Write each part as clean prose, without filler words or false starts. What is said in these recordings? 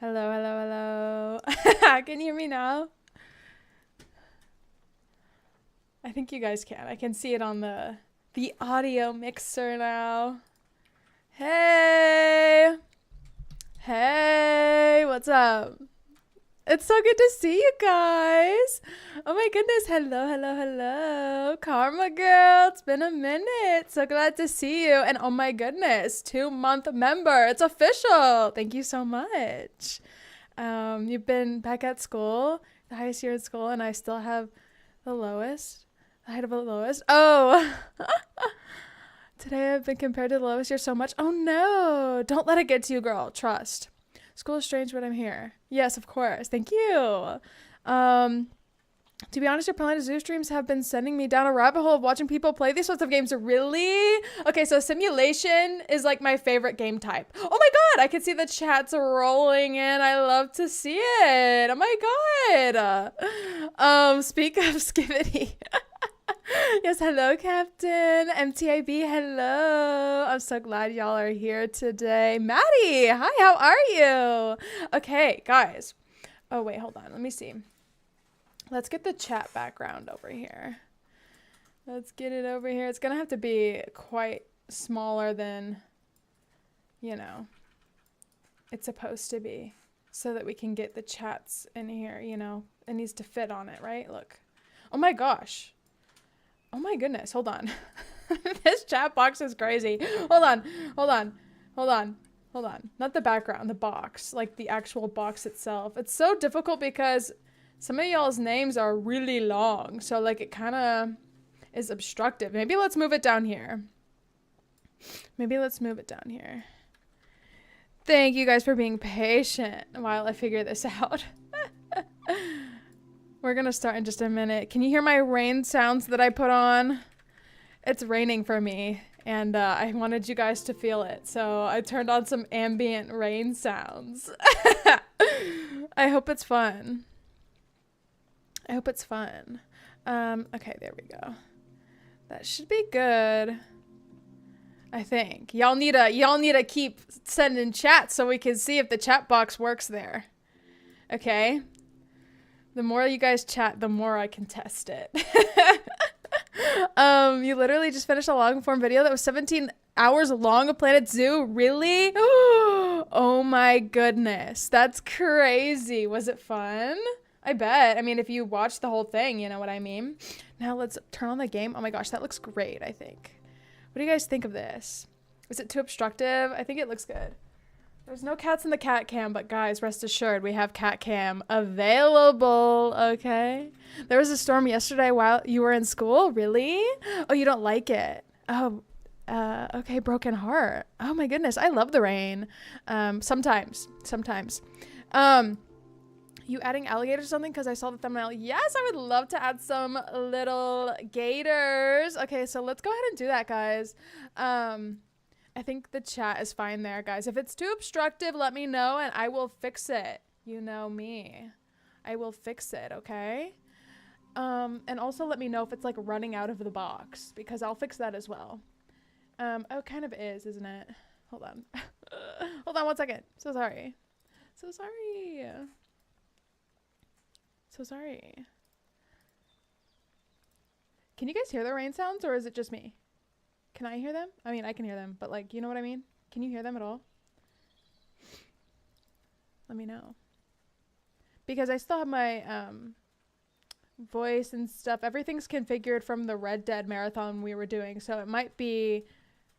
Hello, hello, hello. Can you hear me now? I think you guys can. I can see it on the audio mixer now. Hey. Hey, what's up? It's so good to see you guys. Oh my goodness. Hello, hello, hello. Karma girl, it's been a minute. So glad to see you. And oh my goodness, 2-month member. It's official. Thank you so much. You've been back at school, the highest year in school, and I still have the lowest. The height of the lowest. Oh. Today I've been compared to the lowest year so much. Oh no. Don't let it get to you, girl. Trust. School is strange, but I'm here. Yes, of course. Thank you. To be honest, your Planet Zoo streams have been sending me down a rabbit hole of watching people play these sorts of games. Really? Okay, so simulation is like my favorite game type. Oh my god, I can see the chats rolling in. I love to see it. Oh my god. Speak of Skivity. Yes, hello, Captain. MTIB, hello. I'm so glad y'all are here today. Maddie, hi, how are you? Okay, guys. Oh, wait, hold on. Let me see. Let's get the chat background over here. Let's get it over here. It's going to have to be quite smaller than, you know, it's supposed to be so that we can get the chats in here, you know. It needs to fit on it, right? Look. Oh, my gosh. Oh my goodness, hold on. This chat box is crazy. Hold on. Not the background, the box, like the actual box itself. It's so difficult because some of y'all's names are really long. So like it kind of is obstructive. Maybe let's move it down here. Thank you guys for being patient while I figure this out. We're gonna start in just a minute. Can you hear my rain sounds that I put on? It's raining for me, and I wanted you guys to feel it, so I turned on some ambient rain sounds. I hope it's fun. Okay, there we go. That should be good. I think. Y'all need to keep sending chats so we can see if the chat box works there. Okay? The more you guys chat, the more I can test it. You literally just finished a long form video that was 17 hours long of Planet Zoo. Really? Oh my goodness. That's crazy. Was it fun? I bet. I mean, if you watch the whole thing, you know what I mean? Now let's turn on the game. Oh my gosh, that looks great, I think. What do you guys think of this? Is it too obstructive? I think it looks good. There's no cats in the cat cam, but guys, rest assured, we have cat cam available, okay? There was a storm yesterday while you were in school? Really? Oh, you don't like it? Oh, okay, broken heart. Oh my goodness, I love the rain. Sometimes. You adding alligators or something? Because I saw the thumbnail. Yes, I would love to add some little gators. Okay, so let's go ahead and do that, guys. I think the chat is fine there, guys. If it's too obstructive, let me know and I will fix it. You know me. I will fix it, okay? And also let me know if it's like running out of the box because I'll fix that as well. Oh, it kind of is, isn't it? Hold on. Hold on 1 second. So sorry. Can you guys hear the rain sounds or is it just me? Can I hear them? I mean, I can hear them, but like, you know what I mean? Can you hear them at all? Let me know. Because I still have my voice and stuff. Everything's configured from the Red Dead marathon we were doing, so it might be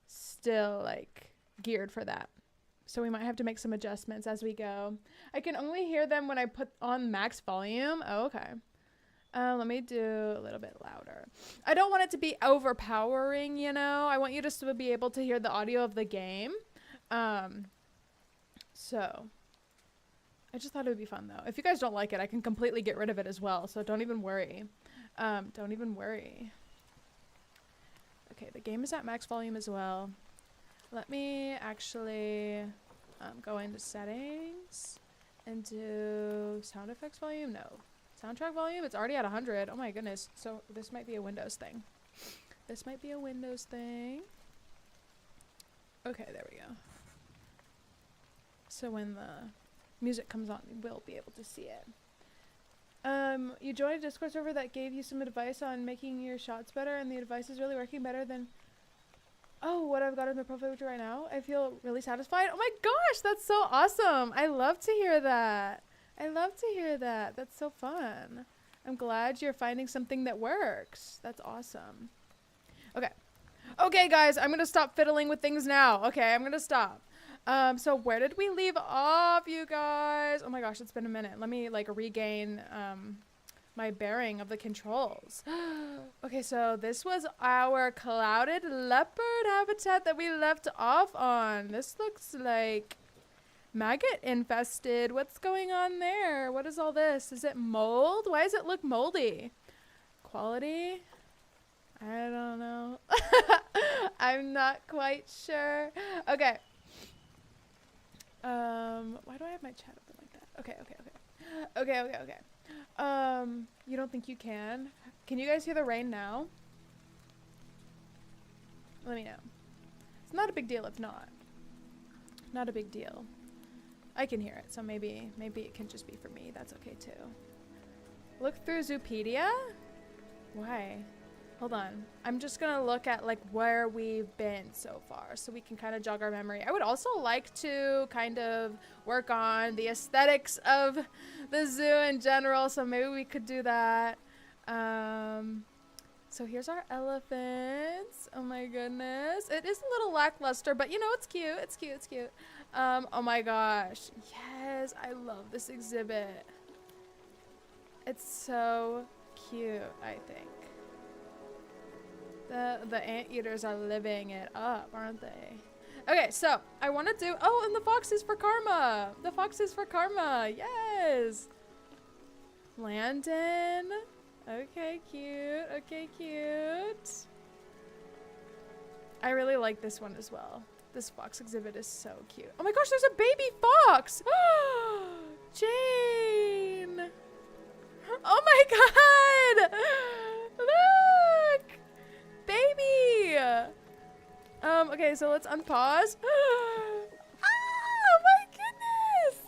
still like geared for that. So we might have to make some adjustments as we go. I can only hear them when I put on max volume. Oh, okay. Let me do a little bit louder. I don't want it to be overpowering, you know. I want you to still be able to hear the audio of the game. So I just thought it would be fun, though. If you guys don't like it, I can completely get rid of it as well. So don't even worry. Don't even worry. Okay, the game is at max volume as well. Let me actually go into settings and do sound effects volume. No. Soundtrack volume, it's already at 100. Oh my goodness. So this might be a Windows thing. Okay, there we go. So when the music comes on, we will be able to see it. You joined a Discord server that gave you some advice on making your shots better, and the advice is really working better than what I've got in my profile picture right now. I feel really satisfied. Oh my gosh, that's so awesome. I love to hear that. I love to hear that. That's so fun. I'm glad you're finding something that works. That's awesome. Okay. Okay, guys, I'm gonna stop fiddling with things now. Okay, I'm gonna stop. So where did we leave off, you guys? Oh my gosh, it's been a minute. Let me like regain my bearing of the controls. Okay, so this was our clouded leopard habitat that we left off on. This looks like maggot infested. What's going on there? What is all this? Is it mold? Why does it look moldy? Quality? I don't know. I'm not quite sure. Okay. Why do I have my chat open like that? Okay. You don't think you can? Can you guys hear the rain now? Let me know. It's not a big deal if not. Not a big deal. I can hear it, so maybe it can just be for me. That's okay too. Look through SoupKittyy? Why? Hold on. I'm just gonna look at like where we've been so far so we can kind of jog our memory. I would also like to kind of work on the aesthetics of the zoo in general, so maybe we could do that. So here's our elephants. Oh my goodness. It is a little lackluster, but you know, it's cute. It's cute. It's cute. Oh my gosh. Yes, I love this exhibit. It's so cute, I think. The anteaters are living it up, aren't they? Okay, so I want to do... Oh, and the fox is for karma. The fox is for karma. Yes. Landon. Okay, cute. Okay, cute. I really like this one as well. This fox exhibit is so cute. Oh my gosh, there's a baby fox. Jane. Oh my god. Look. Baby! Okay, so let's unpause. Oh my goodness!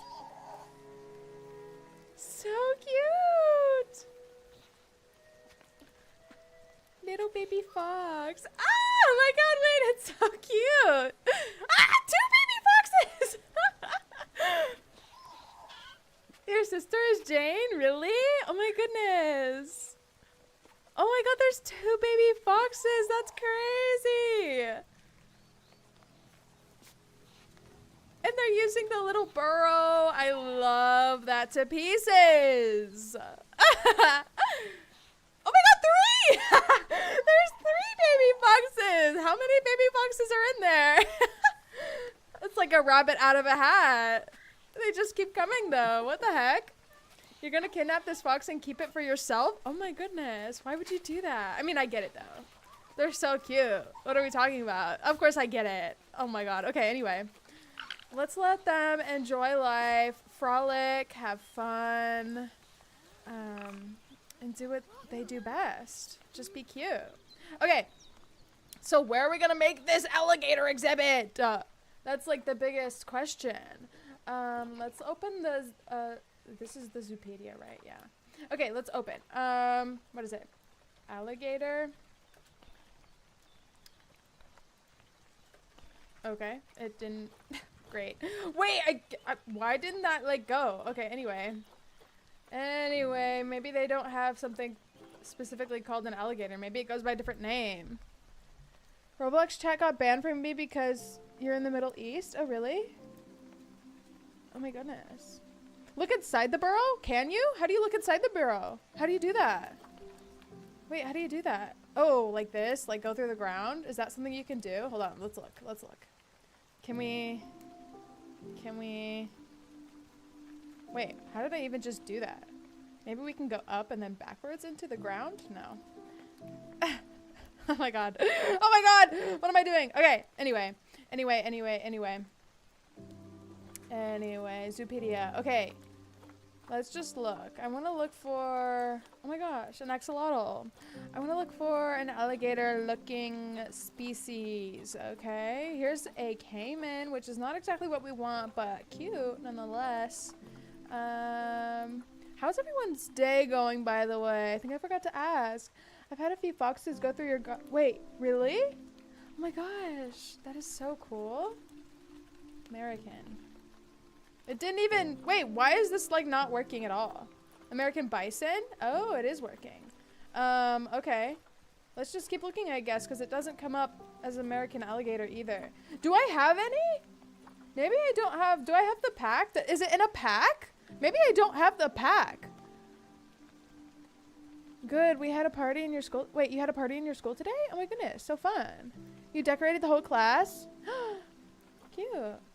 So cute! Little baby fox. Oh my god, wait, it's so cute! Two baby foxes! Your sister is Jane? Really? Oh my goodness. Oh my god, there's two baby foxes. That's crazy. And they're using the little burrow. I love that to pieces. Oh my god, three! There's three baby foxes. How many baby foxes are in there? It's like a rabbit out of a hat. They just keep coming though. What the heck? You're gonna kidnap this fox and keep it for yourself? Oh my goodness. Why would you do that? I mean, I get it though. They're so cute. What are we talking about? Of course I get it. Oh my god. Okay, anyway. Let's let them enjoy life, frolic, have fun, and do what they do best. Just be cute. Okay. So where are we gonna make this alligator exhibit? That's like the biggest question. Let's open the, this is the SoupKittyy, right? Yeah. Okay, let's open. What is it? Alligator. Okay, it didn't. Great. Wait, why didn't that like go? Okay, anyway. Anyway, maybe they don't have something specifically called an alligator. Maybe it goes by a different name. Roblox chat got banned from me because you're in the Middle East? Oh, really? Oh my goodness. Look inside the burrow? Can you? How do you look inside the burrow? How do you do that? Wait, how do you do that? Oh, like this? Like go through the ground? Is that something you can do? Hold on, let's look. Let's look. Can we... Wait, how did I even just do that? Maybe we can go up and then backwards into the ground? No. Oh my god. Oh my god! What am I doing? Okay, anyway, SoupKittyy. Okay. Let's just look. I want to look for, oh my gosh, an axolotl. I want to look for an alligator-looking species, okay? Here's a caiman, which is not exactly what we want, but cute nonetheless. How's everyone's day going, by the way? I think I forgot to ask. I've had a few foxes go through your wait, really? Oh my gosh, that is so cool. American. It didn't even, wait, why is this like not working at all? American bison? Oh, it is working. Okay. Let's just keep looking, I guess, because it doesn't come up as American alligator either. Do I have any? Maybe I don't have, do I have the pack? Is it in a pack? Maybe I don't have the pack. Good, we had a party in your school. Wait, you had a party in your school today? Oh my goodness, so fun. You decorated the whole class? Cute.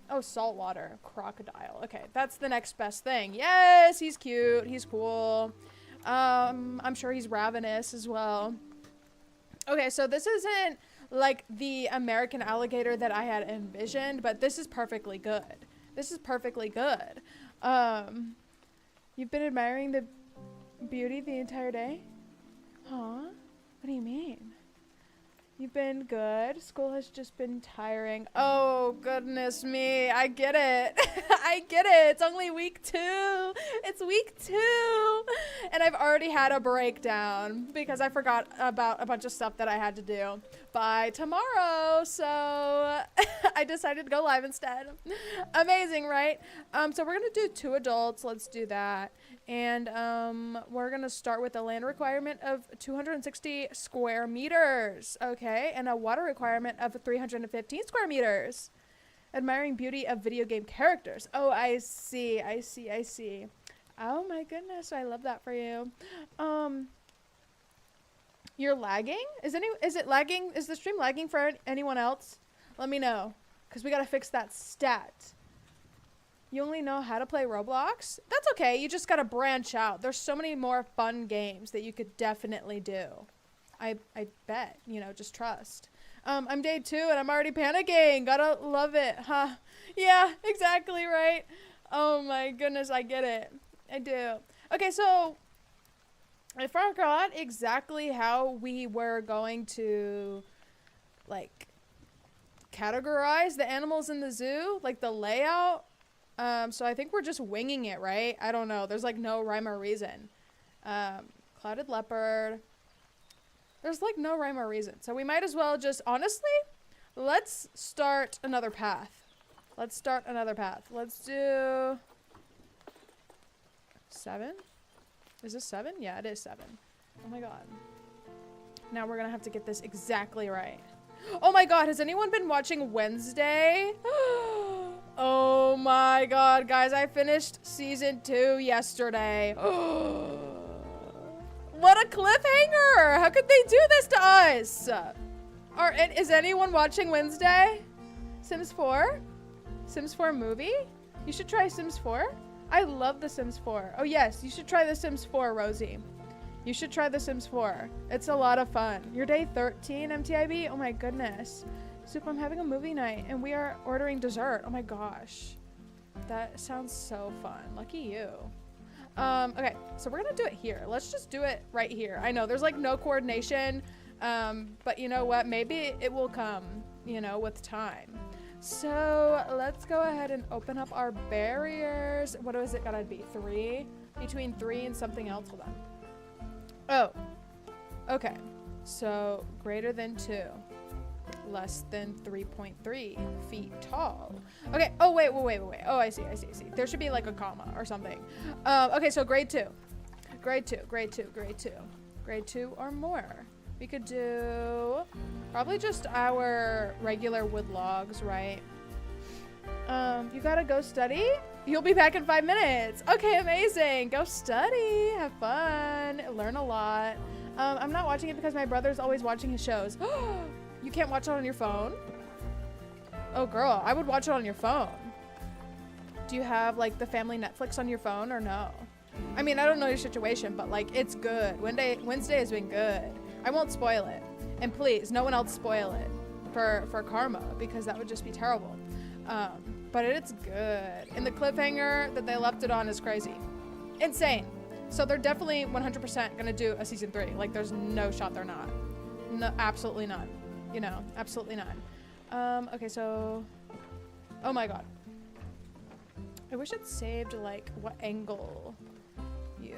Oh, saltwater crocodile. Okay, that's the next best thing. Yes, he's cute. He's cool. I'm sure he's ravenous as well. Okay, so this isn't like the American alligator that I had envisioned, but this is perfectly good. This is perfectly good. You've been admiring the beauty the entire day? Huh? What do you mean? You've been good. School has just been tiring. Oh, goodness me. I get it. I get it. It's only week 2. It's week 2. And I've already had a breakdown because I forgot about a bunch of stuff that I had to do by tomorrow. So I decided to go live instead. Amazing, right? So we're going to do 2 adults. Let's do that. And we're going to start with a land requirement of 260 square meters. Okay. And a water requirement of 315 square meters. Admiring beauty of video game characters. Oh, I see. I see. I see. Oh my goodness. I love that for you. You're lagging? Is it lagging? Is the stream lagging for anyone else? Let me know. Because we got to fix that stat. You only know how to play Roblox? That's okay. You just got to branch out. There's so many more fun games that you could definitely do. I bet. You know, just trust. I'm day 2 and I'm already panicking. Gotta love it, huh? Yeah, exactly, right? Oh my goodness, I get it. I do. Okay, so I forgot exactly how we were going to, like, categorize the animals in the zoo, like the layout. So I think we're just winging it, right? I don't know. There's like no rhyme or reason. Clouded leopard. There's like no rhyme or reason. So we might as well just, honestly, let's start another path. Let's start another path. Let's do 7. Is this 7? Yeah, it is 7. Oh my God. Now we're gonna have to get this exactly right. Oh my God, has anyone been watching Wednesday? Oh my God, guys, I finished season 2 yesterday. What a cliffhanger! How could they do this to us? Is anyone watching Wednesday? Sims 4? Sims 4 movie? You should try Sims 4. I love The Sims 4. Oh yes, you should try The Sims 4, Rosie. You should try The Sims 4. It's a lot of fun. You're day 13, MTIB? Oh my goodness. Soup, I'm having a movie night and we are ordering dessert. Oh my gosh. That sounds so fun. Lucky you. Okay, so we're gonna do it here. Let's just do it right here. I know there's like no coordination, but you know what? Maybe it will come, you know, with time. So let's go ahead and open up our barriers. What is it gotta be? 3? Between 3 and something else. Hold on. Oh, okay. So greater than 2. Less than 3.3 feet tall. Okay. Oh, wait. Oh, I see. There should be like a comma or something. Okay, so grade 2. Grade 2 or more. We could do probably just our regular wood logs, right? You gotta go study? You'll be back in 5 minutes. Okay, amazing. Go study. Have fun. Learn a lot. I'm not watching it because my brother's always watching his shows. You can't watch it on your phone? Oh, girl, I would watch it on your phone. Do you have, like, the family Netflix on your phone or no? I mean, I don't know your situation, but, like, it's good. Wednesday has been good. I won't spoil it. And please, no one else spoil it for Karma, because that would just be terrible. But it's good. And the cliffhanger that they left it on is crazy. insane. So they're definitely 100% gonna do a season 3. Like, there's no shot they're not. No, absolutely none. You know, absolutely none. Okay, so, oh my god. I wish it saved like what angle you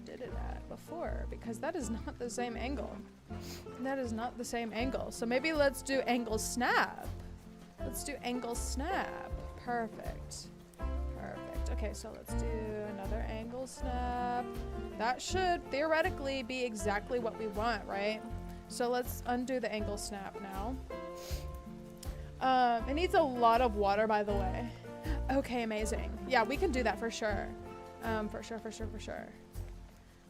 did it at before, because that is not the same angle. That is not the same angle. So maybe let's do angle snap. Let's do angle snap. Perfect. Perfect. Okay, so let's do another angle snap. That should theoretically be exactly what we want, right? So let's undo the angle snap now. It needs a lot of water, by the way. Okay, amazing. Yeah, we can do that for sure. For sure.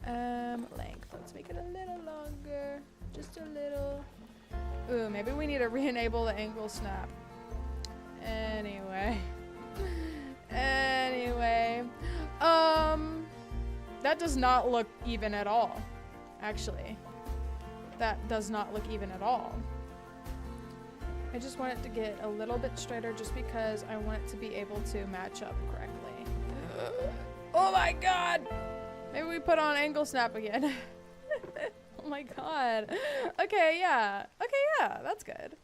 Length. Let's make it a little longer. Just a little. Ooh, maybe we need to re-enable the angle snap. Anyway. That does not look even at all. Actually. That does not look even at all. I just want it to get a little bit straighter just because I want it to be able to match up correctly. Oh my god! Maybe we put on angle snap again. Oh my god. Okay, yeah. Okay, yeah, that's good.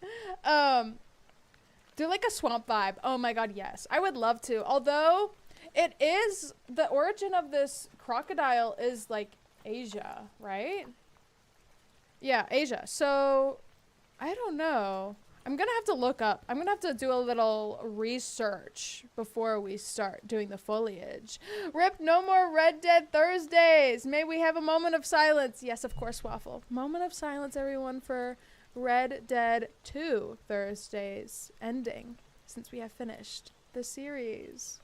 Do like a swamp vibe. Oh my god, yes. I would love to. Although, it is, the origin of this crocodile is like Asia, right? Yeah, Asia. So, I don't know. I'm gonna have to look up. I'm gonna have to do a little research before we start doing the foliage. Rip, no more Red Dead Thursdays. May we have a moment of silence. Yes, of course, Waffle. Moment of silence, everyone, for Red Dead 2 Thursdays ending, since we have finished the series.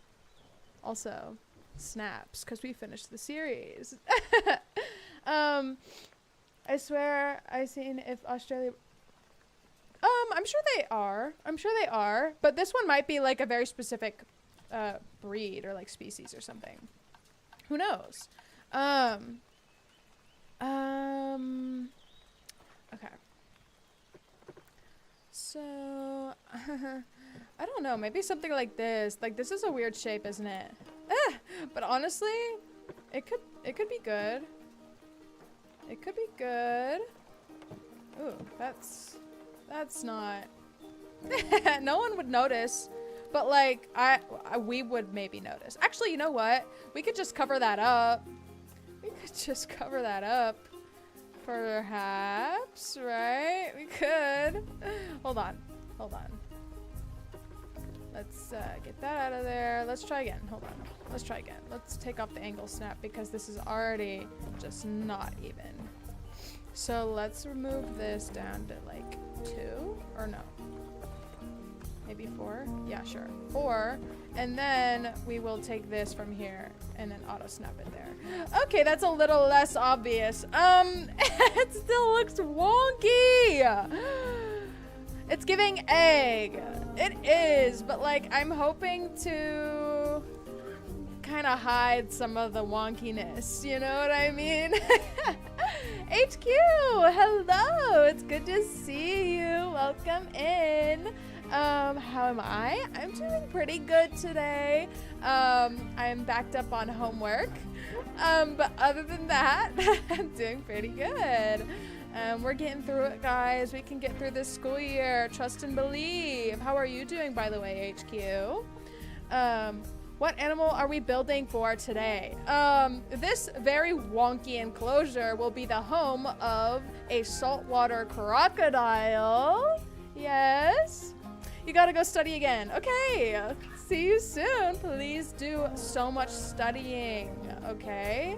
Also, snaps, because we finished the series. I swear I seen if Australia... I'm sure they are. I'm sure they are. But this one might be like a very specific breed or like species or something. Who knows? Okay. So, I don't know. Maybe something like this. Like, this is a weird shape, isn't it? But honestly, it could be good. It could be good. Ooh, that's not... No one would notice, but like, we would maybe notice. Actually, you know what? We could just cover that up. We could just cover that up. Perhaps, right? We could. Hold on. Let's get that out of there. Let's try again. Hold on. Let's try again. Let's take off the angle snap because this is already just not even. So let's remove this down to like 2 or no, maybe 4. Yeah, sure, 4, and then we will take this from here and then auto snap it there. Okay, that's a little less obvious. It still looks wonky. It's giving egg. It is, but like I'm hoping to kind of hide some of the wonkiness, you know what I mean? HQ, hello, it's good to see you. Welcome in. How am I? I'm doing pretty good today. I'm backed up on homework. But other than that, I'm doing pretty good. We're getting through it, guys. We can get through this school year. Trust and believe. How are you doing, by the way, HQ? What animal are we building for today? This very wonky enclosure will be the home of a saltwater crocodile. Yes. You gotta go study again. Okay. See you soon. Please do so much studying. Okay.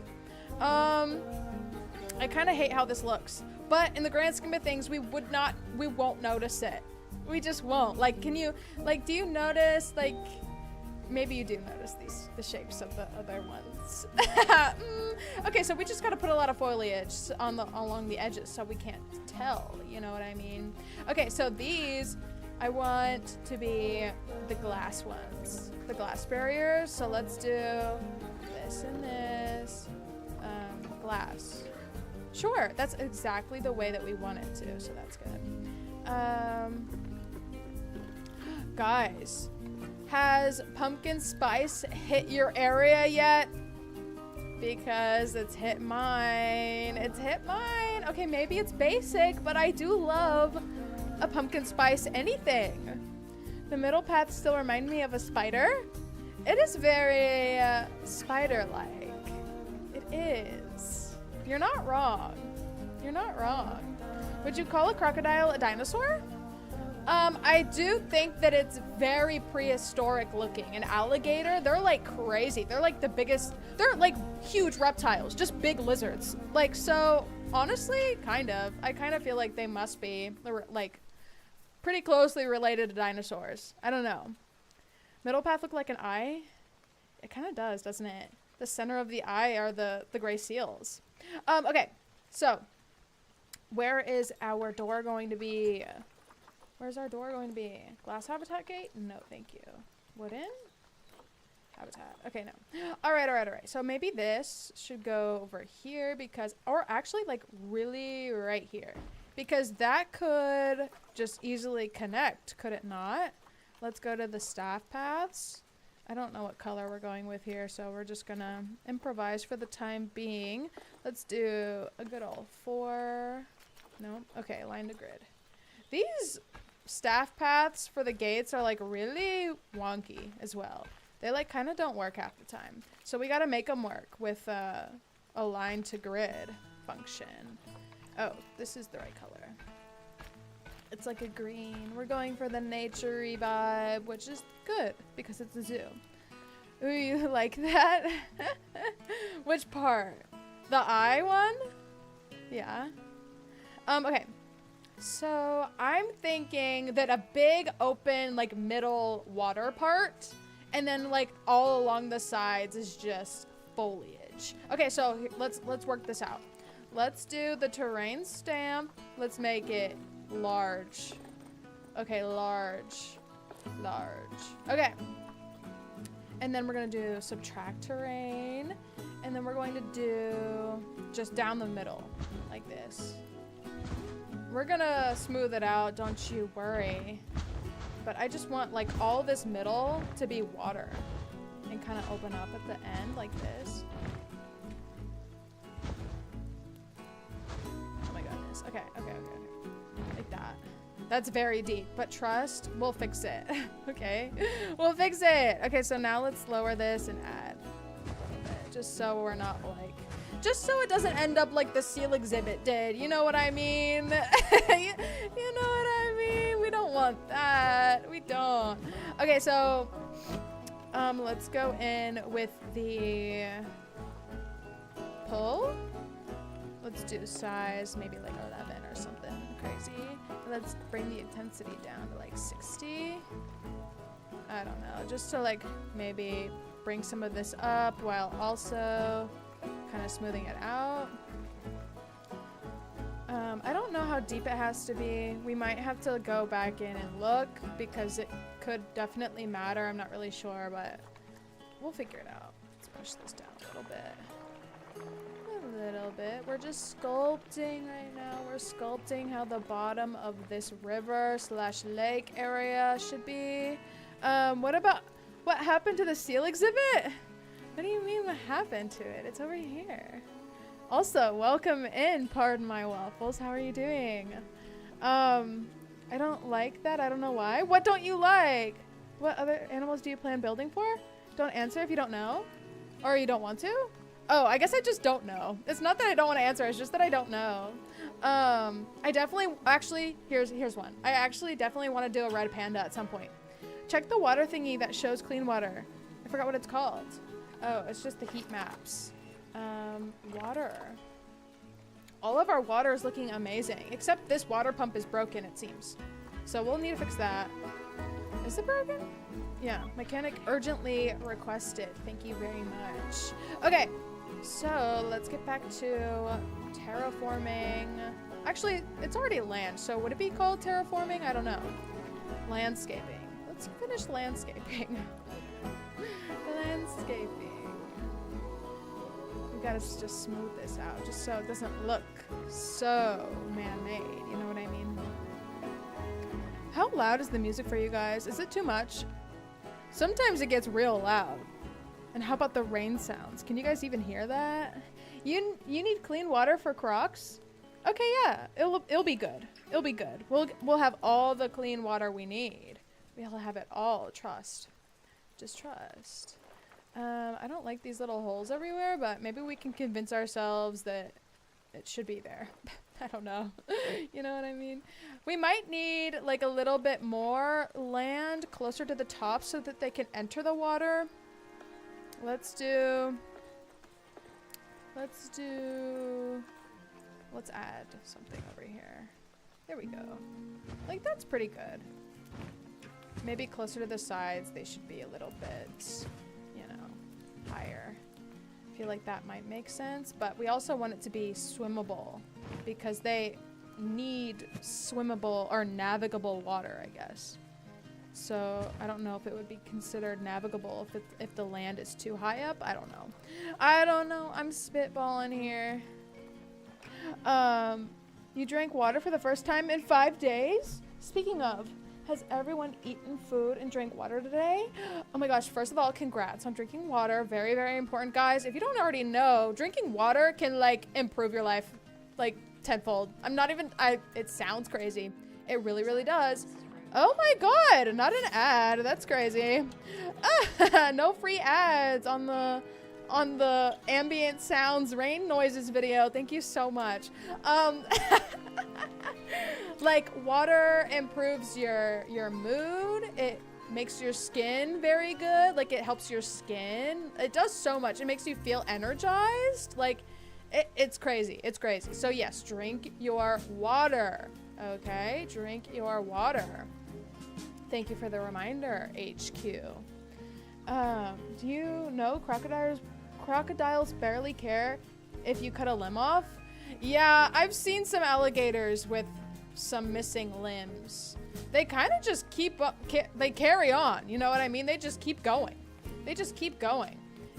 I kind of hate how this looks, but in the grand scheme of things, we won't notice it. We just won't. Like, do you notice, like, maybe you do notice the shapes of the other ones. Okay, so we just gotta put a lot of foliage along the edges so we can't tell, you know what I mean? Okay, so these I want to be the glass ones, the glass barriers. So let's do this and this, glass. Sure, that's exactly the way that we want it to, so that's good. Guys, has pumpkin spice hit your area yet? because it's hit mine. It's hit mine. Okay, maybe it's basic, but I do love a pumpkin spice anything. The middle paths still remind me of a spider. It is very spider-like. It is. You're not wrong. You're not wrong. Would you call a crocodile a dinosaur? I do think that it's very prehistoric looking. An alligator, they're like crazy. They're like the biggest, they're like huge reptiles, just big lizards. Like, so honestly, kind of. I kind of feel like they must be like pretty closely related to dinosaurs. I don't know. Middle path look like an eye? It kind of does, doesn't it? The center of the eye are the gray seals. Okay, so where is our door going to be? Where's our door going to be? Glass habitat gate? No, thank you. Wooden? Habitat. Okay, no. All right. So maybe this should go over here because, or actually like really right here. Because that could just easily connect, could it not? Let's go to the staff paths. I don't know what color we're going with here, so we're just gonna improvise for the time being. Let's do a good old 4. No, okay, line to grid. These staff paths for the gates are like really wonky as well. They like kind of don't work half the time. So we gotta make them work with a line to grid function. Oh, this is the right color. It's like a green. We're going for the nature-y vibe, which is good because it's a zoo. Ooh, you like that? Which part? The eye one? Yeah. Okay. So I'm thinking that a big open like middle water part and then like all along the sides is just foliage. Okay, so let's work this out. Let's do the terrain stamp. Let's make it large. Okay, large. Okay. And then we're gonna do subtract terrain. And then we're going to do just down the middle like this. We're gonna smooth it out, don't you worry. But I just want like all this middle to be water and kind of open up at the end like this. Oh my goodness. Okay. Like that. That's very deep, but trust, we'll fix it. Okay, we'll fix it. Okay, so now let's lower this and add a little bit, just so we're not like, just so it doesn't end up like the seal exhibit did. You know what I mean? You know what I mean? We don't want that. We don't. Okay, so let's go in with the pull. Let's do size, maybe like 11 or something crazy. Let's bring the intensity down to like 60. I don't know, just to like maybe bring some of this up while also kind of smoothing it out. I don't know how deep it has to be. We might have to go back in and look because it could definitely matter. I'm not really sure, but we'll figure it out. Let's push this down a little bit. We're just sculpting right now. We're sculpting how the bottom of this river / lake area should be. What happened to the seal exhibit? What do you mean what happened to it? It's over here. Also, welcome in, pardon my waffles. How are you doing? I don't like that. I don't know why. What don't you like? What other animals do you plan building for? Don't answer if you don't know. Or you don't want to? Oh, I guess I just don't know. It's not that I don't want to answer, it's just that I don't know. I definitely, actually, here's one. I actually definitely want to do a red panda at some point. Check the water thingy that shows clean water. I forgot what it's called. Oh, it's just the heat maps. Water. All of our water is looking amazing, except this water pump is broken, it seems. So we'll need to fix that. Is it broken? Yeah, mechanic urgently requested. Thank you very much. Okay. So let's get back to terraforming. Actually, it's already land, so would it be called terraforming? I don't know. Landscaping. Let's finish landscaping. Landscaping. We gotta just smooth this out, just so it doesn't look so man-made. You know what I mean? How loud is the music for you guys? Is it too much? Sometimes it gets real loud. And how about the rain sounds? Can you guys even hear that? You need clean water for Crocs? Okay, yeah. It'll be good. It'll be good. We'll have all the clean water we need. We'll have it all. Trust. Just trust. I don't like these little holes everywhere, but maybe we can convince ourselves that it should be there. I don't know. You know what I mean? We might need like a little bit more land closer to the top so that they can enter the water. Let's add something over here. There we go. Like, that's pretty good. Maybe closer to the sides, they should be a little bit, you know, higher. I feel like that might make sense, but we also want it to be swimmable because they need swimmable or navigable water, I guess. So I don't know if it would be considered navigable if the land is too high up. I don't know. I'm spitballing here. You drank water for the first time in 5 days? Speaking of, has everyone eaten food and drank water today? Oh my gosh, first of all, congrats on drinking water. Very, very important, guys. If you don't already know, drinking water can like improve your life like tenfold. It sounds crazy. It really, really does. Oh my god, not an ad. That's crazy. No free ads on the ambient sounds rain noises video. Thank you so much. Like, water improves your mood. It makes your skin very good. Like, it helps your skin. It does so much. It makes you feel energized. Like, it's crazy. It's crazy. So yes, drink your water. Okay, drink your water. Thank you for the reminder, HQ. Do you know crocodiles barely care if you cut a limb off? Yeah, I've seen some alligators with some missing limbs. They kind of just keep up, they carry on, you know what I mean? They just keep going. They just keep going.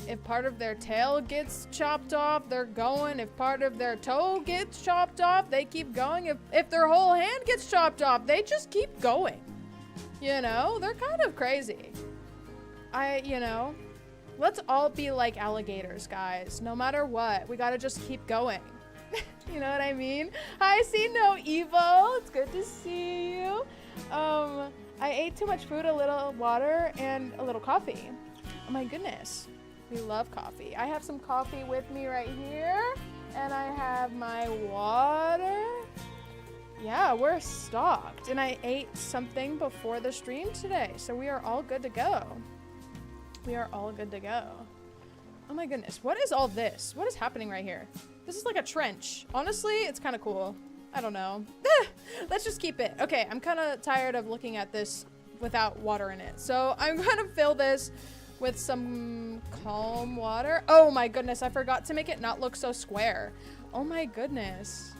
If part of their tail gets chopped off, they're going. If part of their toe gets chopped off, they keep going. If their whole hand gets chopped off, they just keep going. You know, they're kind of crazy. You know, let's all be like alligators, guys. No matter what, we gotta just keep going. You know what I mean? I see no evil. It's good to see you. I ate too much food, a little water, and a little coffee. Oh my goodness. We love coffee. I have some coffee with me right here, and I have my water. Yeah, we're stocked, and I ate something before the stream today, so we are all good to go. We are all good to go. Oh my goodness, what is all this? What is happening right here? This is like a trench. Honestly, it's kind of cool. I don't know. Let's just keep it. Okay, I'm kind of tired of looking at this without water in it, so I'm gonna fill this with some calm water. Oh my goodness, I forgot to make it not look so square. Oh my goodness.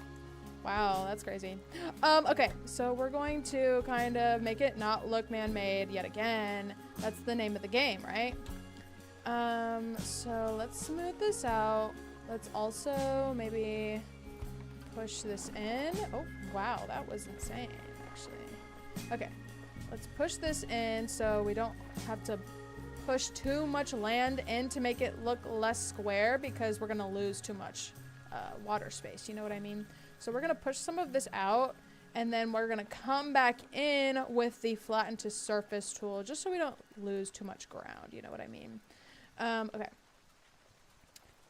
Wow, that's crazy. Okay, so we're going to kind of make it not look man-made yet again. That's the name of the game, right? So let's smooth this out. Let's also maybe push this in. Oh, wow, that was insane, actually. Okay, let's push this in so we don't have to push too much land in to make it look less square because we're gonna lose too much water space, you know what I mean? So we're gonna push some of this out, and then we're gonna come back in with the flatten to surface tool just so we don't lose too much ground, you know what I mean? Okay.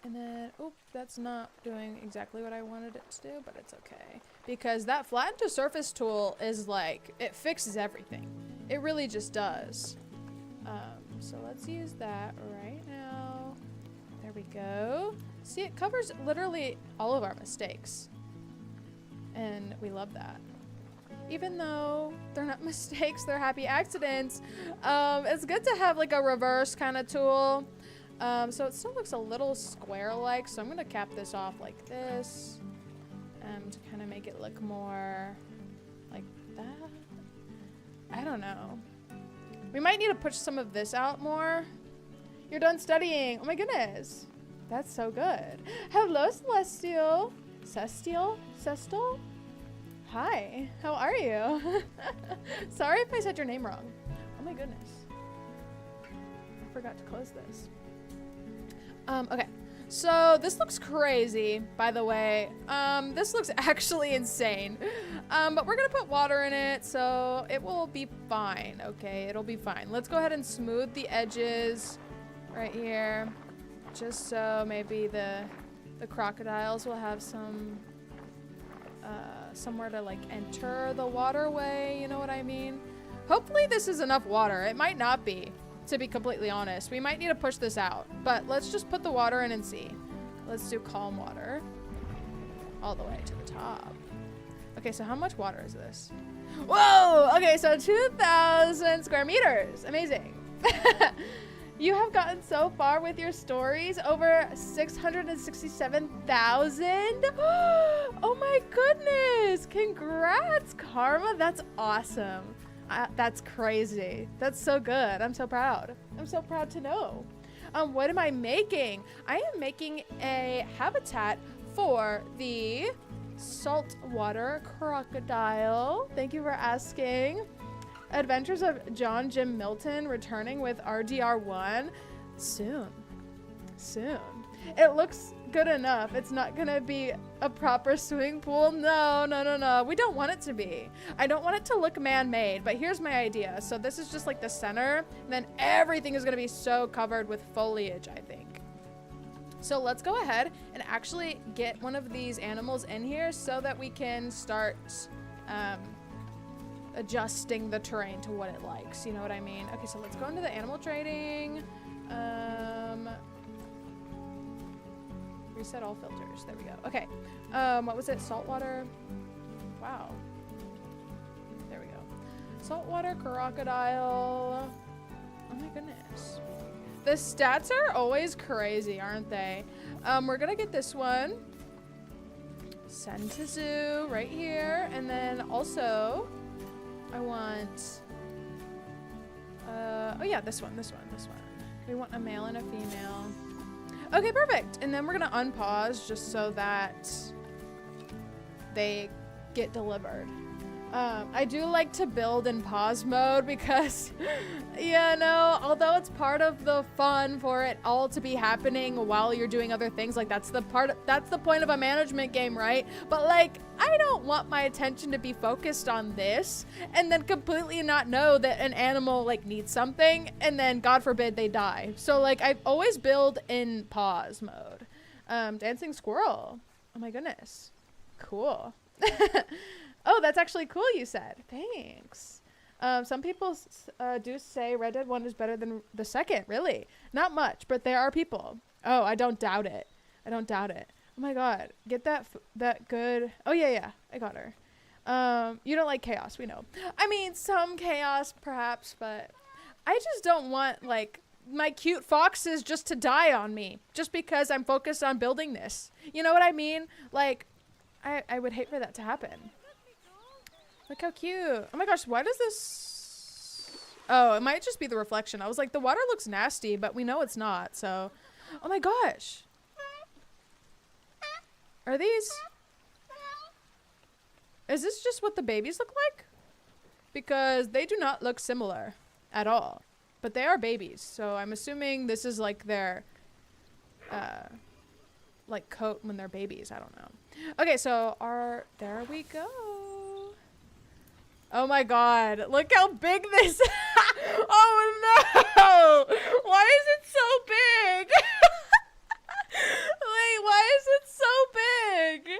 And then, oop, that's not doing exactly what I wanted it to do, but it's okay. Because that flatten to surface tool is like, it fixes everything. It really just does. So let's use that right now. There we go. See, it covers literally all of our mistakes. And we love that. Even though they're not mistakes, they're happy accidents. It's good to have like a reverse kind of tool. So it still looks a little square-like, so I'm gonna cap this off like this. To kind of make it look more like that. I don't know. We might need to push some of this out more. You're done studying. Oh my goodness. That's so good. Hello, Celestial. Cestial? Hi. How are you? Sorry if I said your name wrong. Oh my goodness. I forgot to close this. Okay. So this looks crazy, by the way. This looks actually insane. But we're gonna put water in it, so it will be fine, okay? It'll be fine. Let's go ahead and smooth the edges right here. Just so maybe the crocodiles will have some, somewhere to like enter the waterway, you know what I mean? Hopefully this is enough water. It might not be, to be completely honest. We might need to push this out, but let's just put the water in and see. Let's do calm water all the way to the top. Okay, so how much water is this? Whoa! Okay, so 2,000 square meters. Amazing. You have gotten so far with your stories, over 667,000. Oh my goodness. Congrats, Karma. That's awesome. That's crazy. That's so good. I'm so proud. I'm so proud to know. What am I making? I am making a habitat for the saltwater crocodile. Thank you for asking. Adventures of John Jim Milton returning with RDR1 soon. Soon. It looks good enough. It's not gonna be a proper swimming pool. No, no, no, no. We don't want it to be. I don't want it to look man-made, but here's my idea. So this is just like the center, and then everything is gonna be so covered with foliage, I think. So let's go ahead and actually get one of these animals in here so that we can start adjusting the terrain to what it likes. You know what I mean? Okay, so let's go into the animal trading. Reset all filters. There we go. Okay. What was it? Saltwater. Wow. There we go. Saltwater crocodile. Oh my goodness. The stats are always crazy, aren't they? We're gonna get this one. Send to zoo right here. And then also, I want, oh yeah, this one. We want a male and a female. Okay, perfect. And then we're gonna unpause just so that they get delivered. I do like to build in pause mode because, yeah, no, although it's part of the fun for it all to be happening while you're doing other things, like that's the point of a management game, right? But like, I don't want my attention to be focused on this and then completely not know that an animal like needs something and then God forbid they die. So like I always build in pause mode. Dancing squirrel. Oh my goodness. Cool. Oh, that's actually cool, you said. Thanks. Some people do say Red Dead 1 is better than the second. Really? Not much, but there are people. Oh, I don't doubt it. I don't doubt it. Oh my god. Get that good. Oh, yeah. I got her. You don't like chaos, we know. I mean, some chaos, perhaps, but I just don't want, like, my cute foxes just to die on me. Just because I'm focused on building this. You know what I mean? Like, I would hate for that to happen. Look how cute. Oh my gosh, why does this... Oh, it might just be the reflection. I was like, the water looks nasty, but we know it's not, so... Oh my gosh. Are these... Is this just what the babies look like? Because they do not look similar at all. But they are babies, so I'm assuming this is like their... like coat when they're babies. I don't know. Okay, so there we go. Oh my god, look how big this oh no! Why is it so big? Wait, why is it so big?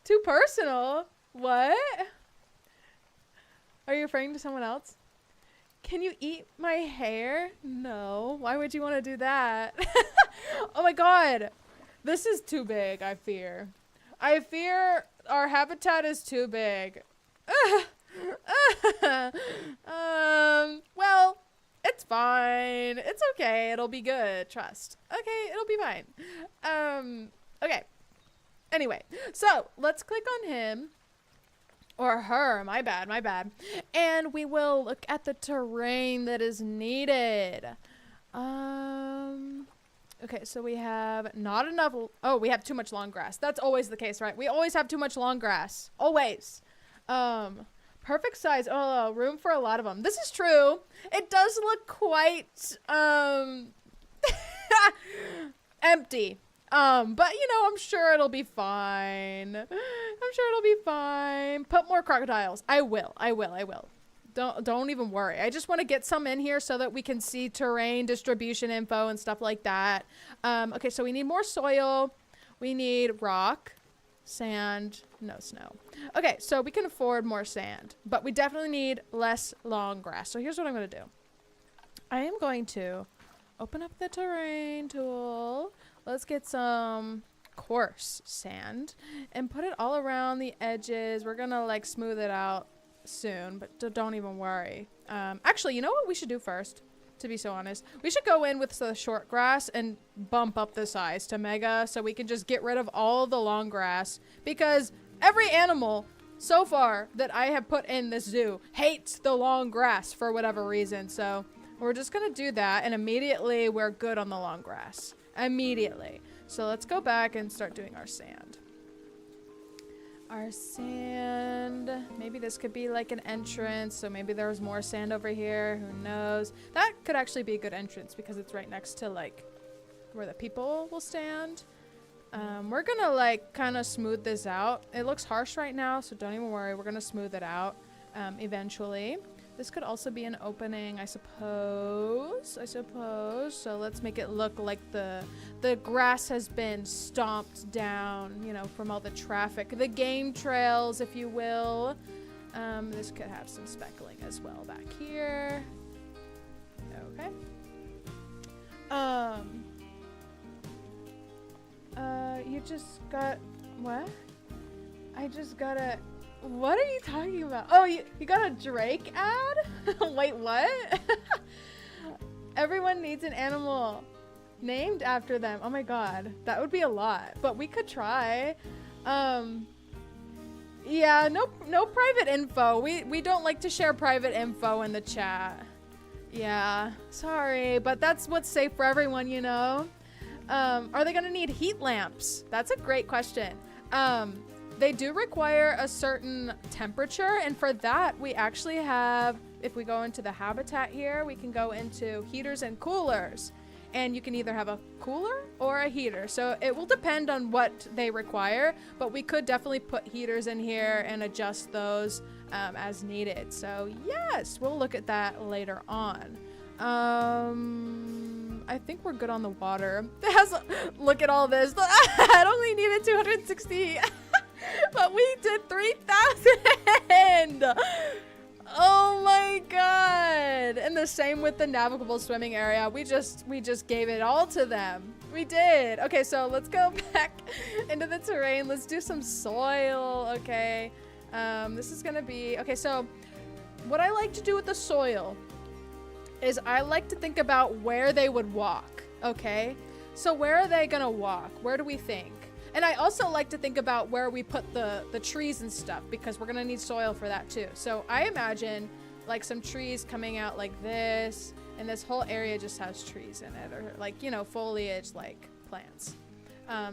Too personal? What? Are you referring to someone else? Can you eat my hair? No. Why would you want to do that? Oh my god. This is too big, I fear. I fear our habitat is too big. Well, it's fine. It's okay. It'll be good. Trust. Okay, it'll be fine. Okay. Anyway, so let's click on him. Or her. My bad. And we will look at the terrain that is needed. Okay, so we have not enough. Oh, we have too much long grass. That's always the case, right? We always have too much long grass. Always. Perfect size. Oh, room for a lot of them. This is true. It does look quite, empty. But you know, I'm sure it'll be fine. I'm sure it'll be fine. Put more crocodiles. I will. Don't even worry. I just want to get some in here so that we can see terrain distribution info and stuff like that. Okay, so we need more soil. We need rock, sand, no snow. Okay, so we can afford more sand, but we definitely need less long grass. So here's what I'm going to do. I am going to open up the terrain tool. Let's get some coarse sand and put it all around the edges. We're gonna like smooth it out soon, but don't even worry. Actually, you know what we should do first, to be so honest? We should go in with the short grass and bump up the size to mega so we can just get rid of all the long grass, because every animal so far that I have put in this zoo hates the long grass for whatever reason. So we're just gonna do that, and immediately we're good on the long grass. Immediately. So let's go back and start doing our sand. Our sand. Maybe this could be like an entrance. So maybe there's more sand over here. Who knows? That could actually be a good entrance because it's right next to like where the people will stand. We're gonna like kind of smooth this out. It looks harsh right now, so don't even worry. We're gonna smooth it out eventually. This could also be an opening, I suppose. So let's make it look like the grass has been stomped down, you know, from all the traffic. The game trails, if you will. This could have some speckling as well back here. Okay. You just got... What? I just got a... What are you talking about? Oh, you got a Drake ad? Wait, what? Everyone needs an animal named after them. Oh my god, that would be a lot, but we could try. Yeah, no private info. We don't like to share private info in the chat. Yeah, sorry, but that's what's safe for everyone, you know? Are they gonna need heat lamps? That's a great question. They do require a certain temperature, and for that we actually have, if we go into the habitat here, we can go into heaters and coolers, and you can either have a cooler or a heater, so it will depend on what they require, but we could definitely put heaters in here and adjust those as needed. So yes, we'll look at that later on. I think we're good on the water. Look at all this. I only needed 260 but we did 3,000. Oh my god. And the same with the navigable swimming area. We just gave it all to them. We did. Okay, so let's go back into the terrain. Let's do some soil. Okay. This is gonna be okay. So what I like to do with the soil is I like to think about where they would walk. Okay, so where are they gonna walk? Where do we think? And I also like to think about where we put the trees and stuff, because we're gonna need soil for that too. So I imagine like some trees coming out like this, and this whole area just has trees in it, or like, you know, foliage like plants.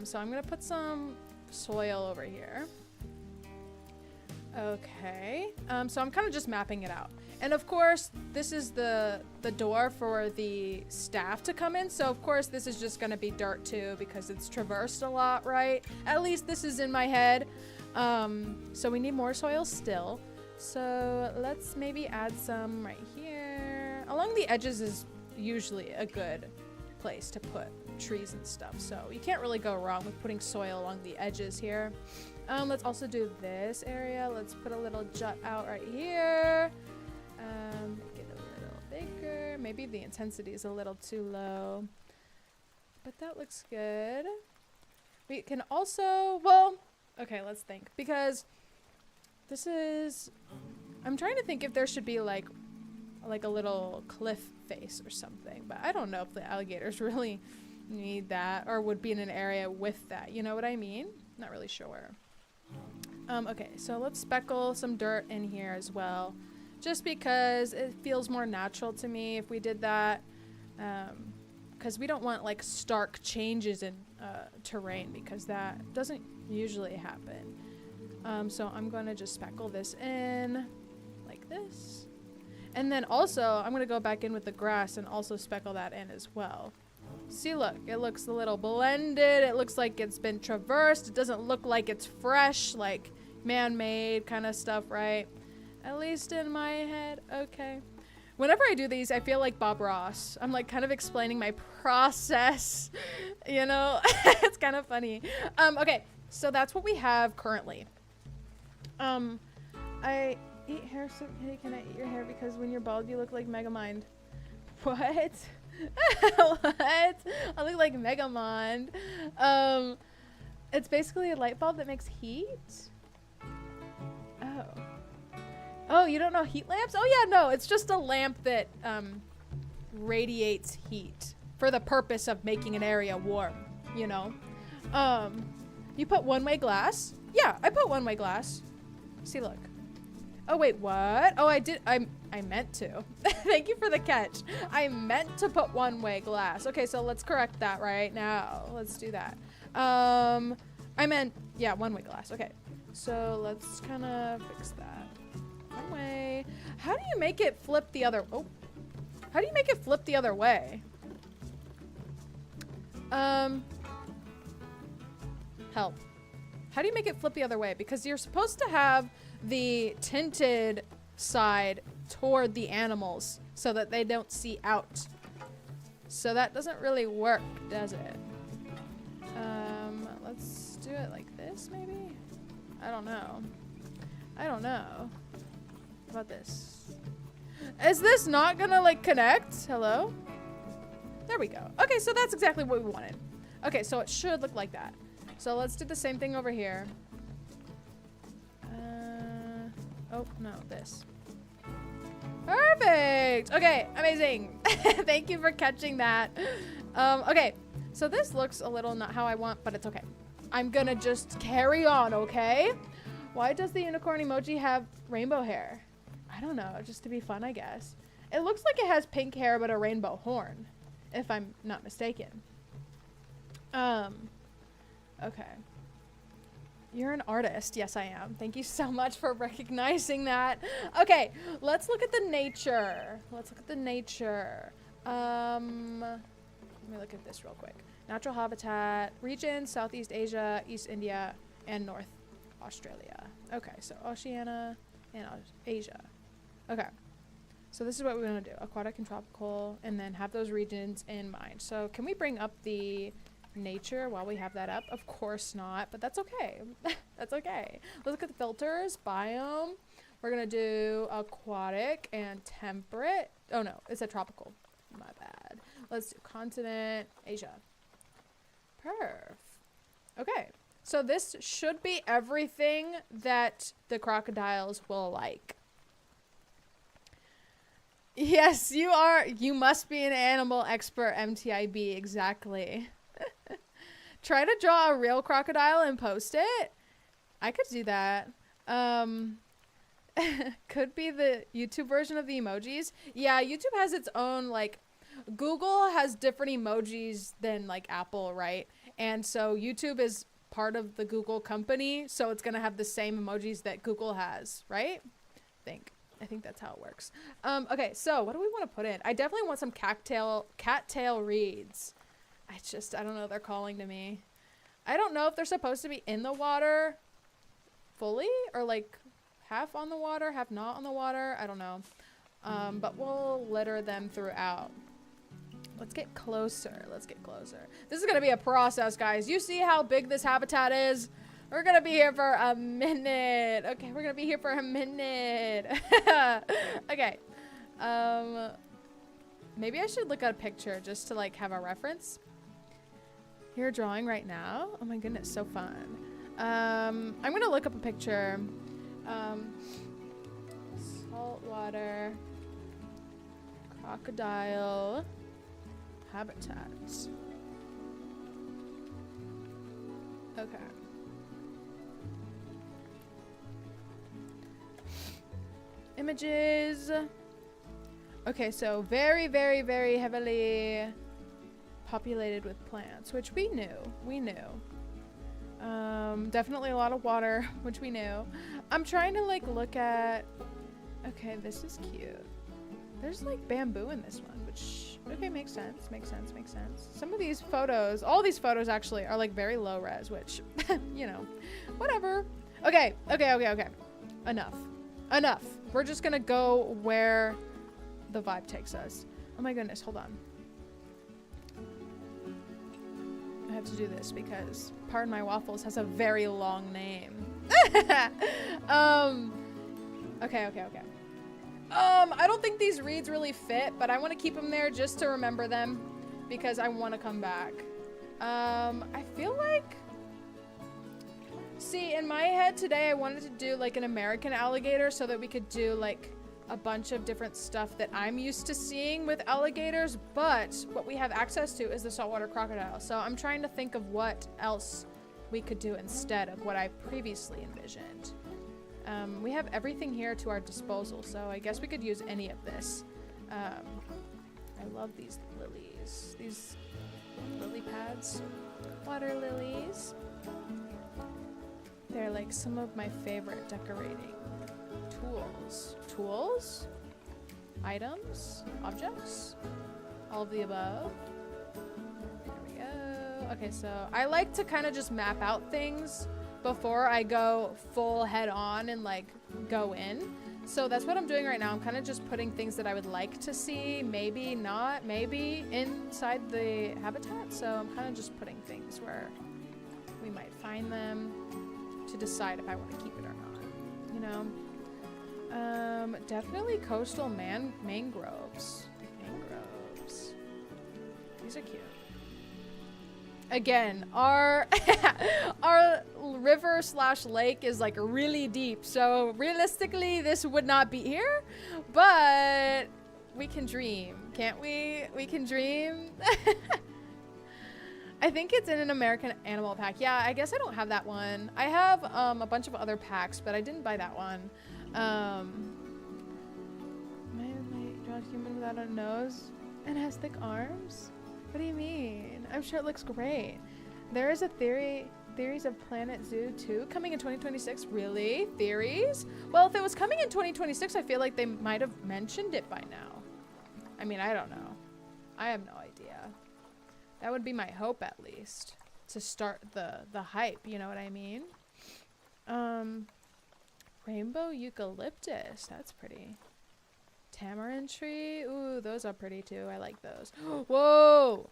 So I'm gonna put some soil over here. Okay, so I'm kind of just mapping it out. And of course, this is the door for the staff to come in. So of course, this is just gonna be dirt too, because it's traversed a lot, right? At least this is in my head. So we need more soil still. So let's maybe add some right here. Along the edges is usually a good place to put trees and stuff. So you can't really go wrong with putting soil along the edges here. Let's also do this area. Let's put a little jut out right here. Make it a little bigger. Maybe the intensity is a little too low, but that looks good. We can also, well, okay, let's think, because this is, I'm trying to think if there should be like a little cliff face or something, but I don't know if the alligators really need that or would be in an area with that. You know what I mean? Not really sure. Okay, so let's speckle some dirt in here as well, just because it feels more natural to me if we did that, because we don't want like stark changes in terrain, because that doesn't usually happen. So I'm gonna just speckle this in like this, and then also I'm gonna go back in with the grass and also speckle that in as well. See, look, it looks a little blended. It looks like it's been traversed. It doesn't look like it's fresh, like man-made kind of stuff, right? At least in my head. Okay. Whenever I do these, I feel like Bob Ross. I'm like kind of explaining my process, you know? It's kind of funny. Okay, so that's what we have currently. I eat hair, SoupKittyy. Can I eat your hair? Because when you're bald, you look like Megamind. What? What? I look like Megamind. It's basically a light bulb that makes heat. Oh. Oh, you don't know heat lamps? Oh yeah, no, it's just a lamp that radiates heat for the purpose of making an area warm, you know? You put one-way glass? Yeah, I put one-way glass. See, look. Oh wait, what? Oh, I meant to. Thank you for the catch. I meant to put one-way glass. Okay, so let's correct that right now. Let's do that. I meant, yeah, one-way glass. Okay, so let's kind of fix that. One way. How do you make it flip the other? Oh, how do you make it flip the other way? Help. How do you make it flip the other way? Because you're supposed to have the tinted side toward the animals so that they don't see out. So that doesn't really work, does it? Let's do it like this, maybe? I don't know. I don't know. How about this? Is this not gonna like connect? Hello? There we go. Okay, so that's exactly what we wanted. Okay, so it should look like that. So let's do the same thing over here. Oh, no, this. Perfect! Okay, amazing. Thank you for catching that. Okay, so this looks a little not how I want, but it's okay. I'm gonna just carry on, okay? Why does the unicorn emoji have rainbow hair? I don't know, just to be fun, I guess. It looks like it has pink hair, but a rainbow horn, if I'm not mistaken. Okay. You're an artist. Yes, I am. Thank you so much for recognizing that. Okay, let's look at the nature. Let's look at the nature. Let me look at this real quick. Natural habitat, region, Southeast Asia, East India, and North Australia. Okay, so Oceania and Asia. Okay, so this is what we're gonna do. Aquatic and tropical, and then have those regions in mind. So can we bring up the nature while we have that up? Of course not, but that's okay. That's okay. Let's look at the filters. Biome. We're gonna do aquatic and temperate. Oh no, it said tropical. My bad. Let's do continent, Asia. Perf. Okay, so this should be everything that the crocodiles will like. Yes, you are. You must be an animal expert, MTIB. Exactly. Try to draw a real crocodile and post it. I could do that. Could be the YouTube version of the emojis. Yeah, YouTube has its own, like, Google has different emojis than like Apple, right? And so YouTube is part of the Google company, so it's gonna have the same emojis that Google has, right? I think that's how it works. Okay, so what do we want to put in? I definitely want some cattail reeds. I don't know, they're calling to me. I don't know if they're supposed to be in the water fully or like half on the water, half not on the water. I don't know. But we'll litter them throughout. Let's get closer. Let's get closer. This is going to be a process, guys. You see how big this habitat is? We're going to be here for a minute. Okay, we're going to be here for a minute. Okay. Maybe I should look at a picture just to like have a reference. You're drawing right now? Oh my goodness, so fun. I'm going to look up a picture. Saltwater crocodile habitats. Okay. Images. Okay, so very, very, very heavily populated with plants, which we knew. Definitely a lot of water, which we knew. I'm trying to like look at, okay, this is cute. There's like bamboo in this one, which Okay, makes sense. Makes sense. Makes sense. Some of these photos, all these photos actually are like very low res, which, you know, whatever. Okay. Okay. Okay. Okay. Enough. Enough. We're just gonna go where the vibe takes us. Oh my goodness. Hold on. I have to do this because Pardon My Waffles has a very long name. Okay. Okay. Okay. I don't think these reeds really fit, but I want to keep them there just to remember them because I want to come back. I feel like, see, in my head today, I wanted to do like an American alligator so that we could do like a bunch of different stuff that I'm used to seeing with alligators, but what we have access to is the saltwater crocodile. So I'm trying to think of what else we could do instead of what I previously envisioned. We have everything here to our disposal, so I guess we could use any of this. I love these lilies. These lily pads. Water lilies. They're like some of my favorite decorating tools. Tools? Items? Objects? All of the above. There we go. Okay, so I like to kind of just map out things before I go full head on and like go in. So that's what I'm doing right now. I'm kind of just putting things that I would like to see, maybe not, maybe inside the habitat. So I'm kind of just putting things where we might find them to decide if I want to keep it or not, you know? Definitely coastal mangroves. Mangroves. These are cute. Again, our our river slash lake is like really deep, so realistically this would not be here, but we can dream, can't we? We can dream. I think it's in an American animal pack. Yeah, I guess I don't have that one. I have a bunch of other packs, but I didn't buy that one. My human without a nose and has thick arms? What do you mean? I'm sure it looks great. There is a theories of Planet Zoo 2 coming in 2026. Really? Theories? Well, if it was coming in 2026, I feel like they might have mentioned it by now. I mean, I don't know. I have no idea. That would be my hope, at least, to start the hype, you know what I mean? Rainbow eucalyptus. That's pretty. Tamarind tree. Ooh, those are pretty too. I like those. Whoa!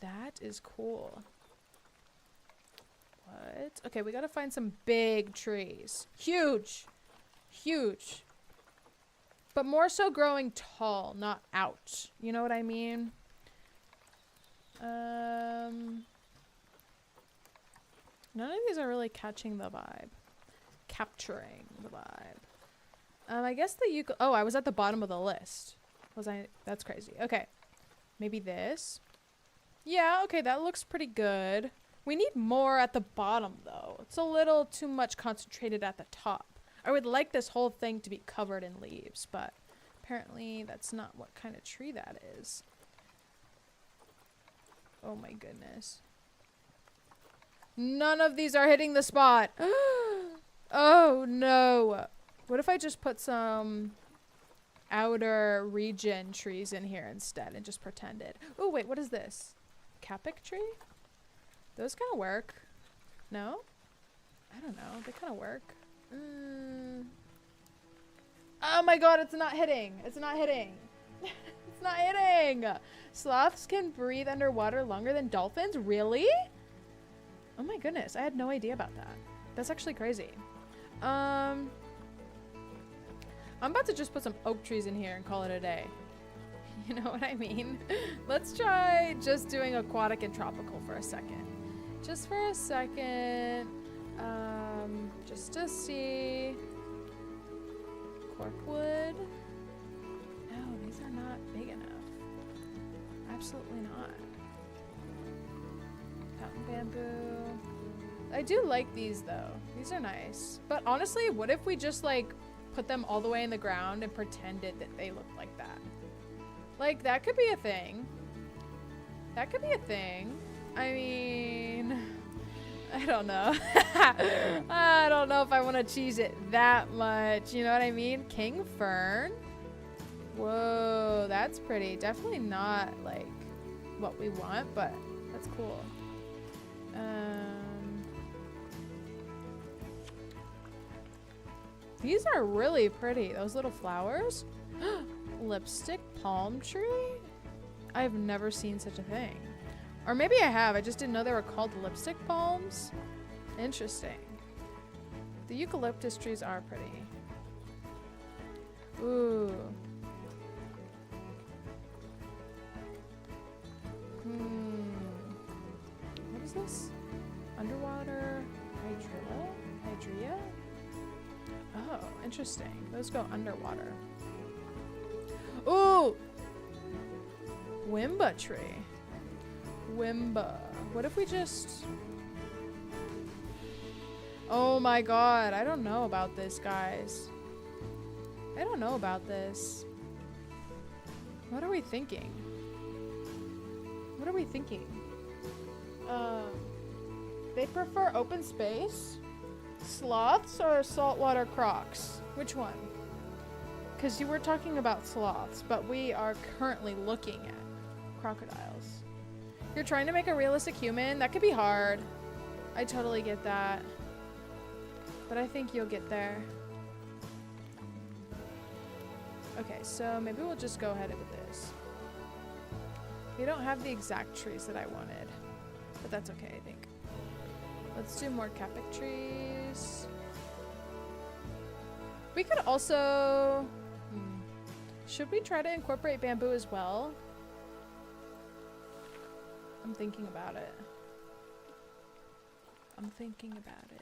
That is cool. What? Okay, we gotta find some big trees. Huge! Huge. But more so growing tall, not out. You know what I mean? None of these are really catching the vibe. Capturing the vibe. I guess the oh, I was at the bottom of the list. Was I? That's crazy. Okay. Maybe this. Yeah, okay, that looks pretty good. We need more at the bottom, though. It's a little too much concentrated at the top. I would like this whole thing to be covered in leaves, but apparently that's not what kind of tree that is. Oh my goodness. None of these are hitting the spot. Oh no. What if I just put some outer region trees in here instead and just pretended? Oh wait, what is this? Capic tree? Those kind of work. No? I don't know. They kind of work. Oh my god, it's not hitting. It's not hitting. It's not hitting. Sloths can breathe underwater longer than dolphins? Really? Oh my goodness. I had no idea about that. That's actually crazy. I'm about to just put some oak trees in here and call it a day. You know what I mean? Let's try just doing aquatic and tropical for a second. Just for a second. Just to see. Corkwood. No, these are not big enough. Absolutely not. Fountain bamboo. I do like these though. These are nice. But honestly, what if we just like put them all the way in the ground and pretended that they looked like that? Like, that could be a thing. That could be a thing. I mean, I don't know. I don't know if I want to cheese it that much. You know what I mean? King fern. Whoa, that's pretty. Definitely not like what we want, but that's cool. These are really pretty. Those little flowers. Lipstick palm tree? I've never seen such a thing. Or maybe I have. I just didn't know they were called lipstick palms. Interesting. The eucalyptus trees are pretty. Ooh. What is this? Underwater hydria? Oh, interesting. Those go underwater. Ooh! Wimba tree. Wimba. What if we just... Oh my god, I don't know about this, guys. I don't know about this. What are we thinking? What are we thinking? They prefer open space? Sloths or saltwater crocs? Which one? Because you were talking about sloths, but we are currently looking at crocodiles. You're trying to make a realistic human? That could be hard. I totally get that. But I think you'll get there. Okay, so maybe we'll just go ahead with this. We don't have the exact trees that I wanted, but that's okay, I think. Let's do more capic trees. We could also... Should we try to incorporate bamboo as well? I'm thinking about it. I'm thinking about it.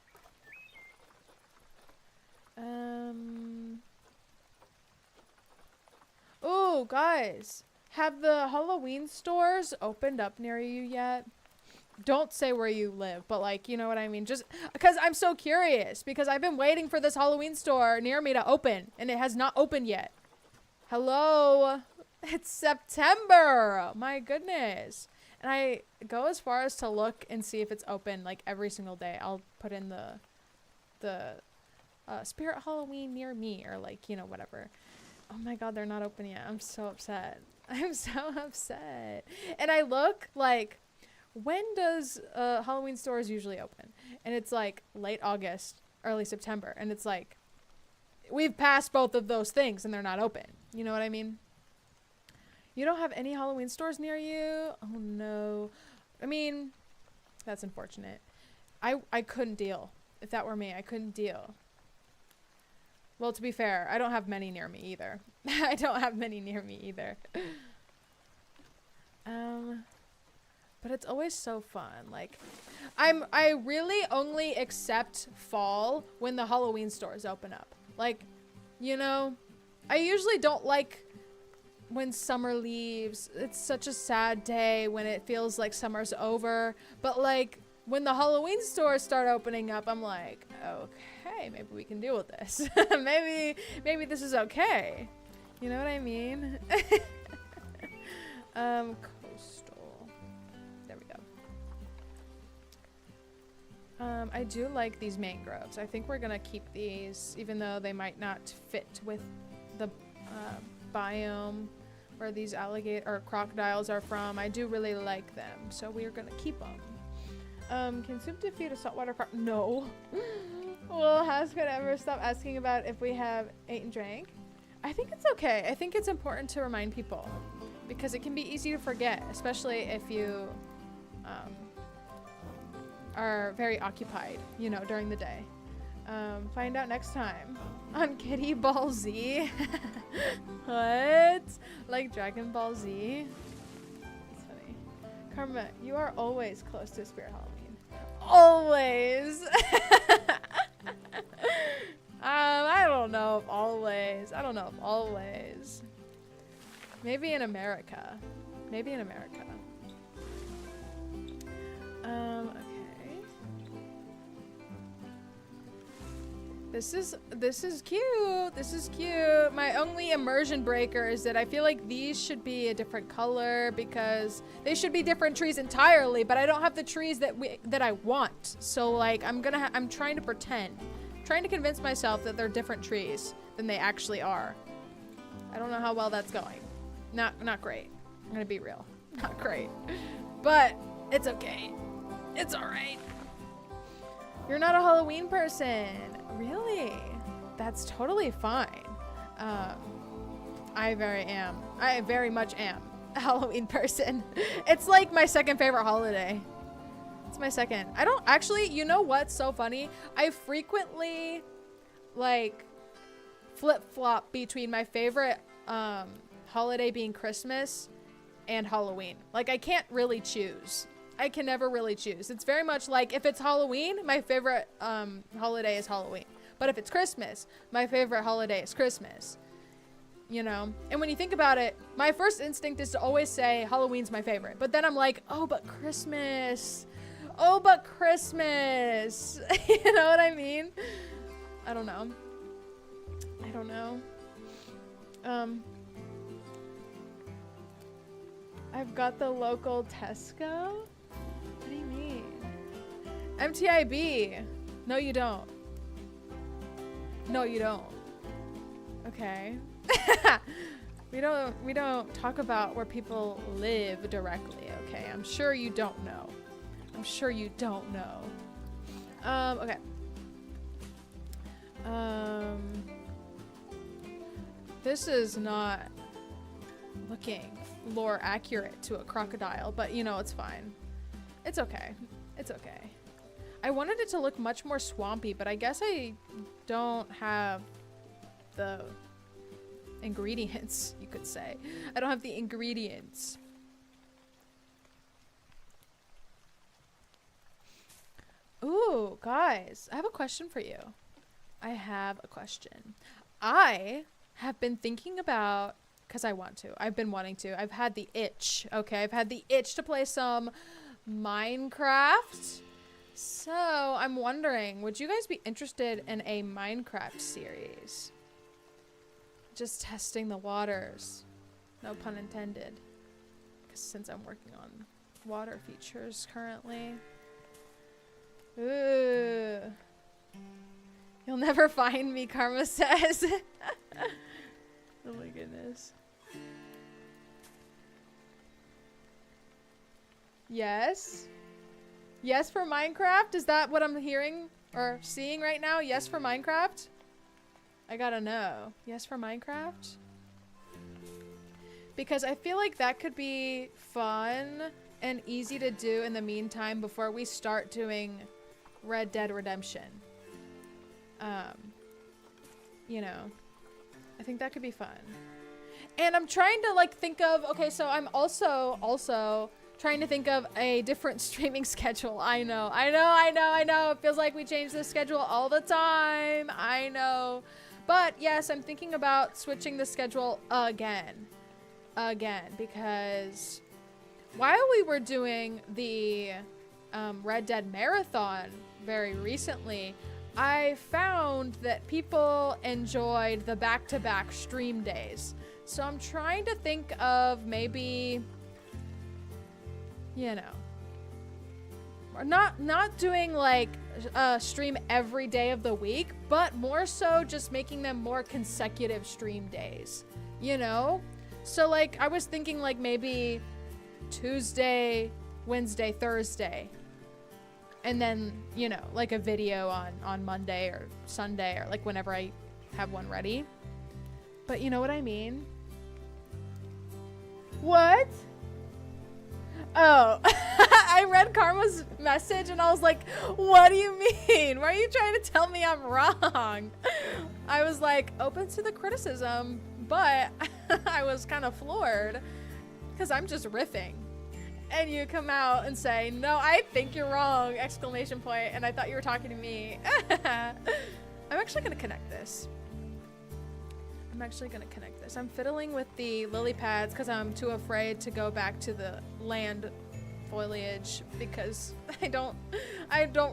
Oh, guys. Have the Halloween stores opened up near you yet? Don't say where you live, but like, you know what I mean? Just because I'm so curious, because I've been waiting for this Halloween store near me to open and it has not opened yet. Hello? It's September. My goodness. And I go as far as to look and see if it's open like every single day. I'll put in the Spirit Halloween near me or like, you know, whatever. Oh my god, they're not open yet. I'm so upset. I'm so upset. And I look like, when does Halloween stores usually open? And it's like late August, early September. And it's like, we've passed both of those things and they're not open. You know what I mean? You don't have any Halloween stores near you? Oh no. I mean, that's unfortunate. I couldn't deal. If that were me, I couldn't deal. Well, to be fair, I don't have many near me either. I don't have many near me either. But it's always so fun. Like, I really only accept fall when the Halloween stores open up. Like, you know, I usually don't like when summer leaves. It's such a sad day when it feels like summer's over. But like, when the Halloween stores start opening up, I'm like, okay, maybe we can deal with this. maybe this is okay. You know what I mean? Coastal. There we go. I do like these mangroves. I think we're gonna keep these, even though they might not fit with the biome where these alligator or crocodiles are from. I do really like them, so we are gonna keep them. Can soup defeat a saltwater croc? No. Will Haskell ever stop asking about if we have ate and drank? I think it's okay. I think it's important to remind people because it can be easy to forget, especially if you are very occupied, you know, during the day. Find out next time on Kitty Ball Z. What? Like Dragon Ball Z? That's funny. Karma, you are always close to Spirit Halloween. Always. I don't know if always. I don't know if always. Maybe in America. Maybe in America. Okay. This is cute. This is cute. My only immersion breaker is that I feel like these should be a different color because they should be different trees entirely, but I don't have the trees that I want. So like I'm trying to pretend. Trying to convince myself that they're different trees than they actually are. I don't know how well that's going. Not great. I'm gonna be real. Not great. But it's okay. It's alright. You're not a Halloween person. Really? That's totally fine. I very much am a Halloween person. It's like my second favorite holiday. It's my second. I don't actually, you know what's so funny? I frequently like flip-flop between my favorite holiday being Christmas and Halloween. Like I can't really choose. I can never really choose. It's very much like if it's Halloween, my favorite holiday is Halloween. But if it's Christmas, my favorite holiday is Christmas. You know? And when you think about it, my first instinct is to always say Halloween's my favorite. But then I'm like, oh, but Christmas. Oh, but Christmas. You know what I mean? I don't know. I don't know. I've got the local Tesco. What do you mean? MTIB. No, you don't. No, you don't. Okay. We don't talk about where people live directly, okay? I'm sure you don't know. I'm sure you don't know. Okay. This is not looking lore accurate to a crocodile, but you know, it's fine. It's okay. It's okay. I wanted it to look much more swampy, but I guess I don't have the ingredients, you could say. I don't have the ingredients. Ooh, guys, I have a question for you. I have a question. I have been thinking about, because I want to. I've been wanting to. I've had the itch, okay? I've had the itch to play some Minecraft. So, I'm wondering, would you guys be interested in a Minecraft series? Just testing the waters. No pun intended. Because since I'm working on water features currently. Ooh. You'll never find me, Karma says. Oh my goodness. Yes. Yes for Minecraft? Is that what I'm hearing or seeing right now? Yes for Minecraft? I gotta know. Yes for Minecraft? Because I feel like that could be fun and easy to do in the meantime before we start doing Red Dead Redemption. You know, I think that could be fun. And I'm trying to like think of, okay, so I'm also trying to think of a different streaming schedule. I know. It feels like we change the schedule all the time. I know. But yes, I'm thinking about switching the schedule again, because while we were doing the Red Dead Marathon very recently, I found that people enjoyed the back-to-back stream days. So I'm trying to think of maybe, you know, not doing like a stream every day of the week, but more so just making them more consecutive stream days, you know? So like I was thinking like maybe Tuesday, Wednesday, Thursday, and then, you know, like a video on Monday or Sunday or like whenever I have one ready. But you know what I mean? What? Oh, I read Karma's message and I was like, what do you mean? Why are you trying to tell me I'm wrong? I was like, open to the criticism, but I was kind of floored because I'm just riffing. And you come out and say, no, I think you're wrong, exclamation point, and I thought you were talking to me. I'm actually going to connect this. I'm fiddling with the lily pads because I'm too afraid to go back to the land foliage because I don't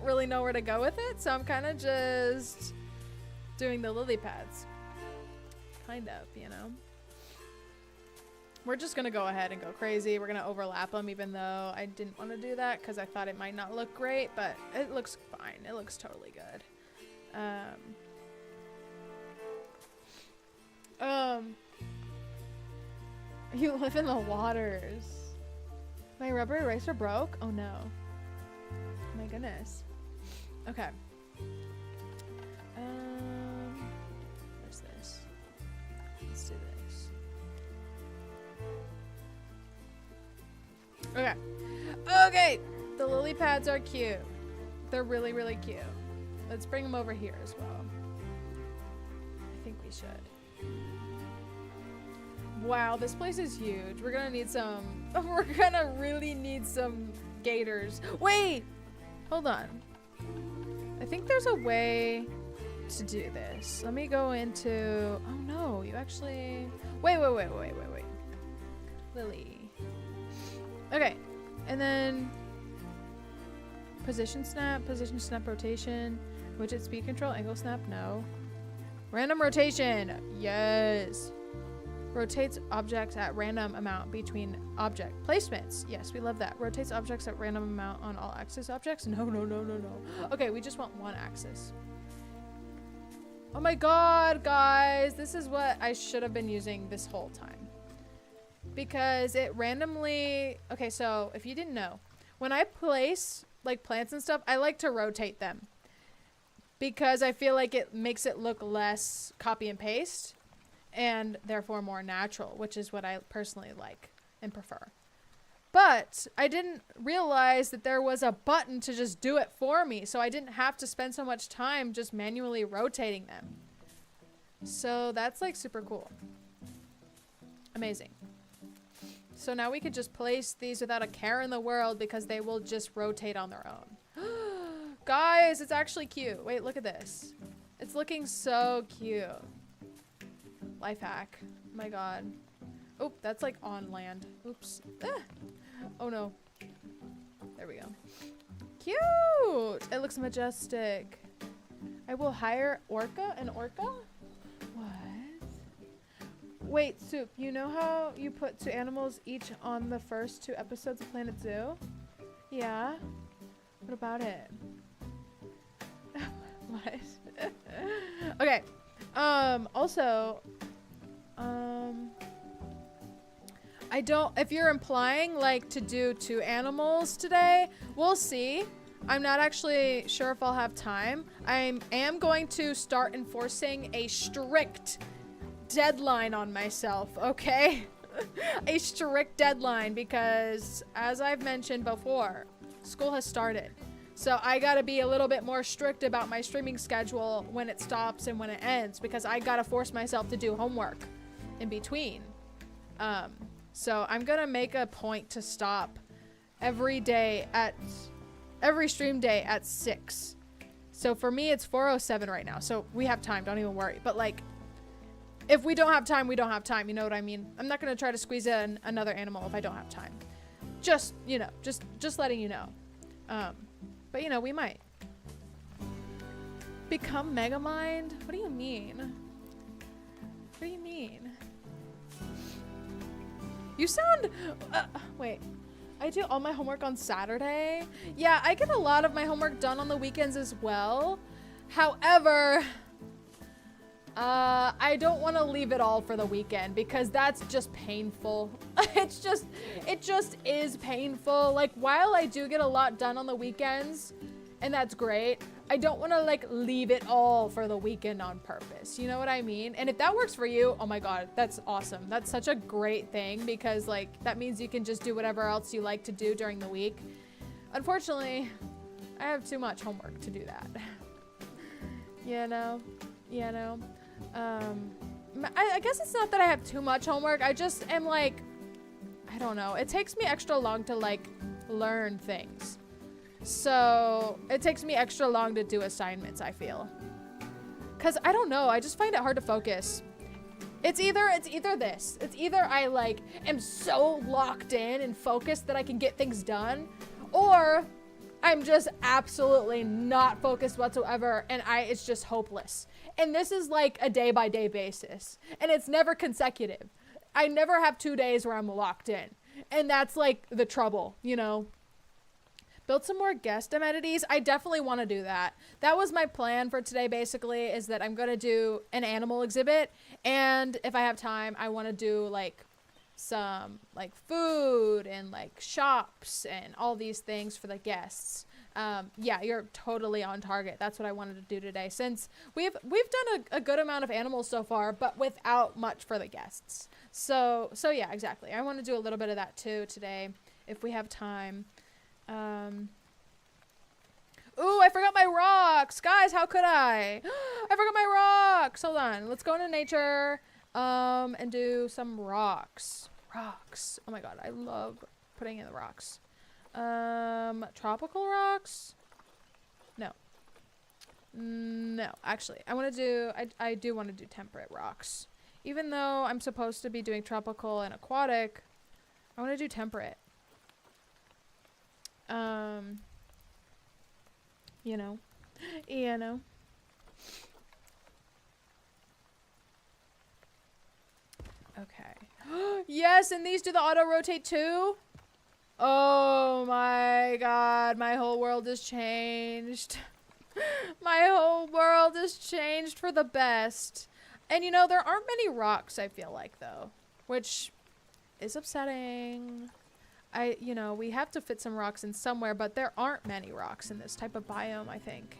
really know where to go with it. So I'm kind of just doing the lily pads. Kind of, you know. We're just going to go ahead and go crazy. We're going to overlap them even though I didn't want to do that because I thought it might not look great, but it looks fine. It looks totally good. You live in the waters. My rubber eraser broke? Oh no. My goodness. Okay. Where's this? Let's do this. Okay. Okay. The lily pads are cute. They're really, really cute. Let's bring them over here as well. I think we should. Wow, this place is huge. We're gonna need some, we're gonna really need some gators. Wait, hold on. I think there's a way to do this. Let me go into, oh no, you actually, wait. Lily. Okay, and then position snap rotation, widget speed control, angle snap, no. Random rotation, yes. Rotates objects at random amount between object placements. Yes, we love that. Rotates objects at random amount on all axis objects. No. Okay, we just want one axis. Oh my god, guys. This is what I should have been using this whole time. Because it randomly... Okay, so if you didn't know, when I place like plants and stuff, I like to rotate them. Because I feel like it makes it look less copy and paste. And therefore more natural, which is what I personally like and prefer. But I didn't realize that there was a button to just do it for me, so I didn't have to spend so much time just manually rotating them. So that's like super cool. Amazing. So now we could just place these without a care in the world because they will just rotate on their own. Guys, it's actually cute. Wait, look at this. It's looking so cute. Life hack. Oh my god. Oh, that's like on land. Oops. Ah. Oh no. There we go. Cute! It looks majestic. I will hire an orca? What? Wait, Soup, you know how you put 2 animals each on the first 2 episodes of Planet Zoo? Yeah? What about it? What? Okay. Also, I don't, if you're implying like to do 2 animals today, we'll see. I'm not actually sure if I'll have time. I am going to start enforcing a strict deadline on myself, okay? A strict deadline because, as I've mentioned before, school has started. So I gotta be a little bit more strict about my streaming schedule when it stops and when it ends because I gotta force myself to do homework in between. So I'm gonna make a point to stop every stream day at 6. So for me, it's 4:07 right now. So we have time, don't even worry. But like, if we don't have time, we don't have time. You know what I mean? I'm not gonna try to squeeze in another animal if I don't have time. Just, you know, just letting you know. But you know, we might. Become Megamind? What do you mean? What do you mean? You sound, wait, I do all my homework on Saturday. Yeah, I get a lot of my homework done on the weekends as well. However, I don't want to leave it all for the weekend because that's just painful. it just is painful. Like, while I do get a lot done on the weekends, and that's great, I don't want to like leave it all for the weekend on purpose. You know what I mean? And if that works for you, oh my god, that's awesome. That's such a great thing because like that means you can just do whatever else you like to do during the week. Unfortunately, I have too much homework to do that. You know? I guess it's not that I have too much homework. I just am like, I don't know. It takes me extra long to like learn things. So it takes me extra long to do assignments, I feel. Cause I don't know, I just find it hard to focus. It's either this. It's either I like am so locked in and focused that I can get things done, or I'm just absolutely not focused whatsoever and it's just hopeless. And this is like a day by day basis. And it's never consecutive. I never have 2 days where I'm locked in. And that's like the trouble, you know? Build some more guest amenities. I definitely want to do that. That was my plan for today, basically, is that I'm going to do an animal exhibit. And if I have time, I want to do like some like food and like shops and all these things for the guests. Yeah, you're totally on target. That's what I wanted to do today, since we've done a good amount of animals so far, but without much for the guests. So yeah, exactly. I want to do a little bit of that too today if we have time. Ooh, I forgot my rocks. Guys, how could I? I forgot my rocks. Hold on. Let's go into nature and do some rocks. Rocks. Oh my god, I love putting in the rocks. Tropical rocks? No. No, actually, I do want to do temperate rocks. Even though I'm supposed to be doing tropical and aquatic, I want to do temperate. You know. Okay. Yes, and these do the auto rotate too? Oh my god, my whole world has changed. My whole world has changed for the best. And you know, there aren't many rocks, I feel like, though, which is upsetting. You know, we have to fit some rocks in somewhere, but there aren't many rocks in this type of biome, I think.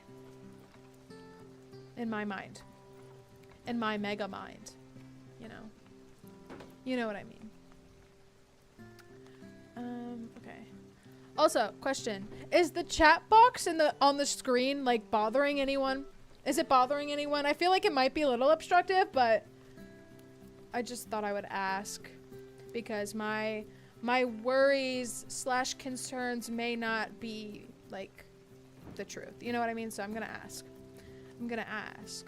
In my mind. In my mega mind. You know. You know what I mean. Okay. Also, question. Is the chat box on the screen, like, bothering anyone? Is it bothering anyone? I feel like it might be a little obstructive, but I just thought I would ask. Because my worries / concerns may not be, like, the truth. You know what I mean? So I'm gonna ask. I'm gonna ask.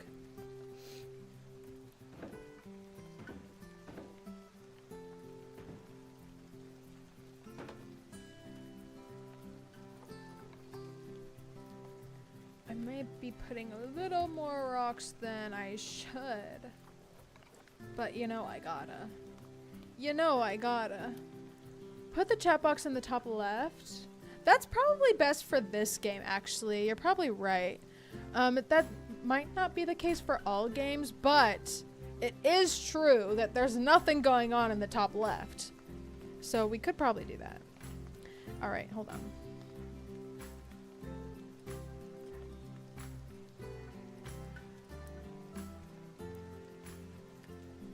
I may be putting a little more rocks than I should. But you know I gotta. You know I gotta. Put the chat box in the top left. That's probably best for this game, actually. You're probably right. That might not be the case for all games, but it is true that there's nothing going on in the top left. So we could probably do that. All right, hold on.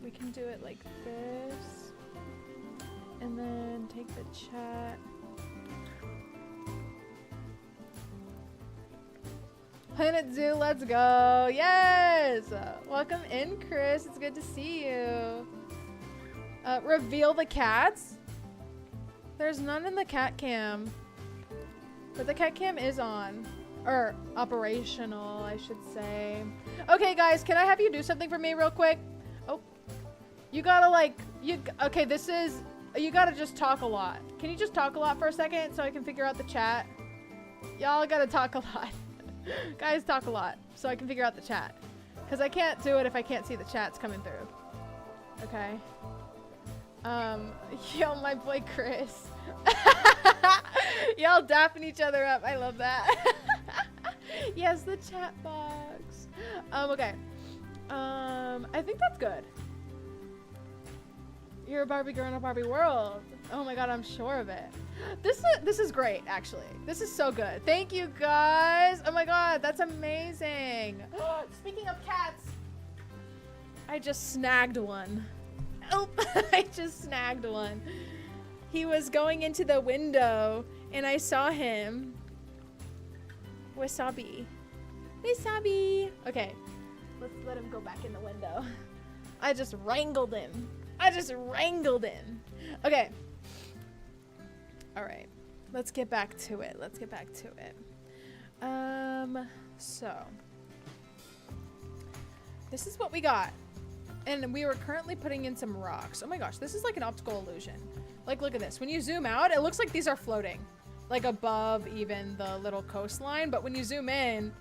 We can do it like this. And then take the chat. Planet Zoo, let's go. Yes! Welcome in, Krys. It's good to see you. Reveal the cats? There's none in the cat cam. But the cat cam is on. Or operational, I should say. Okay, guys, can I have you do something for me real quick? Oh. You gotta, like, okay, this is... You gotta just talk a lot. Can you just talk a lot for a second so I can figure out the chat? Y'all gotta talk a lot. Guys, talk a lot so I can figure out the chat. Because I can't do it if I can't see the chats coming through. Okay. Yo, my boy Krys. Y'all dapping each other up. I love that. Yes, the chat box. Okay. I think that's good. You're a Barbie girl in a Barbie world. Oh my god, I'm sure of it. This is great, actually. This is so good. Thank you, guys. Oh my god, that's amazing. Speaking of cats, I just snagged one. Oh, I just snagged one. He was going into the window, and I saw him. Wasabi. Wasabi. Okay, let's let him go back in the window. I just wrangled him. Okay. All right. Let's get back to it. So. This is what we got. And we were currently putting in some rocks. Oh my gosh, this is like an optical illusion. Like, look at this. When you zoom out, it looks like these are floating. Like above even the little coastline. But when you zoom in,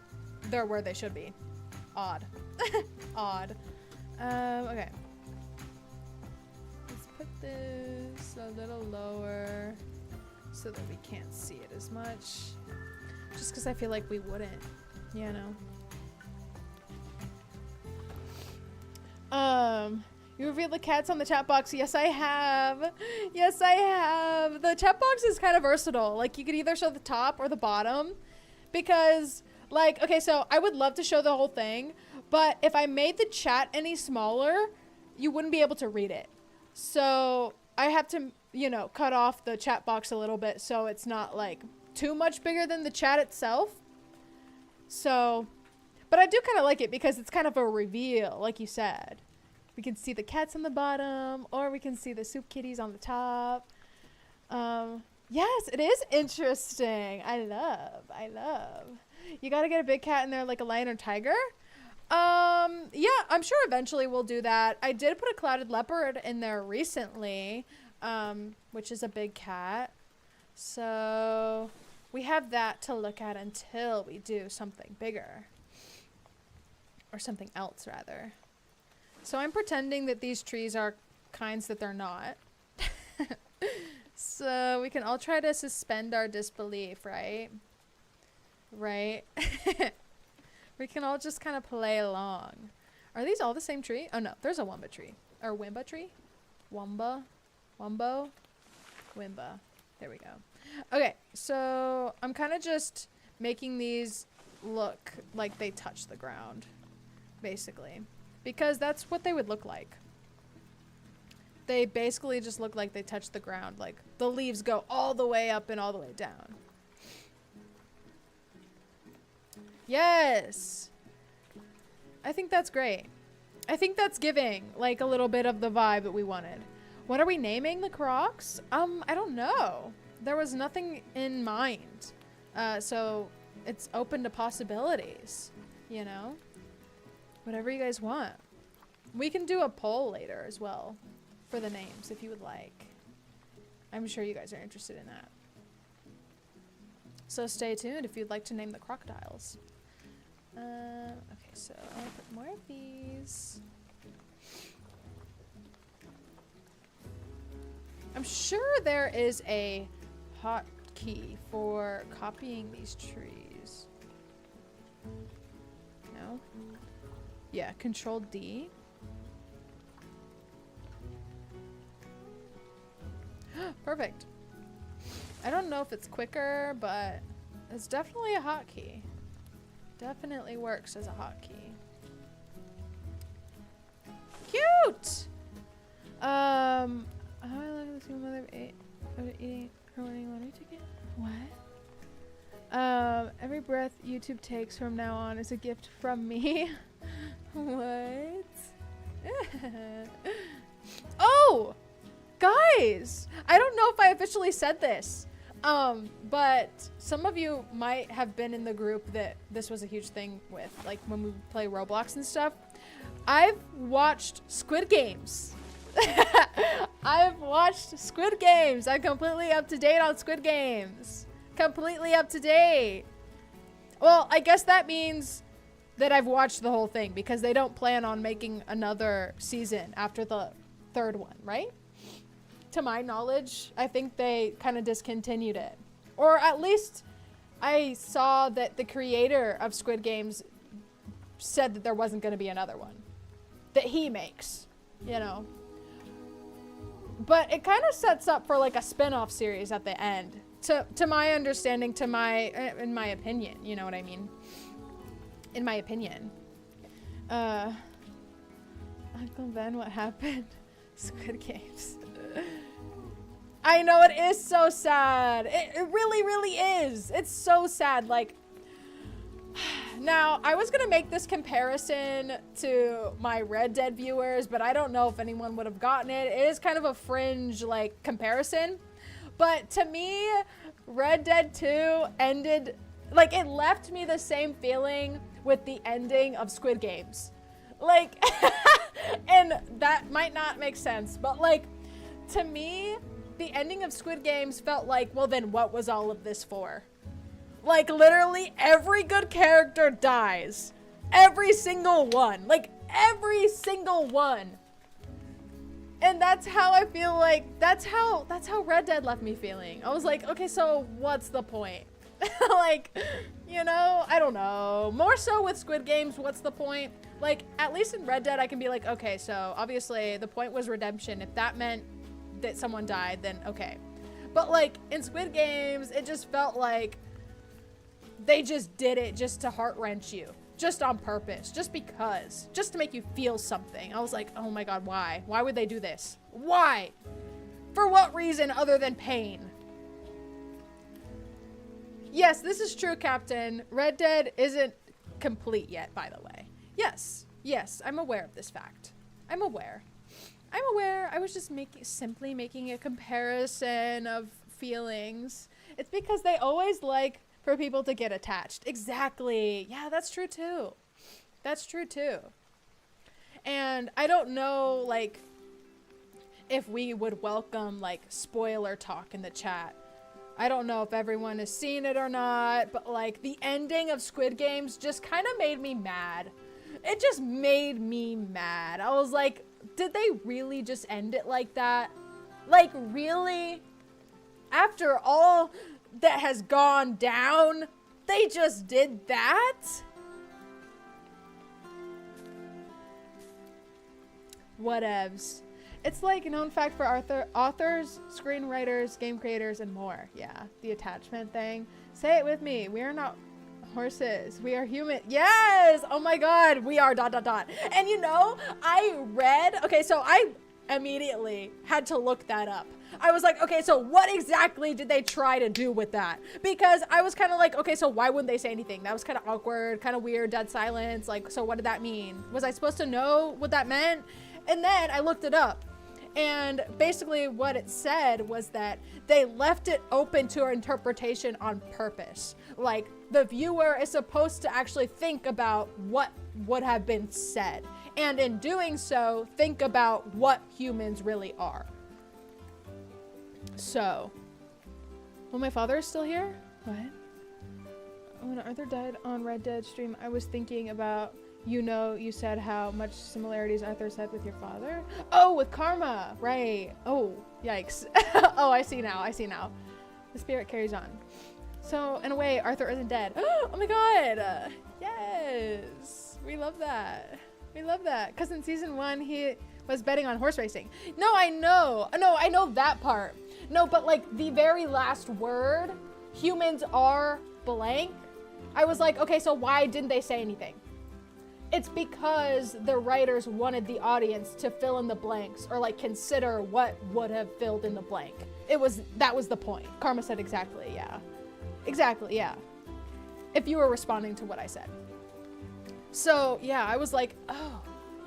they're where they should be. Odd. Odd. Okay. Put this a little lower so that we can't see it as much, just because I feel like we wouldn't, you know. You revealed the cats on the chat box. Yes, I have. Yes, I have. The chat box is kind of versatile. Like, you could either show the top or the bottom. Because, like, okay, so I would love to show the whole thing. But if I made the chat any smaller, you wouldn't be able to read it. So I have to, you know, cut off the chat box a little bit so it's not, like, too much bigger than the chat itself. So, but I do kind of like it because it's kind of a reveal, like you said. We can see the cats on the bottom, or we can see the SoupKittyys on the top. Yes, it is interesting. I love. You gotta get a big cat in there like a lion or tiger. Yeah, I'm sure eventually we'll do that. I did put a clouded leopard in there recently, which is a big cat. So we have that to look at until we do something bigger. Or something else, rather. So I'm pretending that these trees are kinds that they're not. So we can all try to suspend our disbelief, right? Right? We can all just kind of play along. Are these all the same tree? Oh no, there's a wamba tree. Or wimba tree? Wamba? Wumbo? Wimba. There we go. Okay, so I'm kind of just making these look like they touch the ground. Basically. Because that's what they would look like. They basically just look like they touch the ground. Like, the leaves go all the way up and all the way down. Yes! I think that's great. I think that's giving, like, a little bit of the vibe that we wanted. What are we naming the crocs? I don't know. There was nothing in mind. So, it's open to possibilities. You know? Whatever you guys want. We can do a poll later as well for the names if you would like. I'm sure you guys are interested in that. So stay tuned if you'd like to name the crocodiles. Okay, so I'll put more of these. I'm sure there is a hotkey for copying these trees. No? Yeah, Control D. Perfect. I don't know if it's quicker, but it's definitely a hotkey. Definitely works as a hotkey. Cute! How I like the single mother of eating her winning lottery ticket? What? Every breath YouTube takes from now on is a gift from me. What? Oh! Guys! I don't know if I officially said this. But some of you might have been in the group that this was a huge thing with, like when we play Roblox and stuff. I've watched Squid Games. I've watched Squid Games. I'm completely up to date on Squid Games. Completely up to date. Well, I guess that means that I've watched the whole thing because they don't plan on making another season after the third one, right? To my knowledge, I think they kind of discontinued it. Or at least I saw that the creator of Squid Games said that there wasn't going to be another one. That he makes, you know. But it kind of sets up for like a spin-off series at the end. To my understanding, in my opinion, you know what I mean? In my opinion. Uncle Ben, what happened? Squid Games. I know, it is so sad. It really, really is. It's so sad. Like, now, I was going to make this comparison to my Red Dead viewers, but I don't know if anyone would have gotten it. It is kind of a fringe, like, comparison. But to me, Red Dead 2 ended, like, it left me the same feeling with the ending of Squid Games. Like, and that might not make sense, but, like, to me, the ending of Squid Games felt like, well, then what was all of this for? Like, literally every good character dies. Every single one. Like, every single one. And that's how I feel like, that's how Red Dead left me feeling. I was like, okay, so what's the point? Like, you know, I don't know. More so with Squid Games, what's the point? Like, at least in Red Dead, I can be like, okay, so obviously the point was redemption. If that meant that someone died, then okay. But like in Squid Games, it just felt like they just did it just to heart wrench you, just on purpose, just because, just to make you feel something. I was like, oh my God, why? Why would they do this? Why? For what reason other than pain? Yes, this is true, Captain. Red Dead isn't complete yet, by the way. Yes, yes, I'm aware of this fact. I'm aware. I'm aware. I was just simply making a comparison of feelings. It's because they always like for people to get attached. Exactly. Yeah, that's true too. That's true too. And I don't know, like, if we would welcome, like, spoiler talk in the chat. I don't know if everyone has seen it or not, but like the ending of Squid Games just kind of made me mad. It just made me mad. I was like, did they really just end it like that? Like, really? After all that has gone down, they just did that? Whatevs. It's like a known fact for authors, screenwriters, game creators, and more. Yeah, the attachment thing. Say it with me. We are not horses. We are human. Yes! Oh my God, we are ... And you know, I read, okay, so I immediately had to look that up. I was like, okay, so what exactly did they try to do with that? Because I was kind of like, okay, so why wouldn't they say anything? That was kind of awkward, kind of weird, dead silence. Like, so what did that mean? Was I supposed to know what that meant? And then I looked it up. And basically what it said was that they left it open to interpretation on purpose. Like, the viewer is supposed to actually think about what would have been said. And in doing so, think about what humans really are. So, well, my father is still here? What? When Arthur died on Red Dead stream, I was thinking about, you know, you said how much similarities Arthur said with your father. Oh, with karma, right. Oh, yikes. Oh, I see now, I see now. The spirit carries on. So, in a way, Arthur isn't dead. Oh my God, yes. We love that. We love that. Because in season 1, he was betting on horse racing. No, I know. No, I know that part. No, but like the very last word, humans are blank. I was like, okay, so why didn't they say anything? It's because the writers wanted the audience to fill in the blanks or like consider what would have filled in the blank. That was the point. Karma said exactly, yeah. Exactly, yeah. If you were responding to what I said. So yeah, I was like, oh,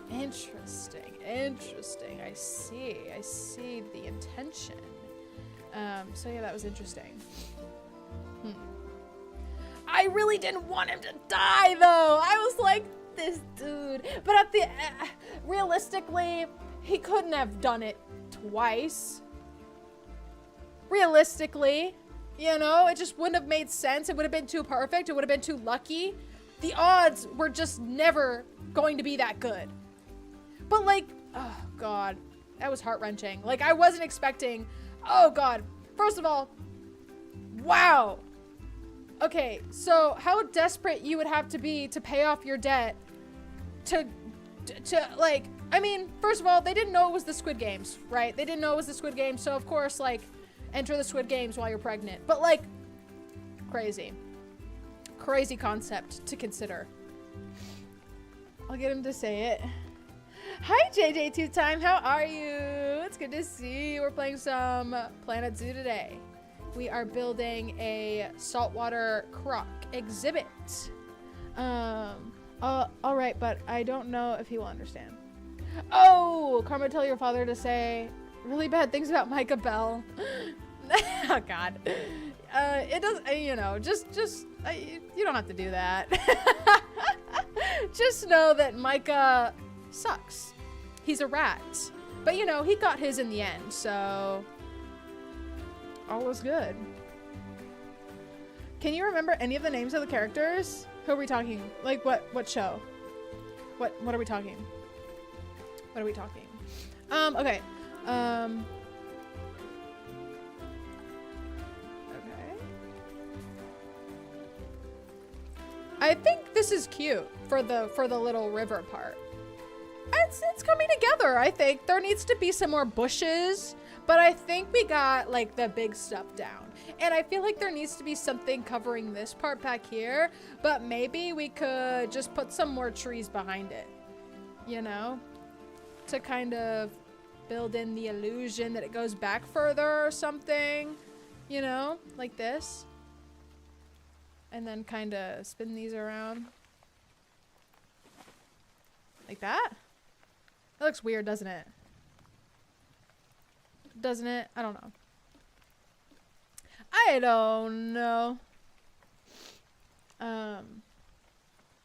interesting, interesting. I see the intention. So yeah, that was interesting. I really didn't want him to die though. I was like, this dude. But at the realistically, he couldn't have done it twice. Realistically, you know, it just wouldn't have made sense. It would have been too perfect. It would have been too lucky. The odds were just never going to be that good. But like, oh God, that was heart-wrenching. Like, I wasn't expecting, oh God, first of all, wow. Okay, so how desperate you would have to be to pay off your debt to like, I mean, first of all, they didn't know it was the Squid Games, right? They didn't know it was the Squid Games, so of course, like, enter the Squid Games while you're pregnant. But like, crazy. Crazy concept to consider. I'll get him to say it. Hi, JJ2 Time, how are you? It's good to see you. We're playing some Planet Zoo today. We are building a saltwater croc exhibit. All right, but I don't know if he will understand. Oh, Karma, tell your father to say really bad things about Micah Bell. Oh God. It does, you know, you don't have to do that. Just know that Micah sucks. He's a rat. But you know, he got his in the end, so all was good. Can you remember any of the names of the characters? Who are we talking? Like what show? What are we talking? What are we talking? Okay. Okay. I think this is cute for the little river part. It's coming together, I think. There needs to be some more bushes, but I think we got like the big stuff down. And I feel like there needs to be something covering this part back here, but maybe we could just put some more trees behind it, you know, to kind of build in the illusion that it goes back further or something, you know, like this. And then kind of spin these around. Like that? That looks weird, doesn't it? Doesn't it? I don't know. I don't know.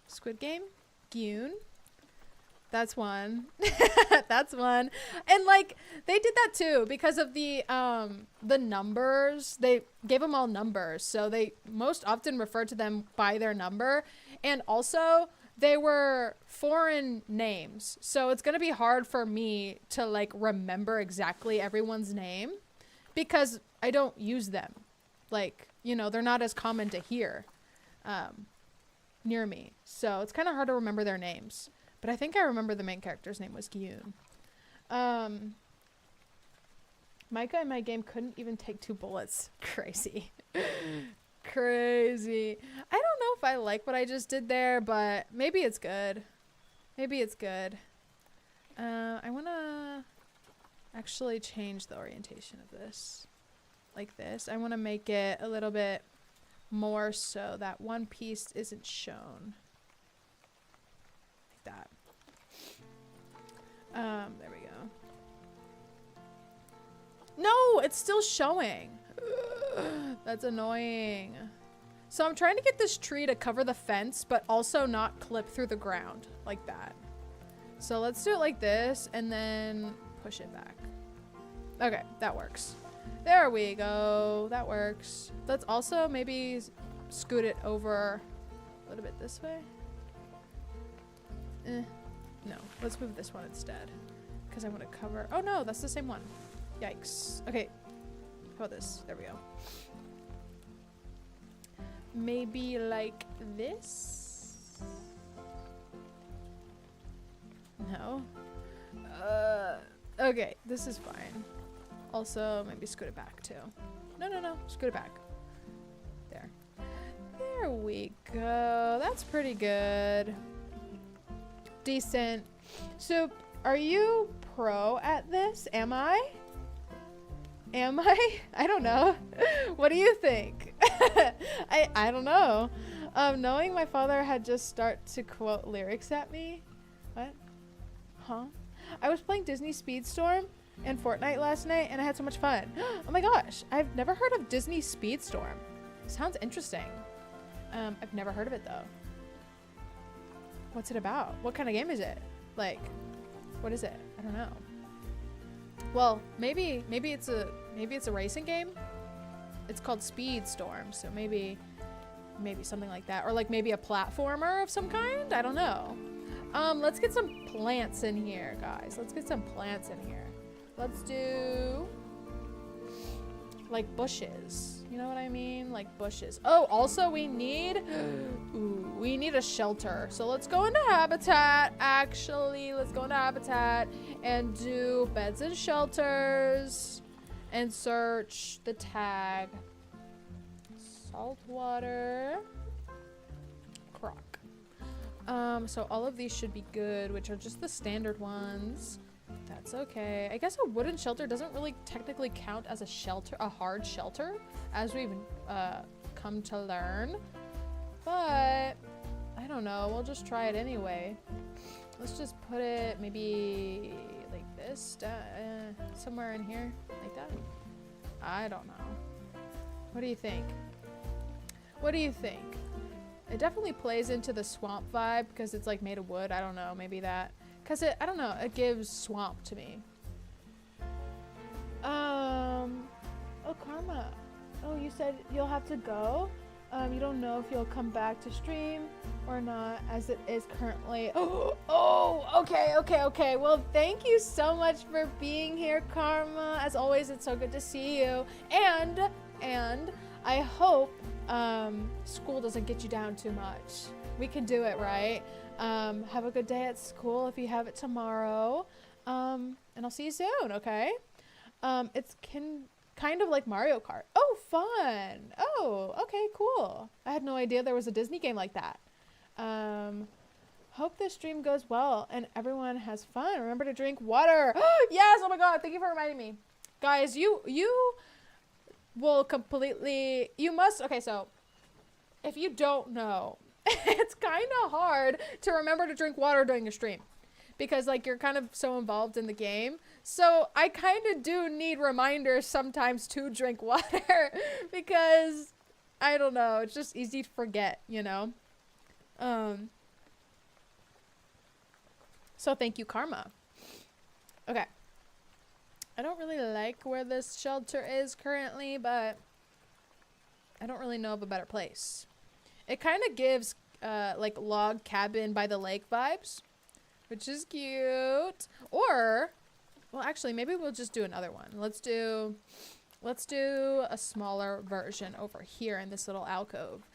Squid Game? Goon? That's one. That's one. And like they did that too because of the numbers. They gave them all numbers, so they most often refer to them by their number. And also they were foreign names, so it's gonna be hard for me to like remember exactly everyone's name because I don't use them. Like, you know, they're not as common to hear near me, so it's kind of hard to remember their names. But I think I remember the main character's name was Gyun. Micah in my game couldn't even take 2 bullets. Crazy. Crazy. I don't know if I like what I just did there, but maybe it's good. Maybe it's good. I want to actually change the orientation of this. Like this. I want to make it a little bit more so that one piece isn't shown. That. There we go. No, it's still showing. That's annoying. So I'm trying to get this tree to cover the fence, but also not clip through the ground like that. So let's do it like this and then push it back. Okay, that works. There we go. That works. Let's also maybe scoot it over a little bit this way. No, let's move this one instead because I want to cover. Oh no, that's the same one. Yikes. Okay, how about this? There we go. Maybe like this. No. Okay, this is fine. Also, maybe scoot it back too. No, scoot it back. There we go. That's pretty good. Decent. So, are you pro at this? Am I? I don't know. What do you think? I don't know. Knowing my father had just start to quote lyrics at me. What? Huh? I was playing Disney Speedstorm and Fortnite last night and I had so much fun. Oh my gosh. I've never heard of Disney Speedstorm. Sounds interesting. I've never heard of it though. What's it about? What kind of game is it? Like, what is it? I don't know. Well, maybe it's a racing game. It's called Speedstorm, so maybe something like that, or like maybe a platformer of some kind. I don't know. Let's get some plants in here, guys. Let's get some plants in here. Let's do like bushes. You know what I mean? Like bushes. Oh, also we need we need a shelter. So let's go into habitat. Actually, let's go into habitat and do beds and shelters and search the tag saltwater croc. So all of these should be good, which are just the standard ones. That's okay. I guess a wooden shelter doesn't really technically count as a shelter, a hard shelter, as we've come to learn. But I don't know. We'll just try it anyway. Let's just put it maybe like this, somewhere in here, like that. I don't know. What do you think? What do you think? It definitely plays into the swamp vibe because it's like made of wood. I don't know. Maybe that. Because I don't know, it gives swamp to me. Oh, Karma. Oh, you said you'll have to go? You don't know if you'll come back to stream or not as it is currently. Okay. Well, thank you so much for being here, Karma. As always, it's so good to see you. And I hope school doesn't get you down too much. We can do it, right? Have a good day at school if you have it tomorrow. And I'll see you soon, okay? It's kind of like Mario Kart. Oh, fun. Oh, okay, cool. I had no idea there was a Disney game like that. Hope this stream goes well and everyone has fun. Remember to drink water. Yes, oh my god, thank you for reminding me. Guys, you will completely, you must, okay, so if you don't know, it's kind of hard to remember to drink water during a stream because like you're kind of so involved in the game. So I kind of do need reminders sometimes to drink water because I don't know, it's just easy to forget, you know? So thank you, Karma. Okay. I don't really like where this shelter is currently, but I don't really know of a better place. It kind of gives like log cabin by the lake vibes, which is cute. Or, well, actually, maybe we'll just do another one. Let's do a smaller version over here in this little alcove.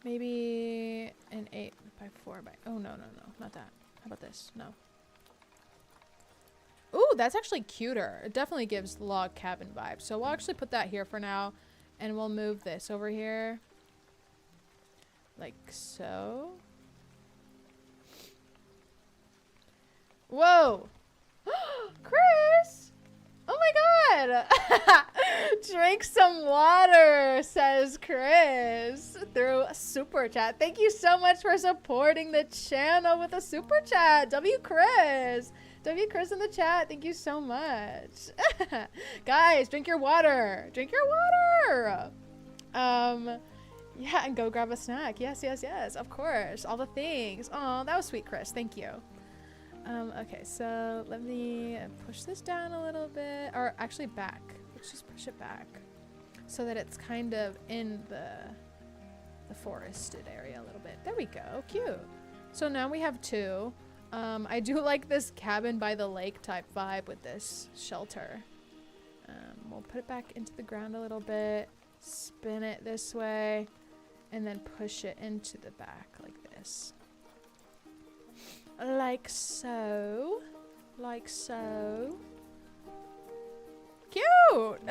Maybe an 8x4 by, oh, no, not that. How about this? No. Ooh, that's actually cuter. It definitely gives log cabin vibes. So we'll actually put that here for now. And we'll move this over here. Like so. Whoa. Krys! Oh my god! Drink some water, says Krys through a super chat. Thank you so much for supporting the channel with a super chat. W Krys in the chat. Thank you so much. Guys, drink your water. Drink your water. Yeah, and go grab a snack. Yes, of course. All the things. Oh, that was sweet, Krys. Thank you. Okay, so let me push this down a little bit, or actually back. Let's just push it back so that it's kind of in the forested area a little bit. There we go. Cute. So now we have two. I do like this cabin by the lake type vibe with this shelter. We'll put it back into the ground a little bit, spin it this way, and then push it into the back like this. Like so. Like so. Cute!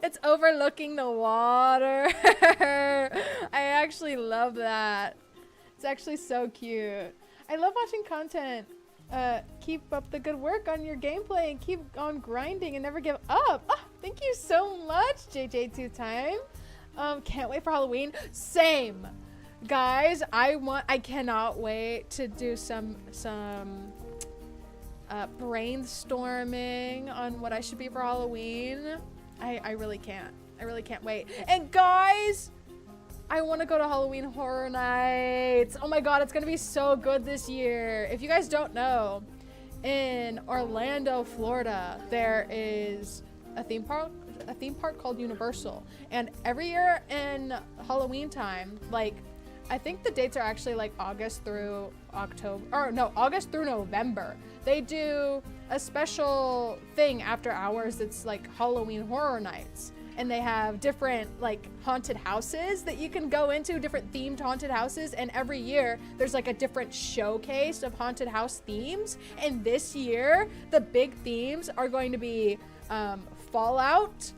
It's overlooking the water. I actually love that. It's actually so cute. I love watching content. Keep up the good work on your gameplay and keep on grinding and never give up. Oh, thank you so much, JJ2Time. Can't wait for Halloween. Same. Guys, I cannot wait to do some brainstorming on what I should be for Halloween. I really can't. I really can't wait. And guys, I want to go to Halloween Horror Nights. Oh my god, it's gonna be so good this year. If you guys don't know, in Orlando, Florida, there is a theme park called Universal. And every year in Halloween time, like, I think the dates are actually like August through October, or no, August through November. They do a special thing after hours. It's like Halloween Horror Nights. And they have different like haunted houses that you can go into, different themed haunted houses. And every year there's like a different showcase of haunted house themes. And this year, the big themes are going to be Fallout,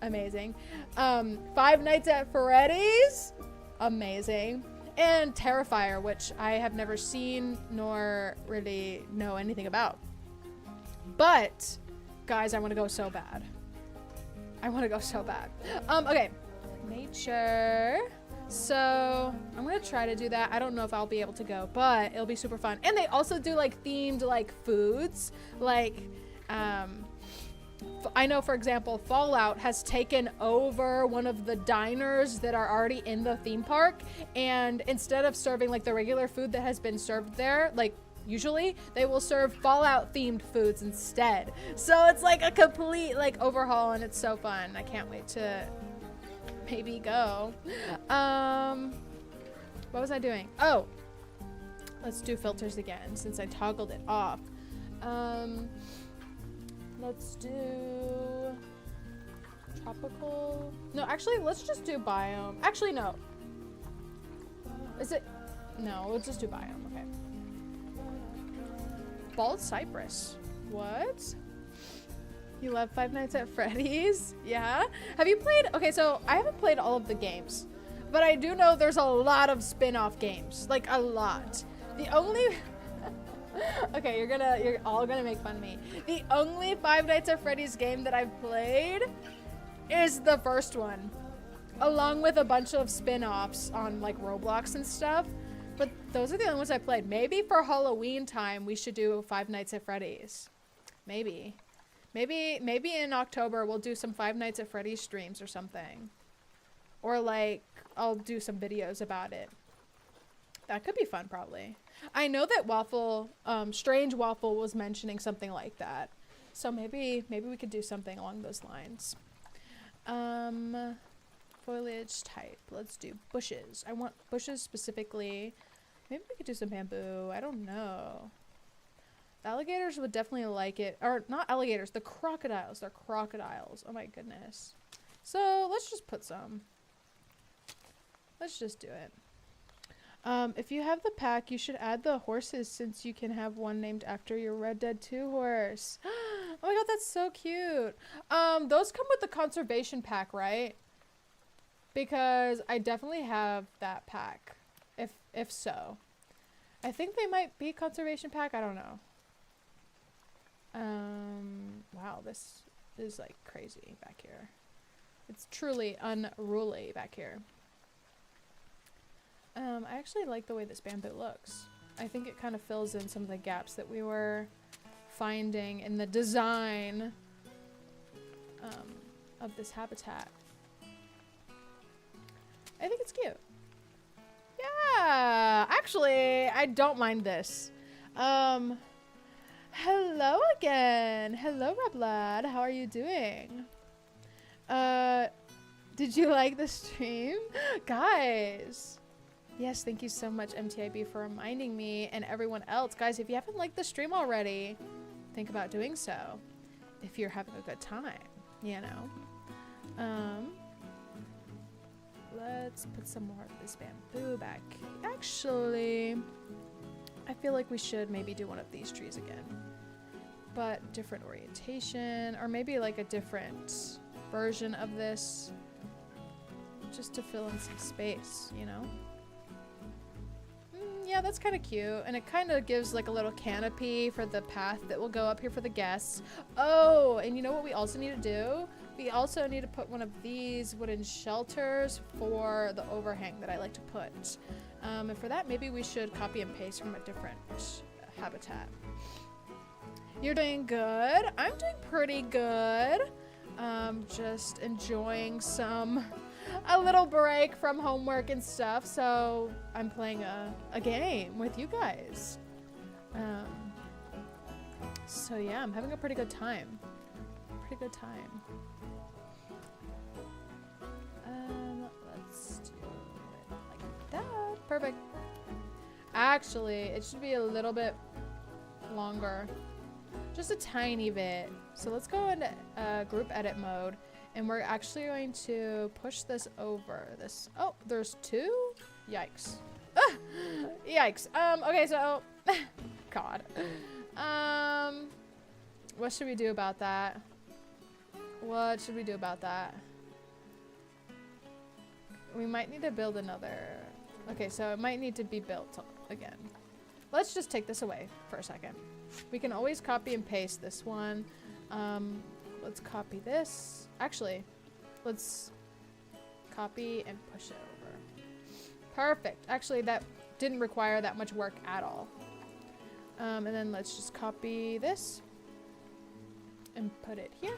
amazing. Five Nights at Freddy's, amazing. And Terrifier, which I have never seen nor really know anything about. But guys, I want to go so bad. I want to go so bad. Okay, nature. So I'm gonna try to do that. I don't know if I'll be able to go, but it'll be super fun. And they also do like themed like foods. Like, I know, for example, Fallout has taken over one of the diners that are already in the theme park, and instead of serving like the regular food that has been served there, like usually they will serve Fallout themed foods instead. So it's like a complete like overhaul, and it's so fun. I can't wait to maybe go. What was I doing? Oh, let's do filters again since I toggled it off. Tropical. No, actually, let's just do biome. Actually, no. Is it? No, let's just do biome. Okay. Bald cypress. What? You love Five Nights at Freddy's? Yeah? Have you played? Okay, so I haven't played all of the games, but I do know there's a lot of spin-off games. Like, a lot. The only... Okay, you're all gonna make fun of me. The only Five Nights at Freddy's game that I've played is the first one, along with a bunch of spin-offs on like Roblox and stuff. But those are the only ones I played. Maybe for Halloween time we should do Five Nights at Freddy's. Maybe in October we'll do some Five Nights at Freddy's streams or something. Or like I'll do some videos about it. That could be fun probably. I know that Waffle, Strange Waffle was mentioning something like that. So maybe we could do something along those lines. Foliage type. Let's do bushes. I want bushes specifically. Maybe we could do some bamboo. I don't know. The alligators would definitely like it. Or not alligators, the crocodiles. They're crocodiles. Oh my goodness. So let's just put some. Let's just do it. If you have the pack, you should add the horses since you can have one named after your Red Dead 2 horse. Oh my god, that's so cute. Those come with the conservation pack, right? Because I definitely have that pack. If so. I think they might be conservation pack, I don't know. Wow, this is like crazy back here. It's truly unruly back here. I actually like the way this bamboo looks. I think it kind of fills in some of the gaps that we were finding in the design of this habitat. I think it's cute. Yeah, actually, I don't mind this. Hello again. Hello, Reblad. How are you doing? Did you like the stream? Guys. Yes, thank you so much, MTIB, for reminding me and everyone else. Guys, if you haven't liked the stream already, think about doing so. If you're having a good time, you know. Let's put some more of this bamboo back. Actually, I feel like we should maybe do one of these trees again. But different orientation, or maybe like a different version of this. Just to fill in some space, you know? Yeah, that's kind of cute. And it kind of gives like a little canopy for the path that will go up here for the guests. Oh, and you know what we also need to do? We also need to put one of these wooden shelters for the overhang that I like to put. And for that, maybe we should copy and paste from a different habitat. You're doing good. I'm doing pretty good. Just enjoying a little break from homework and stuff, so I'm playing a game with you guys. So yeah, I'm having a pretty good time. Let's do it like that. Perfect. Actually, it should be a little bit longer. Just a tiny bit. So let's go into group edit mode. And we're actually going to push this over. Oh, there's two? Yikes. Ah, yikes. Okay, so... God. What should we do about that? We might need to build another... Okay, so it might need to be built again. Let's just take this away for a second. We can always copy and paste this one. Let's copy this. Actually, let's copy and push it over. Perfect. Actually, that didn't require that much work at all. And then let's just copy this and put it here.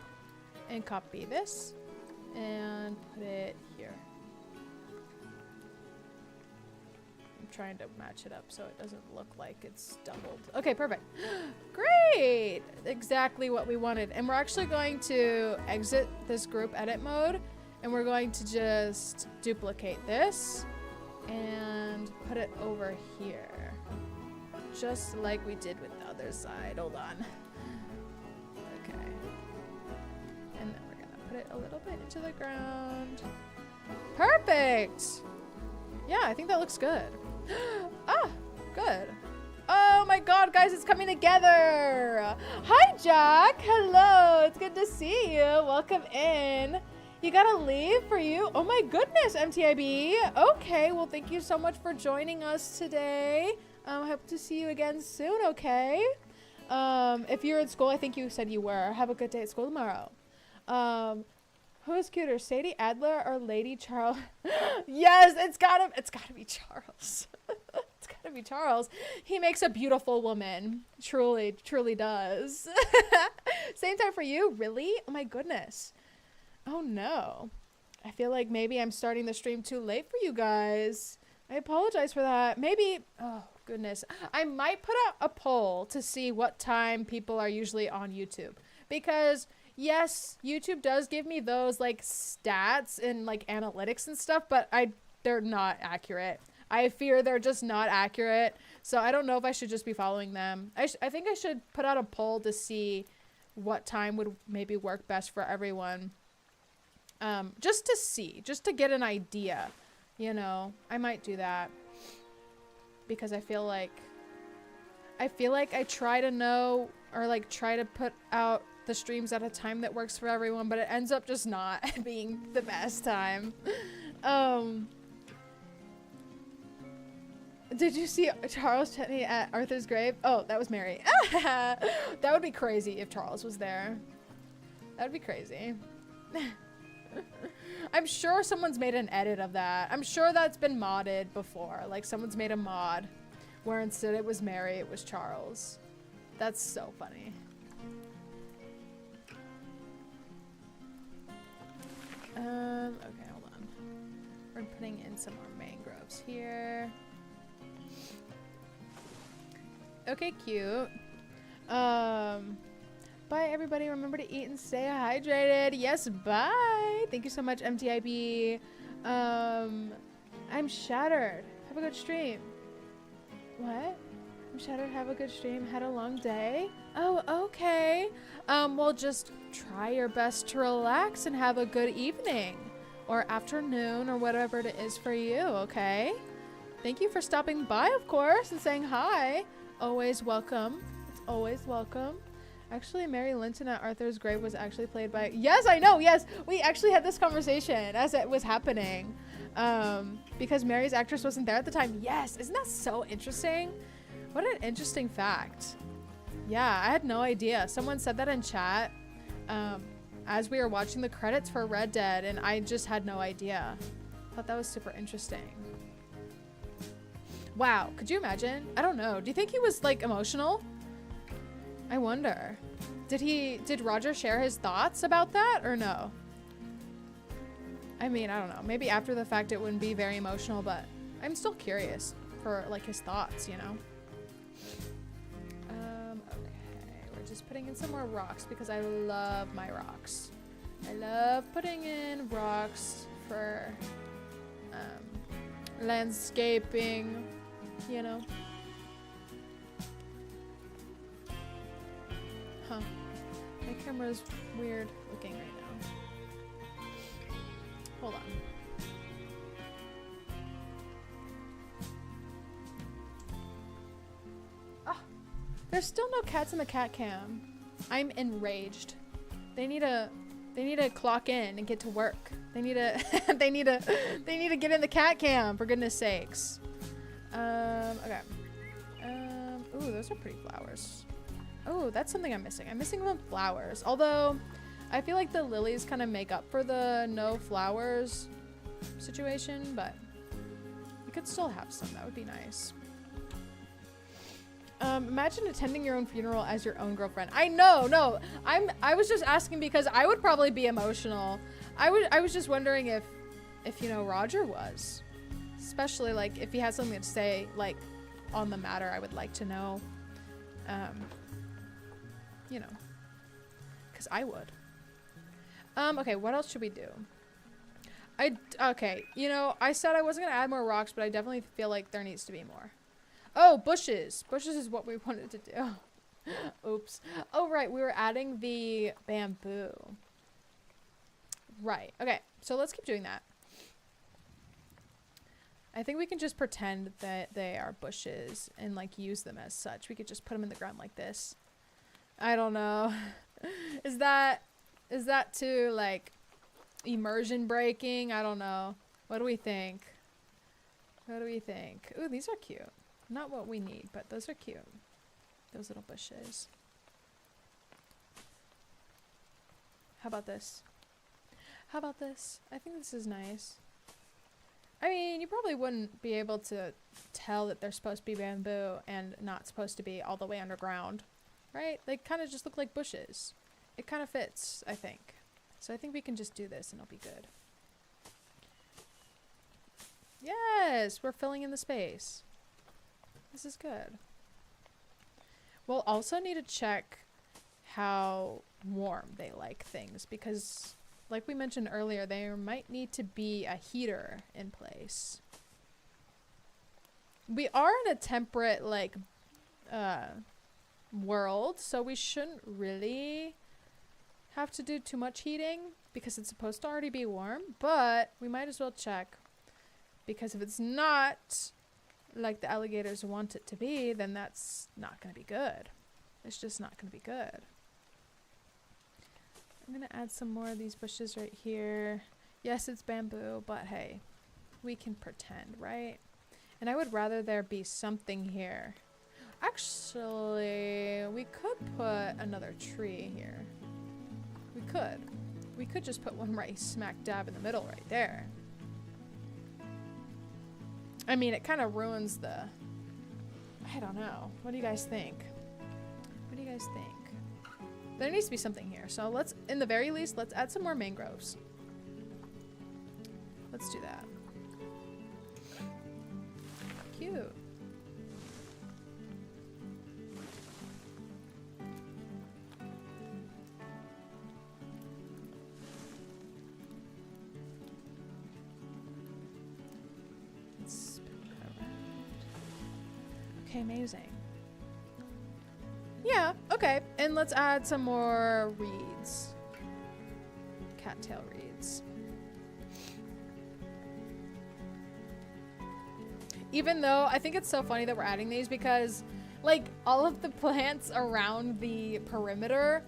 And copy this and put it here. I'm trying to match it up so it doesn't look like it's doubled. Okay, perfect. Great! Exactly what we wanted. And we're actually going to exit this group edit mode and we're going to just duplicate this and put it over here. Just like we did with the other side. Hold on. Okay. And then we're gonna put it a little bit into the ground. Perfect. Yeah, I think that looks good. Ah, good. Oh my god, guys, it's coming together. Hi, Jack. Hello. It's good to see you. Welcome in. You gotta leave for you? Oh my goodness, MTIB. Okay, well, thank you so much for joining us today. I hope to see you again soon, okay? If you're in school, I think you said you were. Have a good day at school tomorrow. Who is cuter, Sadie Adler or Lady Charles? Yes, it's gotta be Charles. It's gotta be Charles. He makes a beautiful woman. Truly, truly does. Same time for you? Really? Oh my goodness. Oh no. I feel like maybe I'm starting the stream too late for you guys. I apologize for that. Maybe, oh goodness. I might put out a poll to see what time people are usually on YouTube. Because yes, YouTube does give me those like stats and like analytics and stuff, but they're not accurate. I fear they're just not accurate. So I don't know if I should just be following them. I think I should put out a poll to see what time would maybe work best for everyone. Just to see, just to get an idea, you know. I might do that because I feel like I try to know or like try to put out the streams at a time that works for everyone, but it ends up just not being the best time. Did you see Charles Chetney at Arthur's grave? Oh, that was Mary. That would be crazy if Charles was there. That would be crazy. I'm sure someone's made an edit of that. I'm sure that's been modded before. Like someone's made a mod where instead it was Mary, it was Charles. That's so funny. Okay, hold on. We're putting in some more mangroves here. Okay, cute. Bye, everybody. Remember to eat and stay hydrated. Yes, bye. Thank you so much, MTIB. I'm shattered. Have a good stream. What? I'm shattered. Have a good stream. Had a long day. Oh, okay. Well, just try your best to relax and have a good evening or afternoon or whatever it is for you, okay? Thank you for stopping by, of course, and saying hi. Always welcome. It's always welcome. Actually, Mary Linton at Arthur's grave was actually played by... Yes, I know. Yes, we actually had this conversation as it was happening. Because Mary's actress wasn't there at the time. Yes, isn't that so interesting? What an interesting fact. Yeah, I had no idea. Someone said that in chat as we were watching the credits for Red Dead, and I just had no idea. Thought that was super interesting. Wow, could you imagine? I don't know. Do you think he was like emotional? I wonder. Did Roger share his thoughts about that or no? I mean, I don't know. Maybe after the fact it wouldn't be very emotional, but I'm still curious for like his thoughts, you know? Okay, we're just putting in some more rocks because I love my rocks. I love putting in rocks for landscaping, you know? Huh. My camera's weird looking right now. Hold on. Ah, there's still no cats in the cat cam. I'm enraged. They need to clock in and get to work. They need to they need to get in the cat cam, for goodness sakes. Okay. Ooh, those are pretty flowers. Oh, that's something I'm missing. I'm missing the flowers. Although, I feel like the lilies kind of make up for the no flowers situation, but you could still have some. That would be nice. Imagine attending your own funeral as your own girlfriend. I know, no. I was just asking because I would probably be emotional. I was just wondering if you know, Roger was. Especially, like, if he had something to say, like, on the matter, I would like to know. You know, because I would. Okay, what else should we do? Okay, you know, I said I wasn't going to add more rocks, but I definitely feel like there needs to be more. Oh, bushes. Bushes is what we wanted to do. Oops. Oh, right, we were adding the bamboo. Right. Okay. So let's keep doing that. I think we can just pretend that they are bushes and like use them as such. We could just put them in the ground like this. I don't know. Is that too like immersion breaking? I don't know. What do we think? What do we think? Ooh, these are cute. Not what we need, but those are cute. Those little bushes. How about this? How about this? I think this is nice. I mean, you probably wouldn't be able to tell that they're supposed to be bamboo and not supposed to be all the way underground, right? They kind of just look like bushes. It kind of fits, I think. So I think we can just do this and it'll be good. Yes, we're filling in the space. This is good. We'll also need to check how warm they like things because like we mentioned earlier, there might need to be a heater in place. We are in a temperate, like, world, so we shouldn't really have to do too much heating because it's supposed to already be warm, but we might as well check because if it's not like the alligators want it to be, then that's not going to be good. It's just not going to be good. I'm gonna add some more of these bushes right here. Yes, it's bamboo, but hey, we can pretend, right? And I would rather there be something here. Actually, we could put another tree here. We could. We could just put one right smack dab in the middle right there. I mean, it kind of ruins the... I don't know. What do you guys think? What do you guys think? There needs to be something here. So let's, in the very least, let's add some more mangroves. Let's do that. Cute. Let's spin that around. Okay, amazing. Yeah, okay. And let's add some more reeds. Cattail reeds. Even though I think it's so funny that we're adding these because like all of the plants around the perimeter,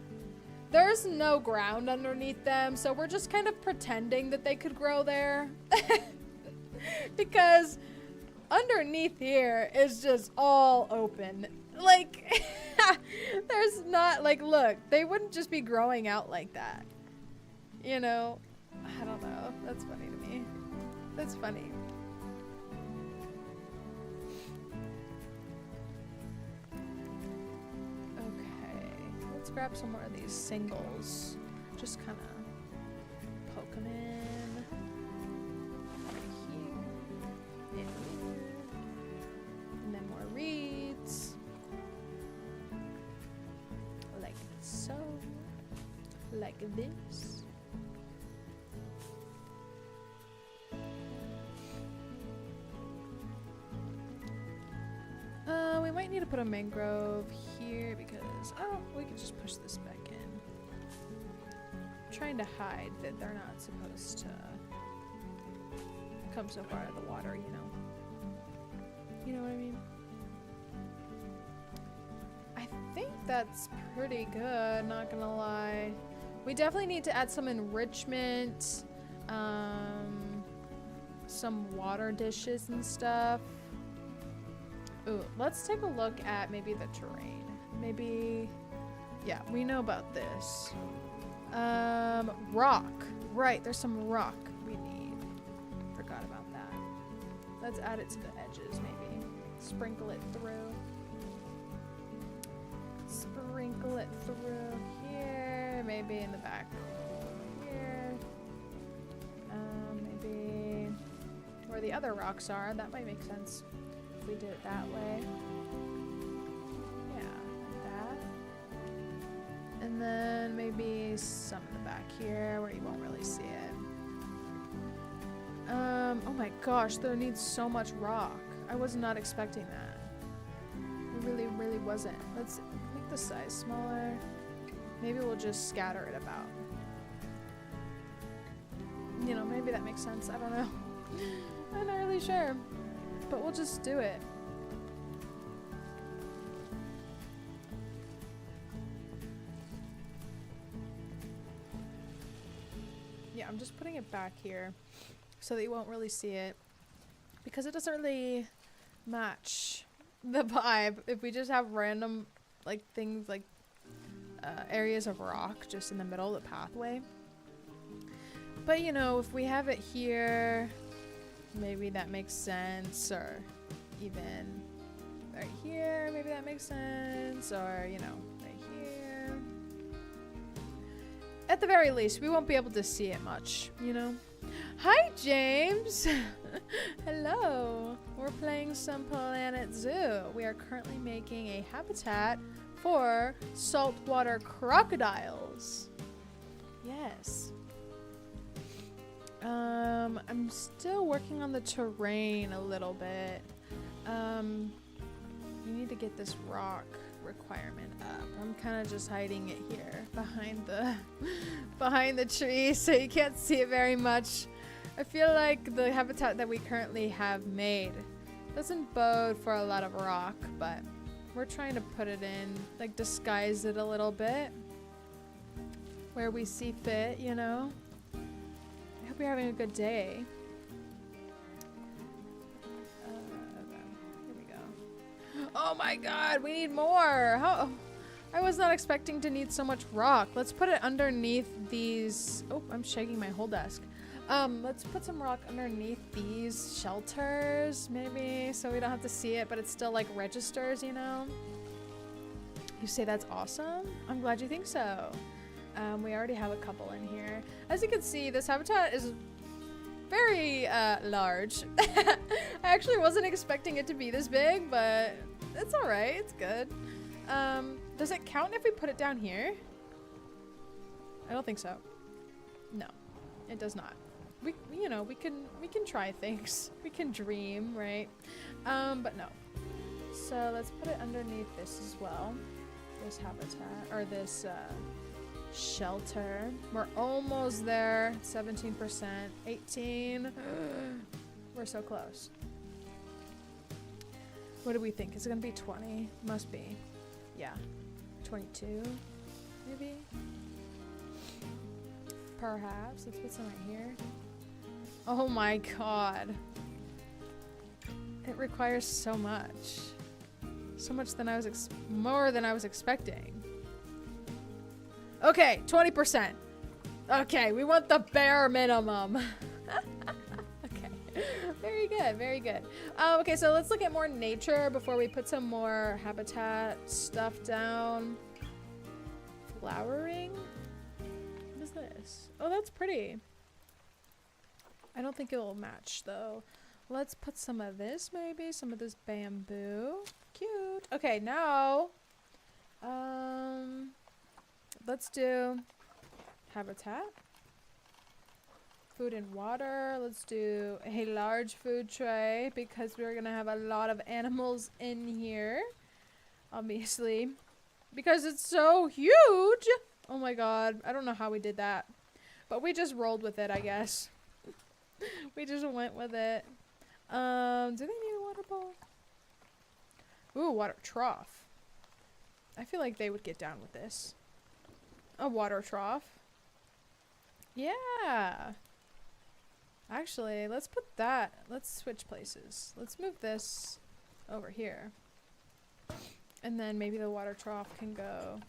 there's no ground underneath them. So we're just kind of pretending that they could grow there. Because underneath here is just all open. Like, there's not, like, look, they wouldn't just be growing out like that. You know? I don't know. That's funny to me. That's funny. Okay. Let's grab some more of these singles. Just kind of poke them in. Right here. In here. And then more reeds. Like so. Like this. We might need to put a mangrove here because, oh, we could just push this back in. I'm trying to hide that they're not supposed to come so far out of the water, you know? You know what I mean? I think that's pretty good, not gonna lie. We definitely need to add some enrichment, some water dishes and stuff. Ooh, let's take a look at maybe the terrain. Maybe, yeah, we know about this. Rock. Right, there's some rock we need. Forgot about that. Let's add it to the edges, maybe. Sprinkle it through. Sprinkle it through here. Maybe in the back here. Maybe where the other rocks are. That might make sense. If we did it that way. Yeah, like that. And then maybe some in the back here where you won't really see it. Oh my gosh, there needs so much rock. I was not expecting that. It really, really wasn't. Let's make the size smaller. Maybe we'll just scatter it about. Maybe that makes sense. I don't know. I'm not really sure. But we'll just do it. Yeah, I'm just putting it back here so that you won't really see it. Because it doesn't really match the vibe if we just have random like things like areas of rock just in the middle of the pathway. But you know, if we have it here, maybe that makes sense, or even right here, maybe that makes sense, or you know, right here. At the very least, we won't be able to see it much, you know? Hi, James! Hello! We're playing some Planet Zoo. We are currently making a habitat for saltwater crocodiles. Yes. I'm still working on the terrain a little bit. We need to get this rock requirement up. I'm kind of just hiding it here behind the tree so you can't see it very much. I feel like the habitat that we currently have made doesn't bode for a lot of rock, but we're trying to put it in, like disguise it a little bit where we see fit, you know? I hope you're having a good day. Here we go. Oh my god, we need more! How? I was not expecting to need so much rock. Let's put it underneath these. Oh, I'm shaking my whole desk. Let's put some rock underneath these shelters, maybe, so we don't have to see it, but it still like registers, you know? You say that's awesome? I'm glad you think so. We already have a couple in here. As you can see, this habitat is very large. I actually wasn't expecting it to be this big, but it's alright, it's good. Does it count if we put it down here? I don't think so. No, it does not. You know, we can try things. We can dream, right? But no. So let's put it underneath this as well. This habitat, or this shelter. We're almost there. 17%, 18. We're so close. What do we think? Is it gonna be 20? Must be. Yeah. 22, maybe? Perhaps. Let's put some right here. Oh my god. It requires so much. So much than I was more than I was expecting. Okay, 20%. Okay, we want the bare minimum. Okay. Very good, very good. Okay, so let's look at more nature before we put some more habitat stuff down. Flowering? What is this? Oh, that's pretty. I don't think it will match though. Let's put some of this, maybe some of this bamboo. Cute. Okay, now let's do habitat, food and water. Let's do a large food tray because we're gonna have a lot of animals in here, obviously, because it's so huge. Oh my god, I don't know how we did that, but we just rolled with it, I guess. We just went with it. Do they need a water bowl? Ooh, water trough. I feel like they would get down with this. A water trough. Yeah. Actually, let's put that. Let's switch places. Let's move this over here. And then maybe the water trough can go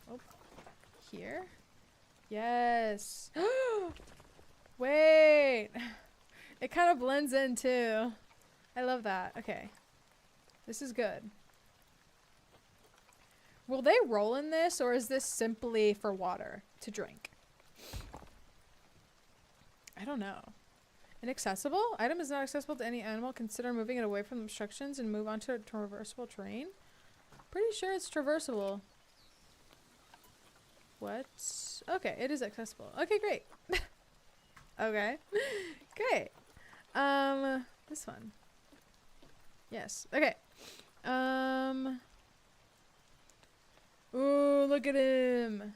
here. Yes. Wait. It kind of blends in too. I love that. Okay. This is good. Will they roll in this, or is this simply for water to drink? I don't know. Inaccessible? Item is not accessible to any animal. Consider moving it away from obstructions and move onto a traversable terrain. Pretty sure it's traversable. What? Okay, it is accessible. Okay, great. Okay. Great. This one. Yes. Okay. Ooh, look at him.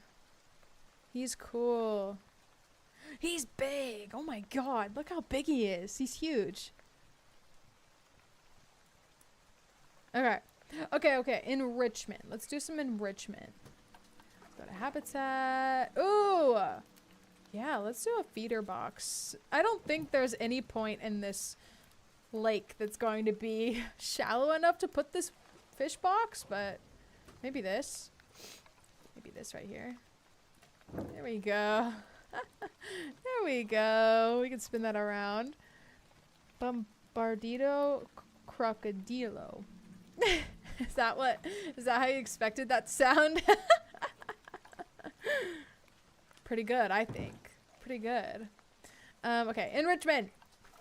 He's cool. He's big. big. Oh my god. Look how big he is. He's huge. Okay. Okay. Enrichment. Let's do some enrichment. Let's go to habitat. Ooh. Yeah, let's do a feeder box. I don't think there's any point in this lake that's going to be shallow enough to put this fish box, but maybe this. Maybe this right here. There we go. There we go. We can spin that around. Bombardito crocodilo. Is that how you expected that to sound? Pretty good, I think. Pretty good. Okay, enrichment.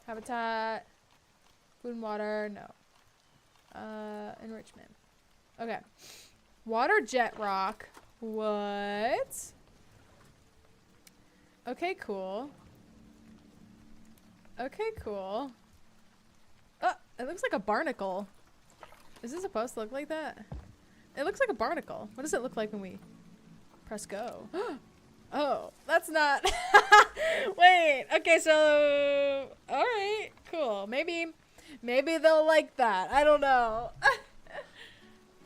Habitat. Food and water, no. Enrichment. Okay. Water jet rock. What? Okay, cool. Okay, cool. Oh, it looks like a barnacle. Is it supposed to look like that? It looks like a barnacle. What does it look like when we press go? Oh, that's not. Wait. Okay, so all right, cool. Maybe they'll like that. I don't know.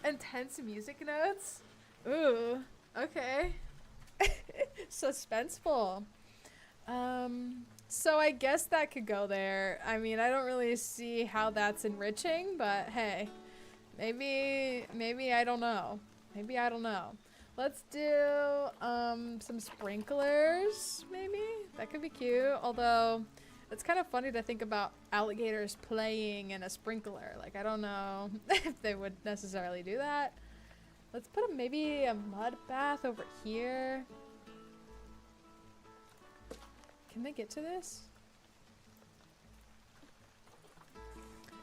Intense music notes. Ooh. Okay. Suspenseful. So I guess that could go there. I mean, I don't really see how that's enriching, but hey, maybe I don't know. Maybe I don't know. Let's do some sprinklers, maybe? That could be cute, although it's kind of funny to think about alligators playing in a sprinkler. Like, I don't know if they would necessarily do that. Let's put maybe a mud bath over here. Can they get to this?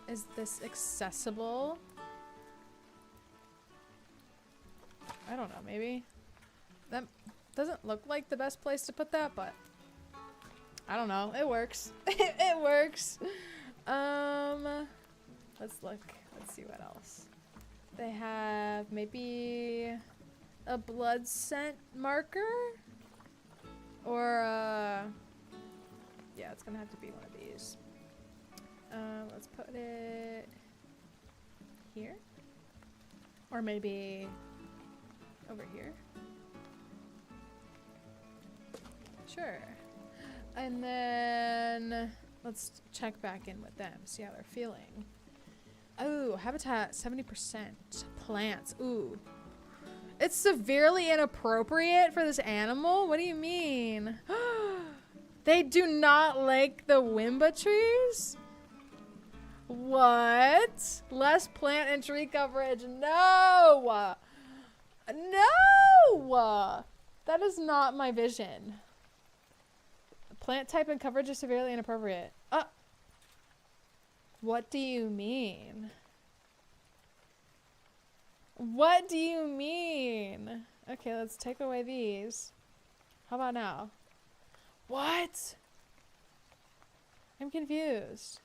Is this accessible? I don't know, maybe. That doesn't look like the best place to put that, but I don't know. It works. It works. Let's look. Let's see what else. They have maybe a blood scent marker? Or, yeah, it's gonna have to be one of these. Let's put it here. Or maybe over here. Sure. And then let's check back in with them, see how they're feeling. Oh, habitat 70%. Plants. Ooh. It's severely inappropriate for this animal? What do you mean? They do not like the Wimba trees? What? Less plant and tree coverage. No! No! That is not my vision. Plant type and coverage is severely inappropriate. What do you mean? What do you mean? Okay, let's take away these. How about now? What? I'm confused.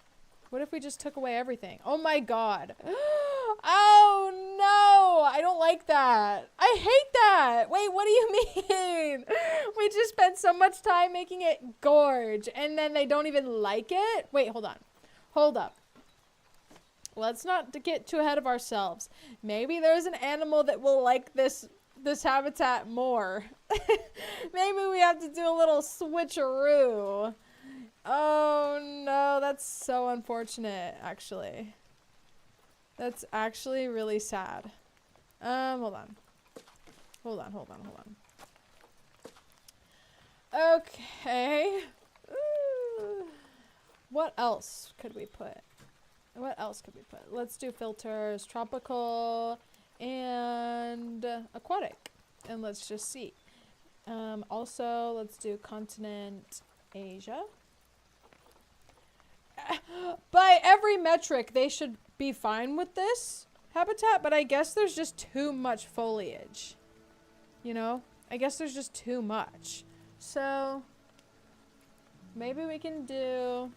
What if we just took away everything? Oh my god. Oh no! I don't like that. I hate that. Wait, what do you mean? We just spent so much time making it gorge and then they don't even like it? Wait, hold on. Hold up. Let's not get too ahead of ourselves. Maybe there's an animal that will like this habitat more. Maybe we have to do a little switcheroo. Oh no, that's so unfortunate, actually. That's actually really sad. Hold on. Okay. Ooh. What else could we put? Let's do filters, tropical and aquatic. And let's just see. Also, let's do continent Asia. By every metric, they should be fine with this habitat, but I guess there's just too much foliage. You know? I guess there's just too much. So, maybe we can do...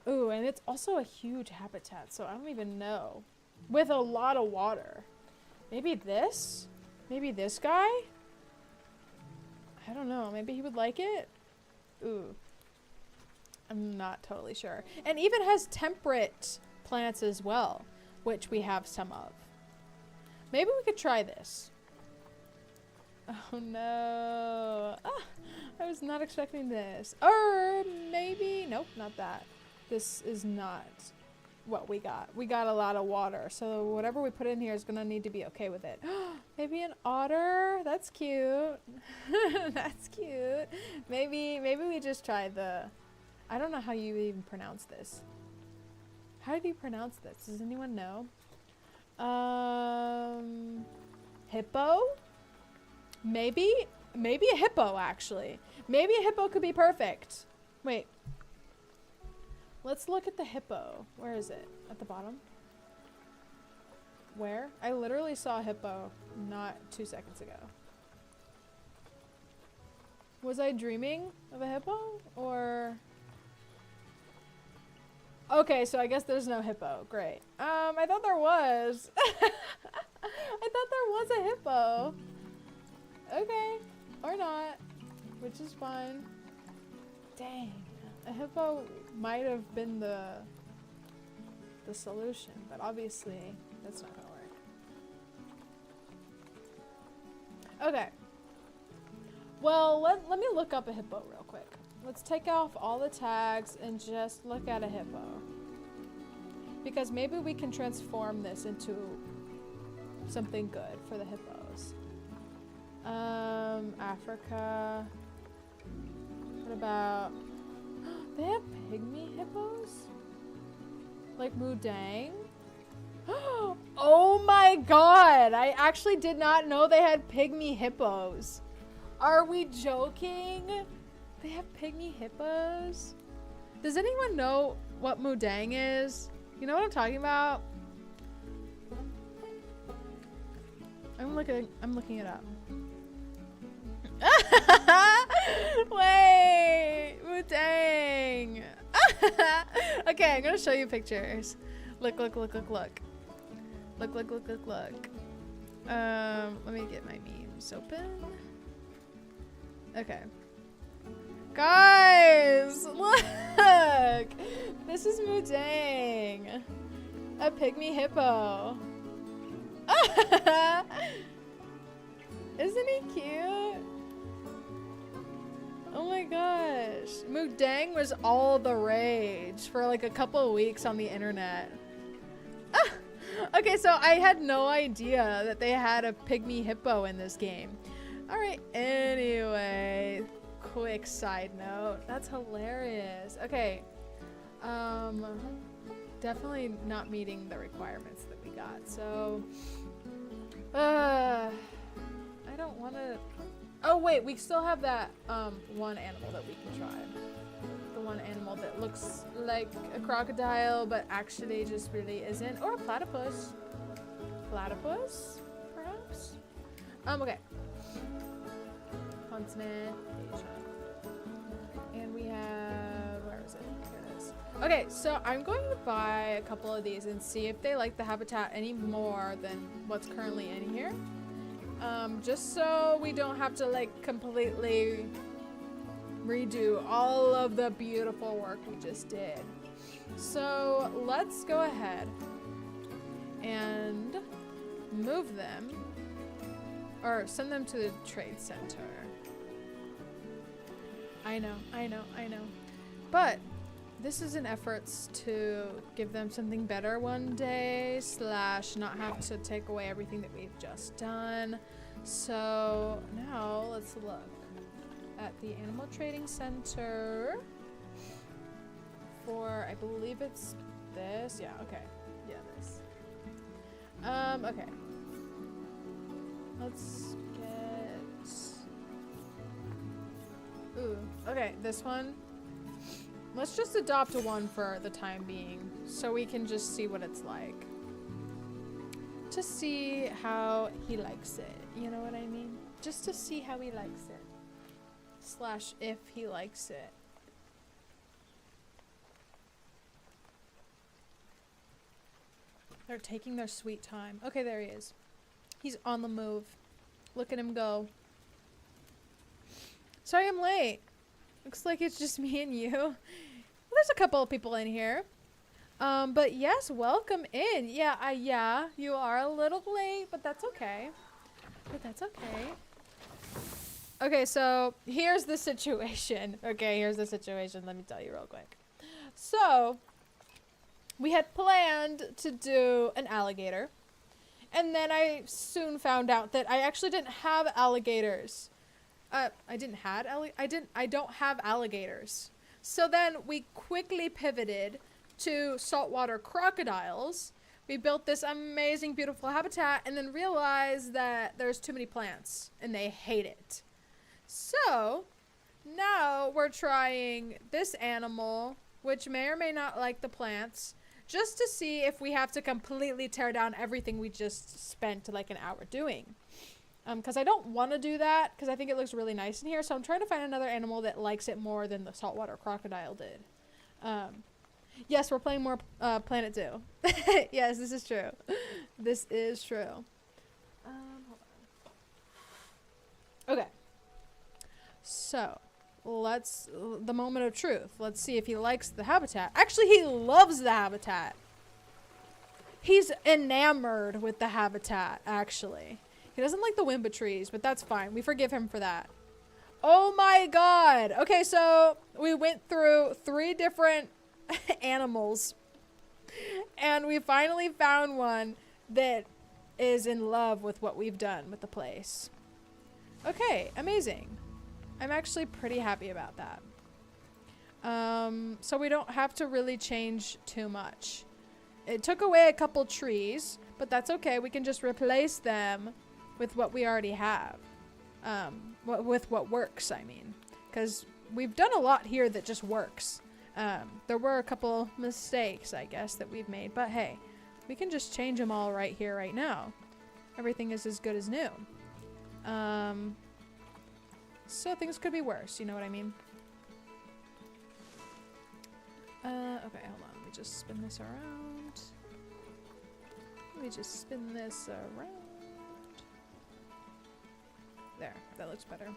Ooh, and it's also a huge habitat, so I don't even know. With a lot of water. Maybe this? Maybe this guy? I don't know. Maybe he would like it? Ooh. I'm not totally sure. And even has temperate plants as well, which we have some of. Maybe we could try this. Oh no. Ah, I was not expecting this. Or maybe, nope, not that. This is not what we got. We got a lot of water, so whatever we put in here is gonna need to be okay with it. Maybe an otter? That's cute. That's cute. Maybe we just try the, I don't know how you even pronounce this. How do you pronounce this? Does anyone know? Hippo? Maybe a hippo, actually. Maybe a hippo could be perfect. Wait. Let's look at the hippo. Where is it? At the bottom? Where? I literally saw a hippo not 2 seconds ago. Was I dreaming of a hippo? Or... Okay, so I guess there's no hippo. Great. I thought there was. I thought there was a hippo. Okay. Or not. Which is fine. Dang. A hippo might have been the solution, but obviously that's not gonna work. Okay. Well, let me look up a hippo real quick. Let's take off all the tags and just look at a hippo. Because maybe we can transform this into something good for the hippos. Africa. What about... They have pygmy hippos? Like Mudang? Oh my god! I actually did not know they had pygmy hippos. Are we joking? They have pygmy hippos? Does anyone know what Mudang is? You know what I'm talking about? I'm looking it up. Wait, Mudang. Okay, I'm gonna show you pictures. Look. Look. Let me get my memes open. Okay. Guys, look! This is Mudang. A pygmy hippo. Isn't he cute? Oh my gosh. Mudang was all the rage for like a couple of weeks on the internet. Okay, so I had no idea that they had a pygmy hippo in this game. Alright, anyway. Quick side note. That's hilarious. Okay. Definitely not meeting the requirements that we got. So, I don't want to... Oh wait, we still have that one animal that we can try. The one animal that looks like a crocodile, but actually just really isn't. Or a platypus. Platypus, perhaps? Okay. Continent, Asia. And we have, where is it? Here it is. Okay, so I'm going to buy a couple of these and see if they like the habitat any more than what's currently in here. Just so we don't have to like completely redo all of the beautiful work we just did. So let's go ahead and move them, or send them to the trade center. I know. But this is an efforts to give them something better one day, / not have to take away everything that we've just done. So now let's look at the animal trading center for, I believe it's this. Yeah, okay. Yeah, this. Okay. Let's get... Ooh, okay, this one. Let's just adopt one for the time being, so we can just see what it's like. To see how he likes it, you know what I mean? Just to see how he likes it. / if he likes it. They're taking their sweet time. Okay, there he is. He's on the move. Look at him go. Sorry I'm late. Looks like it's just me and you. Well, there's a couple of people in here. But yes, welcome in. Yeah, you are a little late, but that's okay. Okay, so here's the situation. Let me tell you real quick. So, we had planned to do an alligator. And then I soon found out that I actually didn't have alligators. I don't have alligators. So then we quickly pivoted to saltwater crocodiles. We built this amazing, beautiful habitat and then realized that there's too many plants and they hate it. So now we're trying this animal, which may or may not like the plants, just to see if we have to completely tear down everything we just spent like an hour doing. Because I don't want to do that because I think it looks really nice in here. So I'm trying to find another animal that likes it more than the saltwater crocodile did. Yes, we're playing more Planet Zoo. Yes, this is true. This is true. Hold on. Okay. So, the moment of truth. Let's see if he likes the habitat. Actually, he loves the habitat. He's enamored with the habitat, actually. He doesn't like the Wimba trees, but that's fine. We forgive him for that. Oh my god. Okay, so we went through 3 different animals. And we finally found one that is in love with what we've done with the place. Okay, amazing. I'm actually pretty happy about that. So we don't have to really change too much. It took away a couple trees, but that's okay. We can just replace them with what we already have. With what works, I mean. Because we've done a lot here that just works. There were a couple mistakes, I guess, that we've made. But hey, we can just change them all right here, right now. Everything is as good as new. So things could be worse, you know what I mean? Okay, hold on. Let me just spin this around. There, that looks better.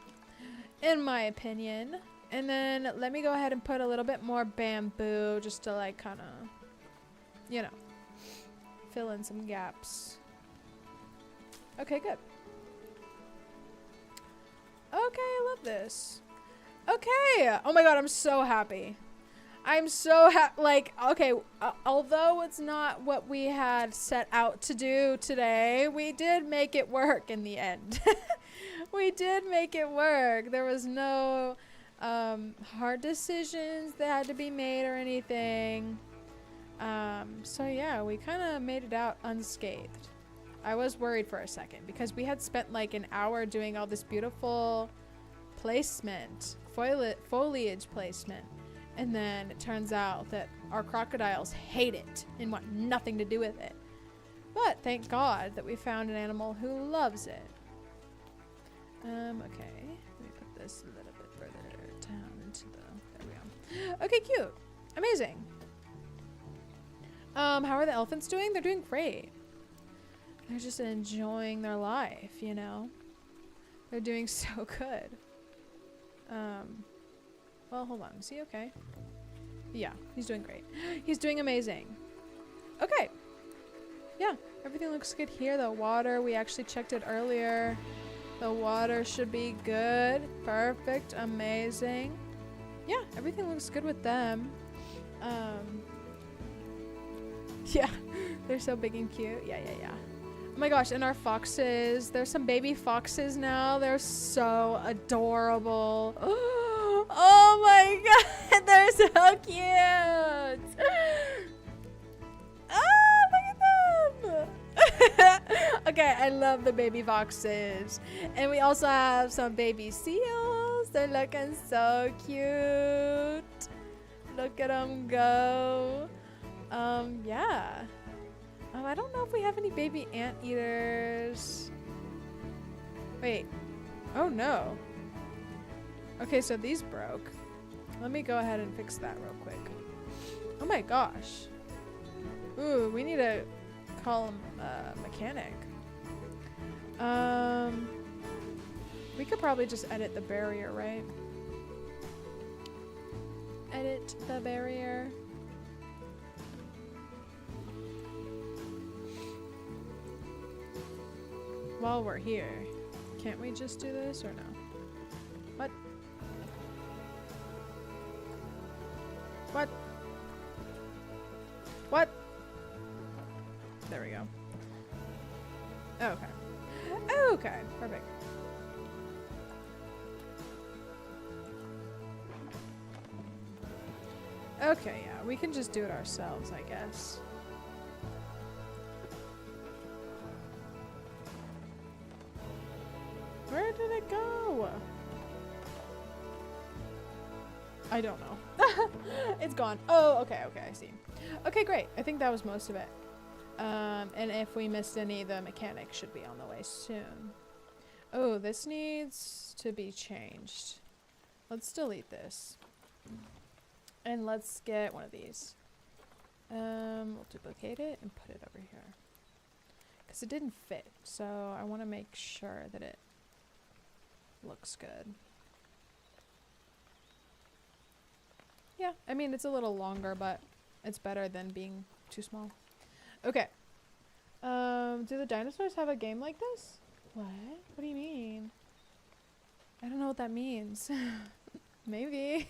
In my opinion. And then let me go ahead and put a little bit more bamboo just to like kind of, you know, fill in some gaps. Okay, good. Okay, I love this. Okay. Oh my god, I'm so happy. I'm so like, okay, although it's not what we had set out to do today, we did make it work in the end. We did make it work. There was no hard decisions that had to be made or anything. So yeah, we kind of made it out unscathed. I was worried for a second because we had spent like an hour doing all this beautiful placement, foliage placement. And then it turns out that our crocodiles hate it and want nothing to do with it. But thank God that we found an animal who loves it. Okay, let me put this a little bit further down into the, there we go. Okay, cute. Amazing. How are the elephants doing? They're doing great. They're just enjoying their life, you know? They're doing so good. Well, hold on. Is he okay? Yeah, he's doing great. He's doing amazing. Okay. Yeah, everything looks good here. The water, we actually checked it earlier. The water should be good. Perfect. Amazing. Yeah, everything looks good with them. Yeah, they're so big and cute. Yeah. Oh my gosh, and our foxes. There's some baby foxes now. They're so adorable. Oh my god, they're so cute. Oh, look at them. Okay, I love the baby foxes. And we also have some baby seals. They're looking so cute. Look at them go. Yeah. I don't know if we have any baby anteaters. Wait. Oh no. Okay, so these broke. Let me go ahead and fix that real quick. Oh my gosh. Ooh, we need to call a mechanic. We could probably just edit the barrier, right? Edit the barrier. While we're here, can't we just do this or no? What? What? What? There we go. Okay. Okay, perfect. Okay, yeah, we can just do it ourselves, I guess. Where did it go? I don't know. It's gone. Oh, okay, okay, I see. Okay, great. I think that was most of it. And if we missed any, the mechanic should be on the way soon. Oh, this needs to be changed. Let's delete this. And let's get one of these. We'll duplicate it and put it over here. Because it didn't fit, so I want to make sure that it looks good. Yeah, I mean, it's a little longer, but it's better than being too small. Okay. Do the dinosaurs have a game like this? What? What do you mean? I don't know what that means. Maybe.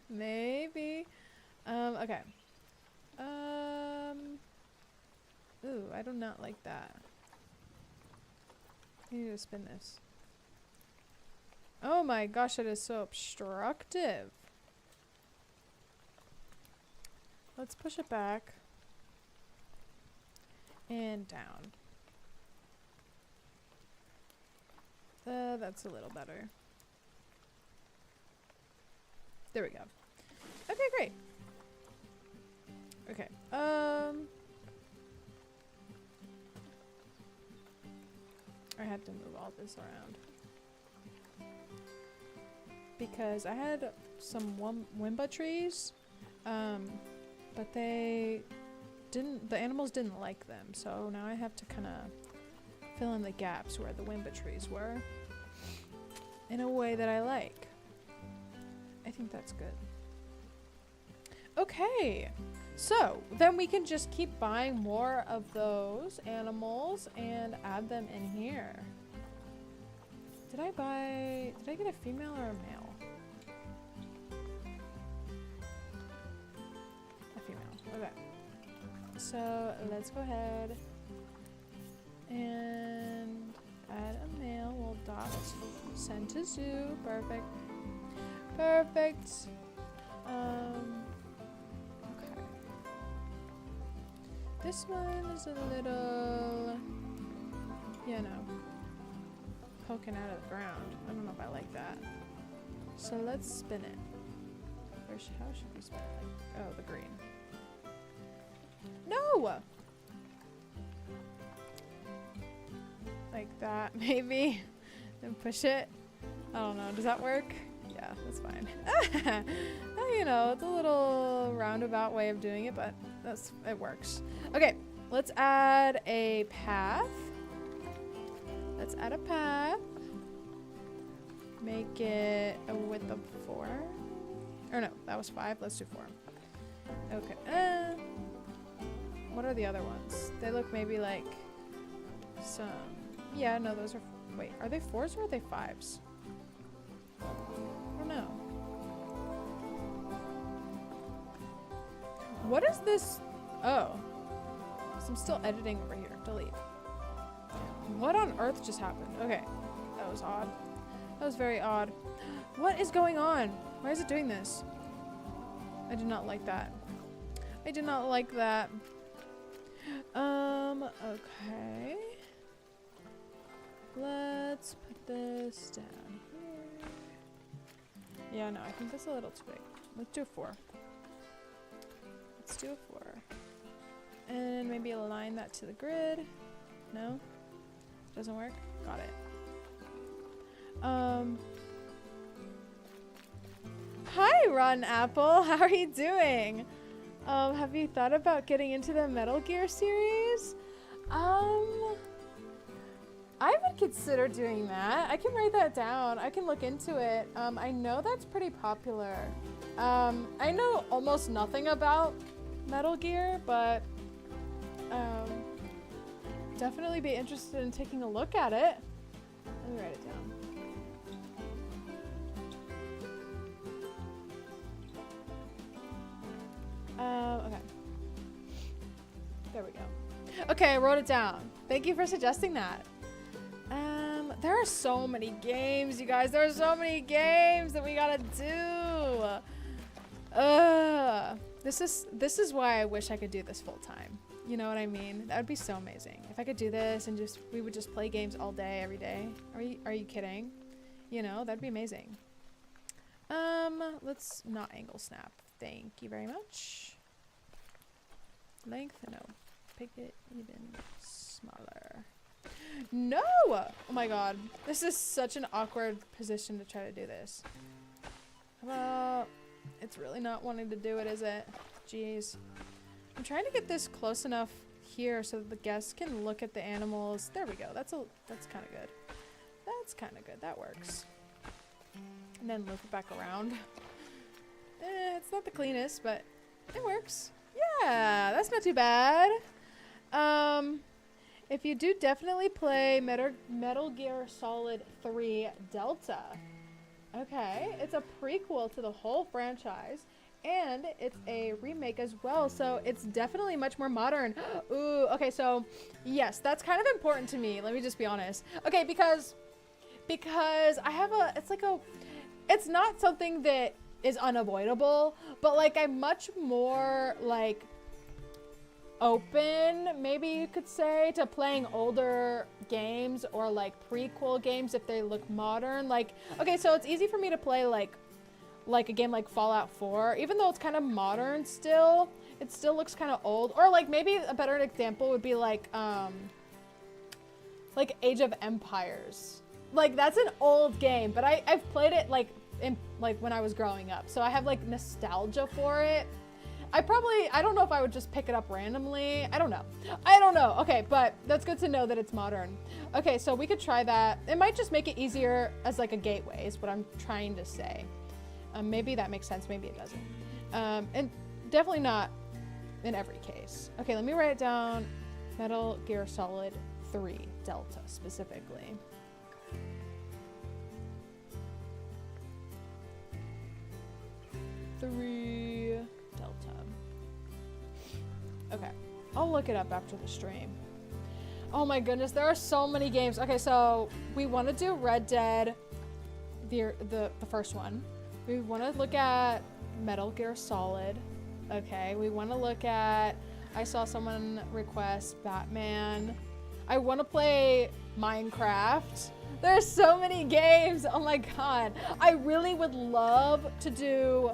Maybe. Okay. Ooh, I do not like that. I need to spin this. Oh my gosh, that is so obstructive. Let's push it back. And down. That's a little better. There we go. Okay, great. Okay. I had to move all this around. Because I had some wimba trees, but the animals didn't like them, so now I have to kind of fill in the gaps where the wimba trees were in a way that I like. I think that's good. Okay, so then we can just keep buying more of those animals and add them in here. Did I get a female or a male? A female, okay. So let's go ahead and add a male. We'll dot send to zoo. Perfect. Perfect. Okay. This one is a little, you know, poking out of the ground. I don't know if I like that. So let's spin it. How should we spin it? Like, oh, the green. No! Like that, maybe. Then push it. I don't know. Does that work? Yeah, that's fine. You know, it's a little roundabout way of doing it, but it works. Okay, let's add a path. Let's add a path. Make it a width of 4. Or no, that was 5. Let's do 4. Okay. What are the other ones? They look maybe like some... Yeah, no, those are... Wait, are they 4s or are they 5s? I don't know. What is this? Oh. So I'm still editing over here. Delete. What on earth just happened? Okay. That was odd. That was very odd. What is going on? Why is it doing this? I did not like that. I did not like that. Okay. Let's put this down here. Yeah, no, I think that's a little too big. Let's do a 4. Let's do a 4. And maybe align that to the grid. No? Doesn't work? Got it. Hi, Rotten Apple. How are you doing? Have you thought about getting into the Metal Gear series? I've been might consider doing that. I can write that down. I can look into it. I know that's pretty popular. I know almost nothing about Metal Gear, but definitely be interested in taking a look at it. Let me write it down. Okay. There we go. Okay, I wrote it down. Thank you for suggesting that. There are so many games, you guys. There are so many games that we gotta do. This is why I wish I could do this full time. You know what I mean? That would be so amazing. If I could do this and we would just play games all day, every day. Are you kidding? You know, that'd be amazing. Let's not angle snap. Thank you very much. Length, no. Pick it even smaller. No! Oh my god. This is such an awkward position to try to do this. Well, it's really not wanting to do it, is it? Jeez. I'm trying to get this close enough here so that the guests can look at the animals. There we go. That's kind of good. That's kind of good. That works. And then loop it back around. It's not the cleanest, but it works. Yeah, that's not too bad. If you do, definitely play Metal Gear Solid 3 Delta. Okay, it's a prequel to the whole franchise, and it's a remake as well, so it's definitely much more modern. Ooh, okay, so yes, that's kind of important to me. Let me just be honest. Okay, because I have it's not something that is unavoidable, but like I'm much more like open, maybe you could say, to playing older games or like prequel games if they look modern. Like, okay, so it's easy for me to play like a game like Fallout 4, even though it's kind of modern still, it still looks kind of old. Or like maybe a better example would be like Age of Empires. Like that's an old game, but I've played it like when I was growing up, so I have like nostalgia for it. I don't know if I would just pick it up randomly. I don't know. Okay, but that's good to know that it's modern. Okay, so we could try that. It might just make it easier as like a gateway is what I'm trying to say. Maybe that makes sense, maybe it doesn't. And definitely not in every case. Okay, let me write it down. Metal Gear Solid 3 Delta specifically. Delta. Okay, I'll look it up after the stream. Oh my goodness, there are so many games. Okay, so we want to do Red Dead, the first one. We want to look at Metal Gear Solid. Okay, we want to look at, I saw someone request Batman. I want to play Minecraft. There's so many games. Oh my god. I really would love to do,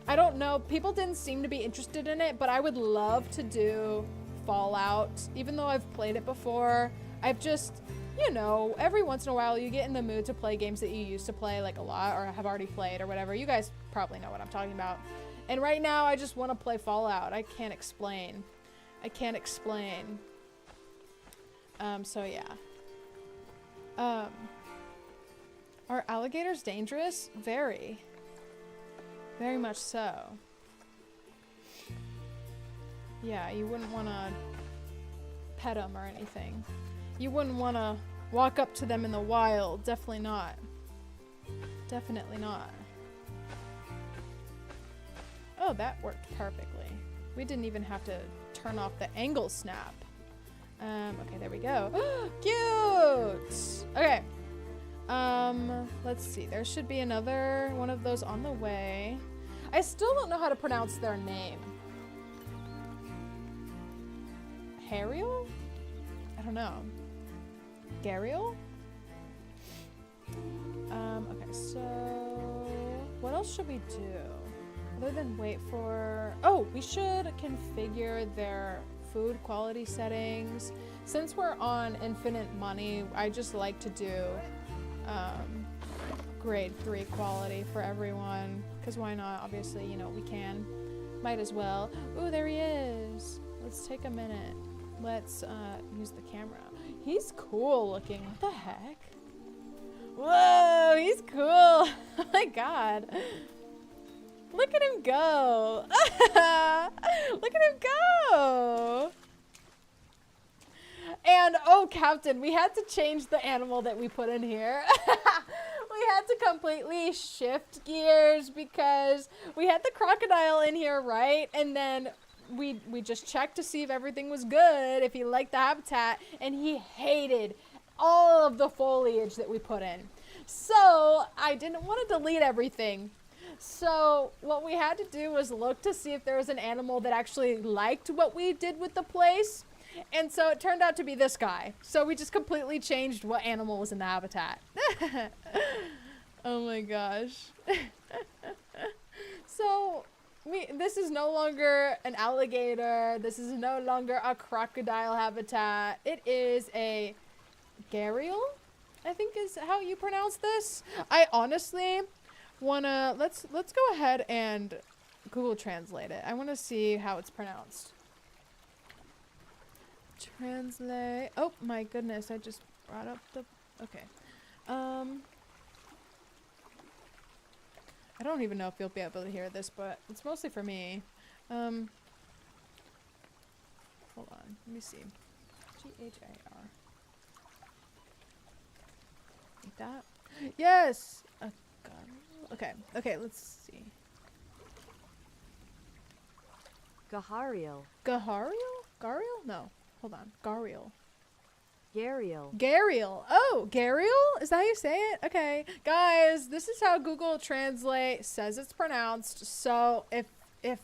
I don't know, people didn't seem to be interested in it, but I would love to do Fallout. Even though I've played it before, I've just, you know, every once in a while you get in the mood to play games that you used to play like a lot or have already played or whatever. You guys probably know what I'm talking about. And right now I just want to play Fallout. I can't explain. So yeah. Are alligators dangerous? Very. Very much so. Yeah, you wouldn't want to pet them or anything. You wouldn't want to walk up to them in the wild. Definitely not. Definitely not. Oh, that worked perfectly. We didn't even have to turn off the angle snap. Okay, there we go. Cute! Okay. Let's see. There should be another one of those on the way. I still don't know how to pronounce their name. Hariel? I don't know. Gariel? Okay, so what else should we do? Other than wait for... Oh, we should configure their food quality settings. Since we're on infinite money, I just like to do grade 3 quality for everyone. Because why not? Obviously, you know, we can. Might as well. Ooh, there he is. Let's take a minute. Let's use the camera. He's cool looking. What the heck? Whoa, he's cool. Oh my god. Look at him go. Look at him go. And oh, Captain, we had to change the animal that we put in here. We had to completely shift gears because we had the crocodile in here, right? And then we just checked to see if everything was good, if he liked the habitat, and he hated all of the foliage that we put in. So I didn't want to delete everything. So what we had to do was look to see if there was an animal that actually liked what we did with the place. And so it turned out to be this guy. So we just completely changed what animal was in the habitat. Oh my gosh. So this is no longer an alligator. This is no longer a crocodile habitat. It is a gharial, I think is how you pronounce this. I honestly wanna, let's go ahead and Google translate it. I wanna see how it's pronounced. Translate. Oh my goodness, I just brought up the, okay. I don't even know if you'll be able to hear this, but it's mostly for me. Hold on, let me see. G-H-A-R. Like that? Yes! Okay, okay, let's see. Gharial. Gharial? Gharial? No. Hold on. Gharial. Gharial. Gharial. Oh, Gharial? Is that how you say it? Okay. Guys, this is how Google Translate says it's pronounced. So if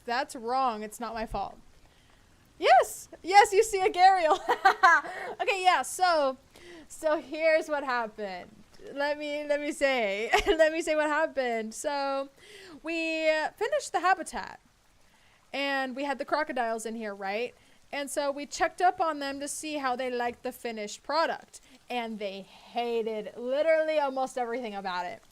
that's wrong, it's not my fault. Yes! Yes, you see a Gharial. Okay, yeah, so here's what happened. Let me say what happened. So we finished the habitat and we had the crocodiles in here, right? And so we checked up on them to see how they liked the finished product. And they hated literally almost everything about it.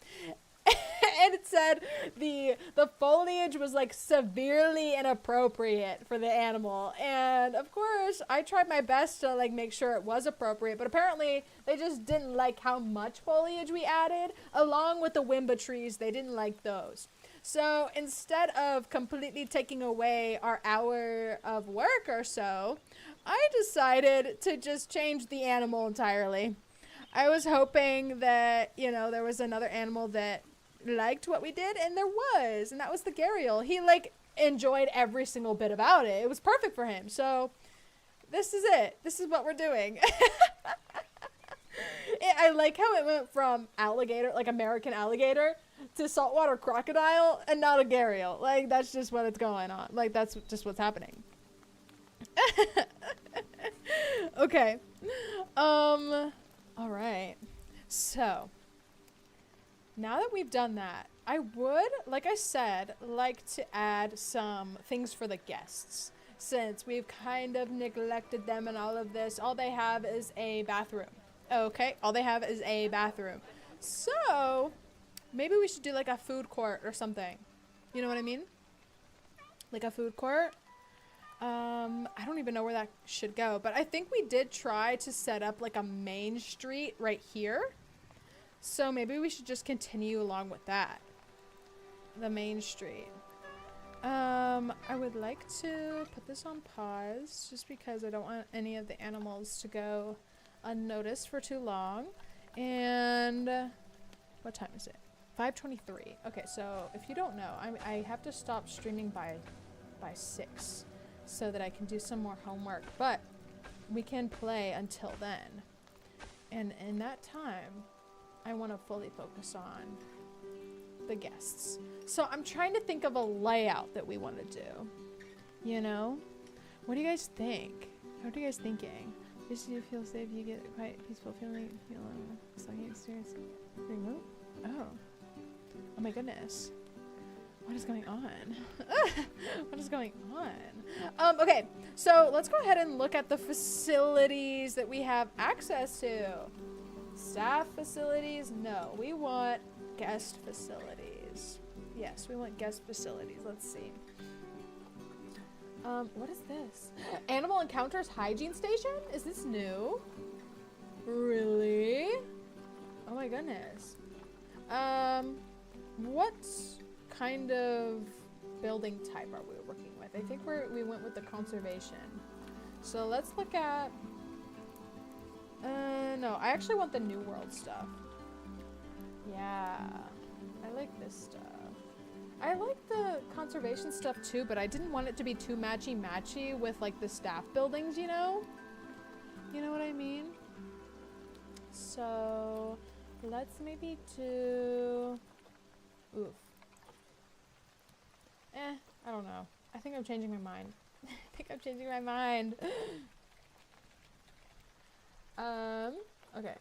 And it said the foliage was like severely inappropriate for the animal. And of course, I tried my best to like make sure it was appropriate. But apparently, they just didn't like how much foliage we added. Along with the wimba trees, they didn't like those. So instead of completely taking away our hour of work or so, I decided to just change the animal entirely. I was hoping that, you know, there was another animal that liked what we did, and there was, and that was the gharial. He like enjoyed every single bit about it. It was perfect for him. So this is it. This is what we're doing. I like how it went from alligator, like American alligator, to saltwater crocodile, and not a gharial. Like, that's just what it's going on. Like, that's just what's happening. Okay. All right. So, now that we've done that, I would, like I said, like to add some things for the guests. Since we've kind of neglected them and all of this, all they have is a bathroom. Okay, all they have is a bathroom. So, maybe we should do like a food court or something. You know what I mean? Like a food court. I don't even know where that should go, but I think we did try to set up like a main street right here. So maybe we should just continue along with that. The main street. I would like to put this on pause just because I don't want any of the animals to go unnoticed for too long. And what time is it? 5:23. Okay, so if you don't know, I have to stop streaming by 6 so that I can do some more homework, but we can play until then. And in that time, I want to fully focus on the guests. So I'm trying to think of a layout that we want to do. You know? What do you guys think? What are you guys thinking? If you feel safe, you get a quite peaceful feeling, exciting experience. Remote? Oh. Oh my goodness. What is going on? What is going on? Okay, so let's go ahead and look at the facilities that we have access to. Staff facilities? No, we want guest facilities. Yes, we want guest facilities. Let's see. What is this? Animal Encounters Hygiene Station? Is this new? Really? Oh my goodness. What kind of building type are we working with? I think we went with the conservation. So let's look at... no, I actually want the New World stuff. Yeah, I like this stuff. I like the conservation stuff too, but I didn't want it to be too matchy-matchy with like the staff buildings, you know? You know what I mean? So let's maybe do... Oof. I don't know. I think I'm changing my mind. I think I'm changing my mind. Okay.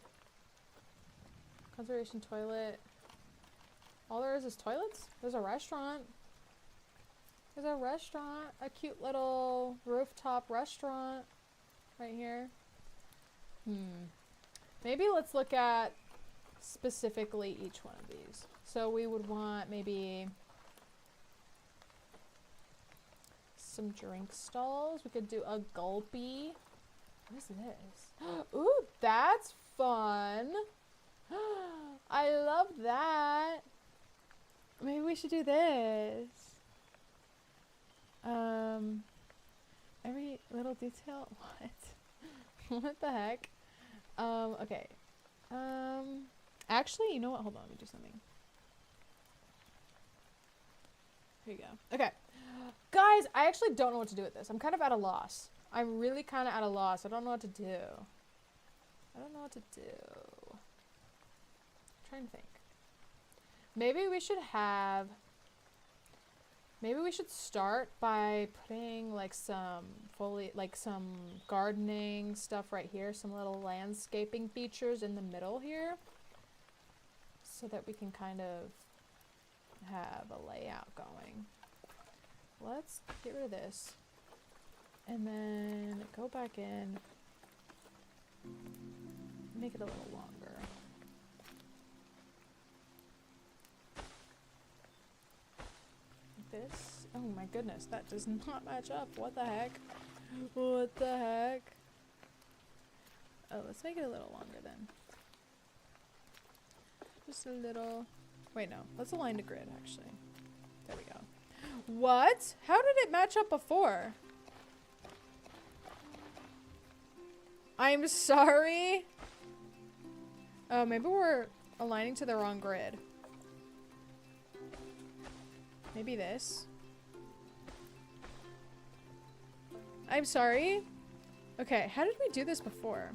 Conservation toilet. All there is toilets? There's a restaurant. There's a restaurant. A cute little rooftop restaurant right here. Maybe let's look at specifically each one of these. So we would want maybe some drink stalls. We could do a gulpy. What is this? Ooh, that's fun. I love that. Maybe we should do this. Every little detail. What? What the heck? Okay. Actually, you know what? Hold on, let me do something. Here you go. Okay. Guys, I actually don't know what to do with this. I'm kind of at a loss. I'm really kind of at a loss. I don't know what to do. I don't know what to do. I'm trying to think. Maybe we should have... Maybe we should start by putting like some some gardening stuff right here. Some little landscaping features in the middle here. So that we can kind of have a layout going. Let's get rid of this. And then go back in. Make it a little longer. Like this. Oh my goodness, that does not match up. What the heck? What the heck? Oh, let's make it a little longer then. Just a little... Wait, no. Let's align to grid, actually. There we go. What? How did it match up before? I'm sorry. Oh, maybe we're aligning to the wrong grid. Maybe this. I'm sorry. Okay, how did we do this before?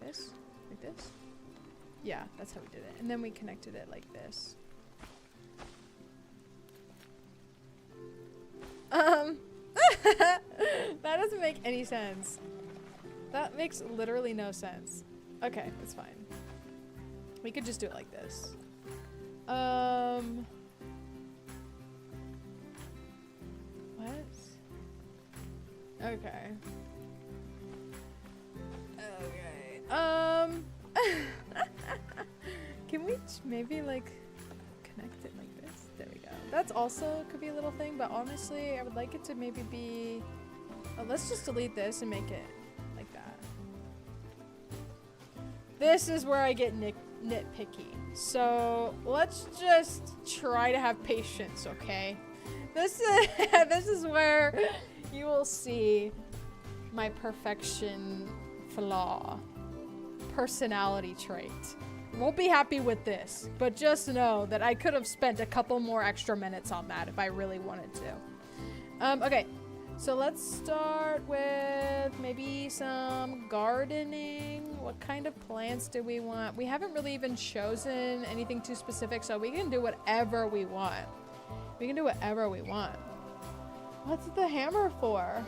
This? Like this? Yeah, that's how we did it. And then we connected it like this. That doesn't make any sense. That makes literally no sense. Okay, that's fine. We could just do it like this. What? Okay. Okay. Can we maybe like connect it like this? There we go. That's also could be a little thing, but honestly, I would like it to maybe be... let's just delete this and make it like that. This is where I get nitpicky. So let's just try to have patience, okay? This is where you will see my perfection flaw, personality trait. Won't be happy with this, but just know that I could have spent a couple more extra minutes on that if I really wanted to. Okay, so let's start with maybe some gardening. What kind of plants do we want? We haven't really even chosen anything too specific, so we can do whatever we want. We can do whatever we want. What's the hammer for?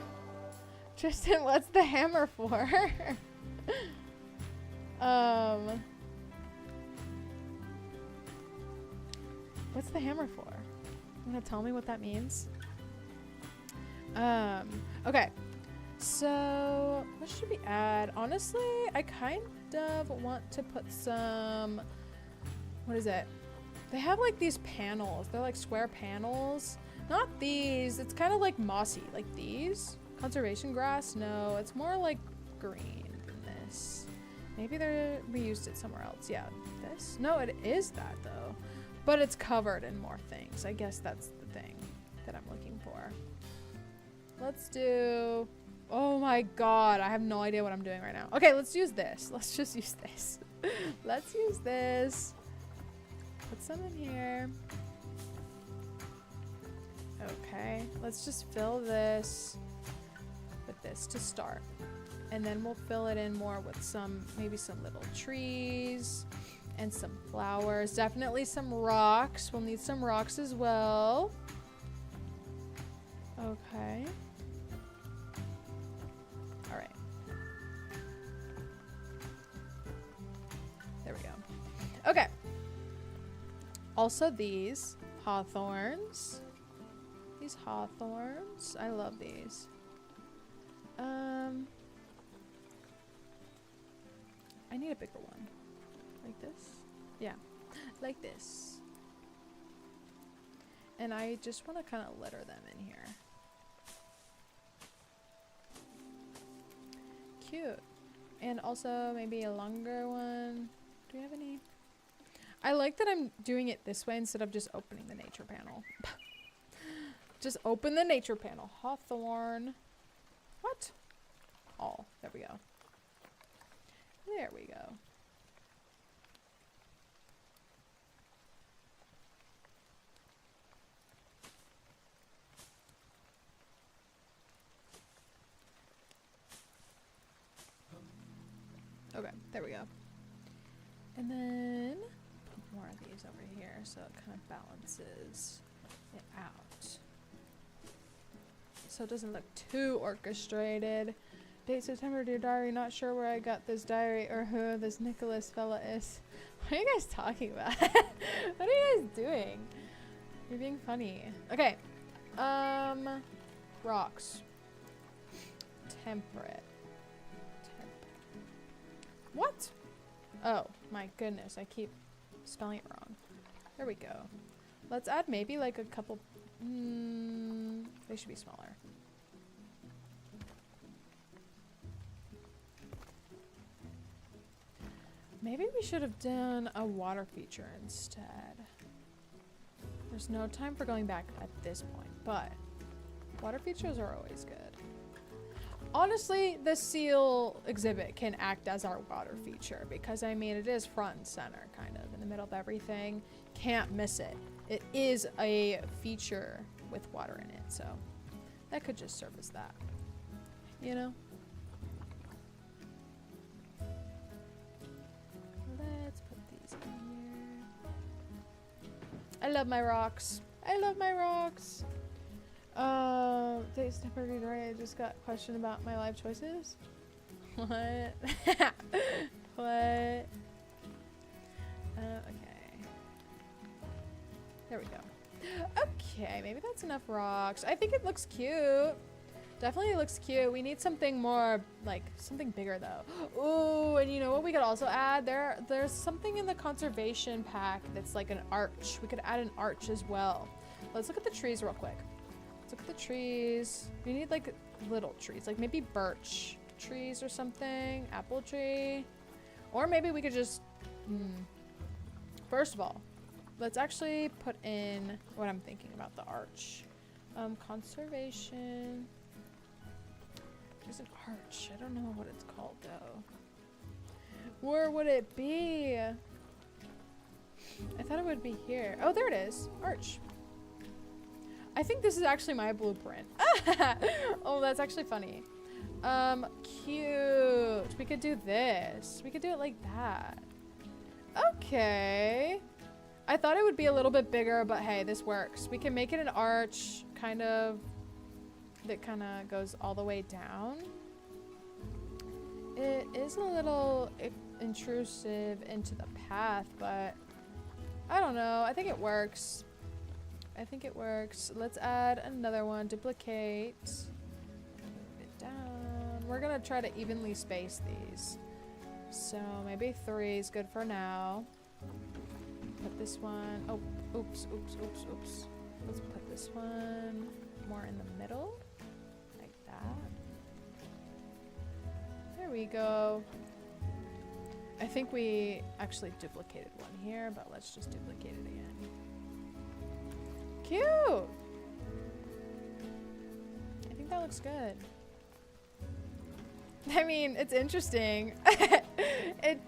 Tristen, what's the hammer for? What's the hammer for? You gonna tell me what that means? Okay. So, what should we add? Honestly, I kind of want to put some... What is it? They have like these panels. They're like square panels. Not these. It's kind of like mossy. Like these. Conservation grass? No, it's more like green than this. Maybe we used it somewhere else. Yeah, this? No, it is that though. But it's covered in more things. I guess that's the thing that I'm looking for. Let's do... Oh my god, I have no idea what I'm doing right now. Okay, let's use this. Let's just use this. Let's use this. Put some in here. Okay, let's just fill this with this to start. And then we'll fill it in more with maybe some little trees and some flowers. Definitely some rocks. We'll need some rocks as well. Okay. All right. There we go. Okay. Also these hawthorns. These hawthorns. I love these. I need a bigger one. Like this? Yeah. Like this. And I just want to kind of litter them in here. Cute. And also maybe a longer one. Do we have any? I like that I'm doing it this way instead of just opening the nature panel. Just open the nature panel. Hawthorn. What? Oh, there we go. There we go. Okay, there we go. And then put more of these over here so it kind of balances it out. So it doesn't look too orchestrated. Date September, dear diary. Not sure where I got this diary or who this Nicholas fella is. What are you guys talking about? What are you guys doing? You're being funny. Okay. Rocks. Temperate. What? Oh my goodness. I keep spelling it wrong. There we go. Let's add maybe like a couple. They should be smaller. Maybe we should have done a water feature instead. There's no time for going back at this point, but water features are always good. Honestly, the seal exhibit can act as our water feature because, I mean, it is front and center, kind of, in the middle of everything. Can't miss it. It is a feature with water in it, so that could just serve as that, you know? Let's put these in here. I love my rocks. I love my rocks. Date's temporary right. I just got a question about my life choices. What? What? Okay. There we go. Okay, maybe that's enough rocks. I think it looks cute. Definitely looks cute. We need something more, like, something bigger though. Ooh, and you know what we could also add? There's something in the conservation pack that's like an arch. We could add an arch as well. Let's look at the trees real quick. Let's look at the trees. We need like little trees, like maybe birch trees or something. Apple tree. Or maybe we could just, first of all, let's actually put in what I'm thinking about the arch. Conservation. There's an arch. I don't know what it's called though. Where would it be? I thought it would be here. Oh, there it is. Arch. I think this is actually my blueprint. Oh, that's actually funny. Cute. We could do this. We could do it like that. Okay. I thought it would be a little bit bigger, but hey, this works. We can make it an arch, kind of, that kind of goes all the way down. It is a little intrusive into the path, but I don't know. I think it works. I think it works. Let's add another one. Duplicate. Move it down. We're gonna try to evenly space these. So maybe 3 is good for now. Put this one. Oh, oops, oops, oops, oops. Let's put this one more in the middle. Like that. There we go. I think we actually duplicated one here, but let's just duplicate it again. Cute! I think that looks good. I mean, it's interesting. It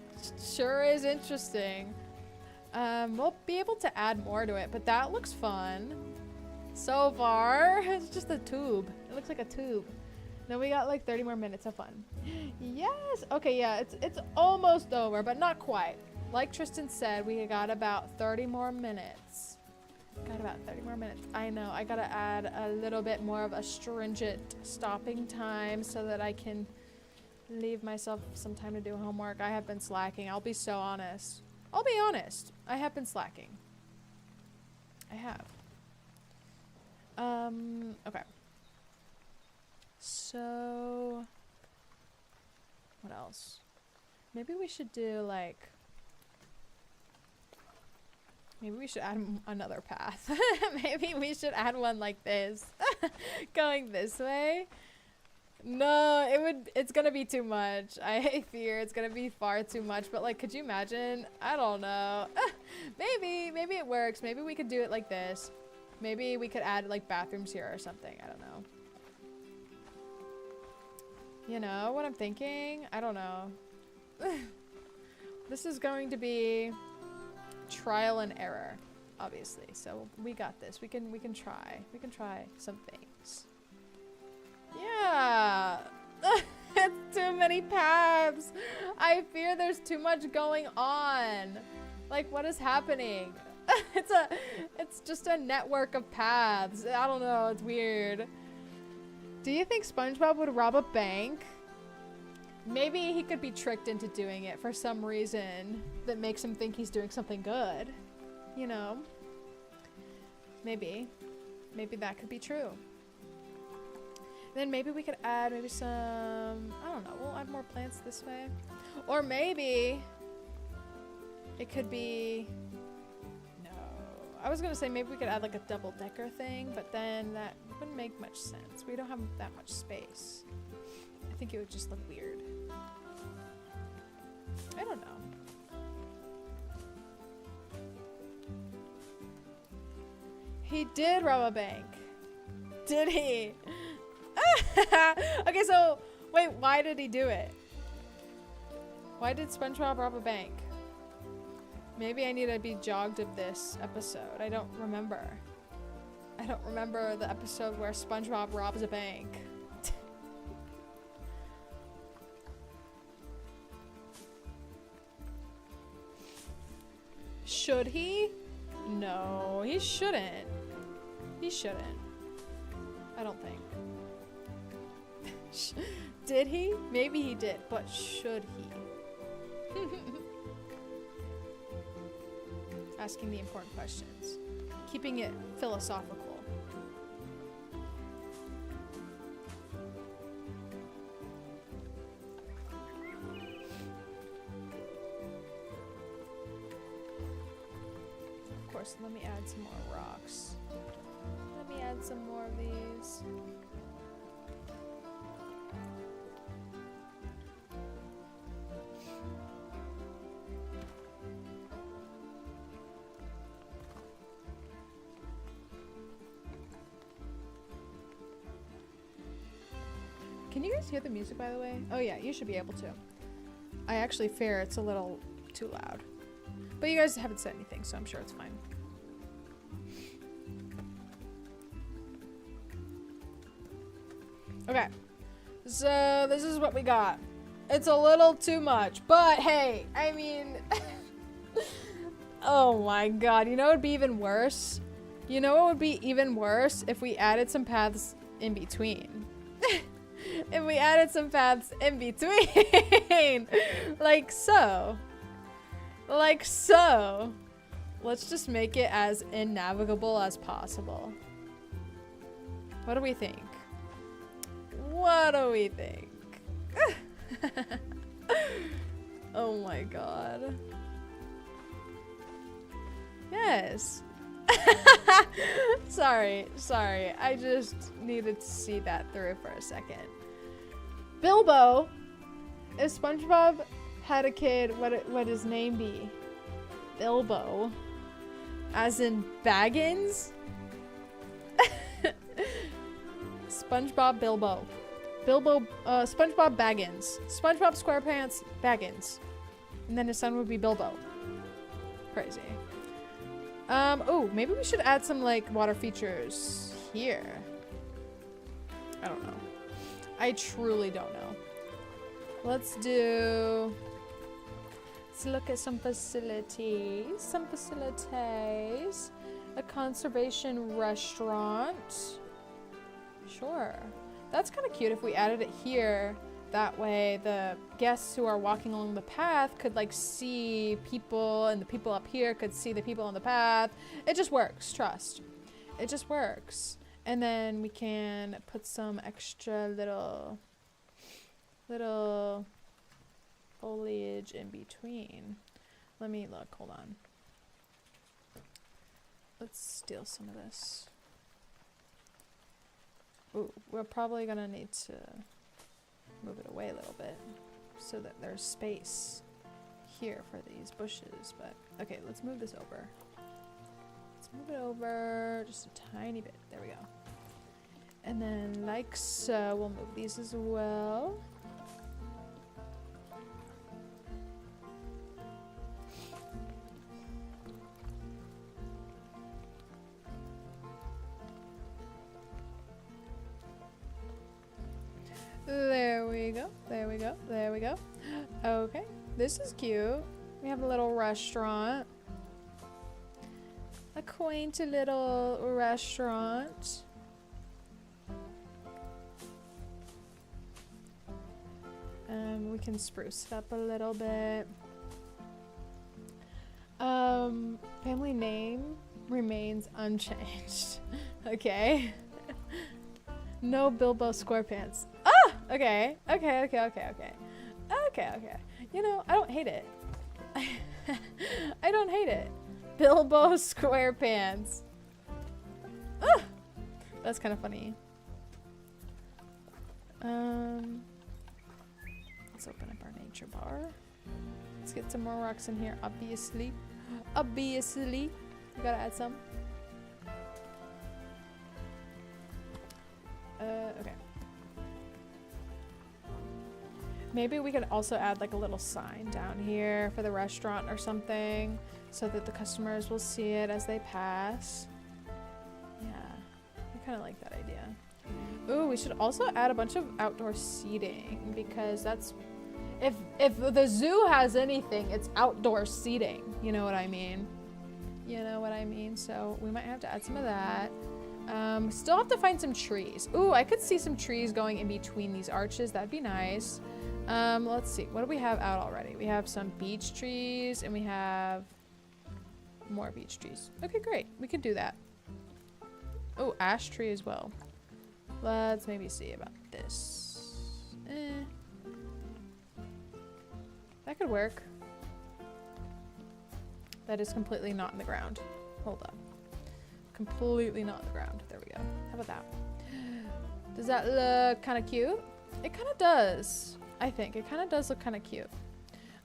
sure is interesting. We'll be able to add more to it, but that looks fun. So far, it's just a tube. It looks like a tube. Then we got like 30 more minutes of fun. Yes! Okay, yeah, it's almost over, but not quite. Like Tristen said, we got about 30 more minutes. Got about 30 more minutes. I know, I gotta add a little bit more of a stringent stopping time so that I can leave myself some time to do homework. I have been slacking. I'll be so honest. I'll be honest. I have been slacking. I have. Okay. So, what else? Maybe we should do like, maybe we should add another path. Maybe we should add one like this. Going this way. No, it's gonna be too much. I fear it's gonna be far too much, but like, could you imagine? I don't know. Maybe it works. Maybe we could do it like this. Maybe we could add like bathrooms here or something. I don't know. You know what I'm thinking? I don't know. This is going to be trial and error, obviously. So we got this. We can try. We can try some things. Yeah. It's too many paths. I fear there's too much going on. Like, what is happening? It's just a network of paths. I don't know. It's weird. Do you think SpongeBob would rob a bank? Maybe he could be tricked into doing it for some reason that makes him think he's doing something good. You know? Maybe. Maybe that could be true. Then maybe we could add maybe some, I don't know, we'll add more plants this way. Or maybe it could be, no. I was gonna say maybe we could add like a double-decker thing, but then that wouldn't make much sense. We don't have that much space. I think it would just look weird. I don't know. He did rob a bank. Did he? Okay, so wait, why did he do it? Why did SpongeBob rob a bank? Maybe I need to be jogged of this episode. I don't remember. I don't remember the episode where SpongeBob robs a bank. Should he? No, he shouldn't. He shouldn't. I don't think. Did he? Maybe he did, but should he? Asking the important questions. Keeping it philosophical. Of course, let me add some more rocks. Let me add some more of these. Can you guys hear the music, by the way? Oh yeah, you should be able to. I actually fear it's a little too loud. But you guys haven't said anything, so I'm sure it's fine. Okay. So this is what we got. It's a little too much, but hey, I mean... Oh my god, you know what would be even worse? You know what would be even worse if we added some paths in between? If we added some paths in between. Like so. Like so. Let's just make it as innavigable as possible. What do we think? What do we think? Oh my god. Yes. Sorry. I just needed to see that through for a second. Bilbo, if SpongeBob had a kid, what his name be? Bilbo. As in Baggins? SpongeBob Bilbo. SpongeBob Baggins. SpongeBob SquarePants Baggins. And then his son would be Bilbo. Crazy. Oh, maybe we should add some like water features here. I don't know. I truly don't know. Let's look at some facilities. A conservation restaurant. Sure. That's kind of cute if we added it here. That way the guests who are walking along the path could like see people, and the people up here could see the people on the path. It just works, trust. It just works. And then we can put some extra little foliage in between. Let me look, hold on. Let's steal some of this. Ooh, we're probably gonna need to move it away a little bit so that there's space here for these bushes, but okay, let's move this over. Let's move it over just a tiny bit. There we go. And then like so, we'll move these as well. There we go, there we go, there we go. Okay, this is cute. We have a little restaurant. A quaint little restaurant. We can spruce it up a little bit. Family name remains unchanged. Okay. No Bilbo SquarePants. Ah! Okay. Okay. You know, I don't hate it. I don't hate it. Bilbo SquarePants. Ah! That's kind of funny. Let's open up our nature bar. Let's get some more rocks in here, obviously. Obviously. We gotta add some. Okay. Maybe we could also add like a little sign down here for the restaurant or something so that the customers will see it as they pass. Yeah, I kind of like that idea. Ooh, we should also add a bunch of outdoor seating because that's if the zoo has anything, it's outdoor seating. You know what I mean? You know what I mean? So we might have to add some of that. Still have to find some trees. Ooh, I could see some trees going in between these arches. That'd be nice. Let's see. What do we have out already? We have some beech trees and we have more beech trees. Okay, great. We could do that. Oh, ash tree as well. Let's maybe see about this. That could work. That is completely not in the ground. Hold up. Completely not on the ground. There we go. How about that? Does that look kind of cute? It kind of does. I think it kind of does look kind of cute.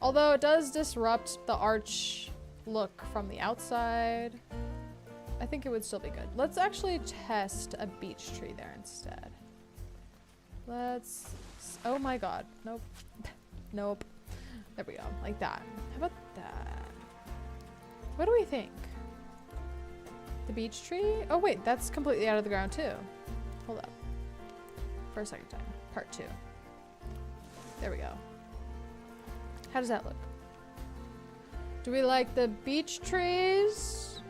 Although it does disrupt the arch look from the outside. I think it would still be good. Let's actually test a beech tree there instead. Let's... Oh my god. Nope. Nope. There we go. Like that. How about that? What do we think? The beech tree? Oh wait, that's completely out of the ground too. Hold up. For a second time. Part 2. There we go. How does that look? Do we like the beech trees?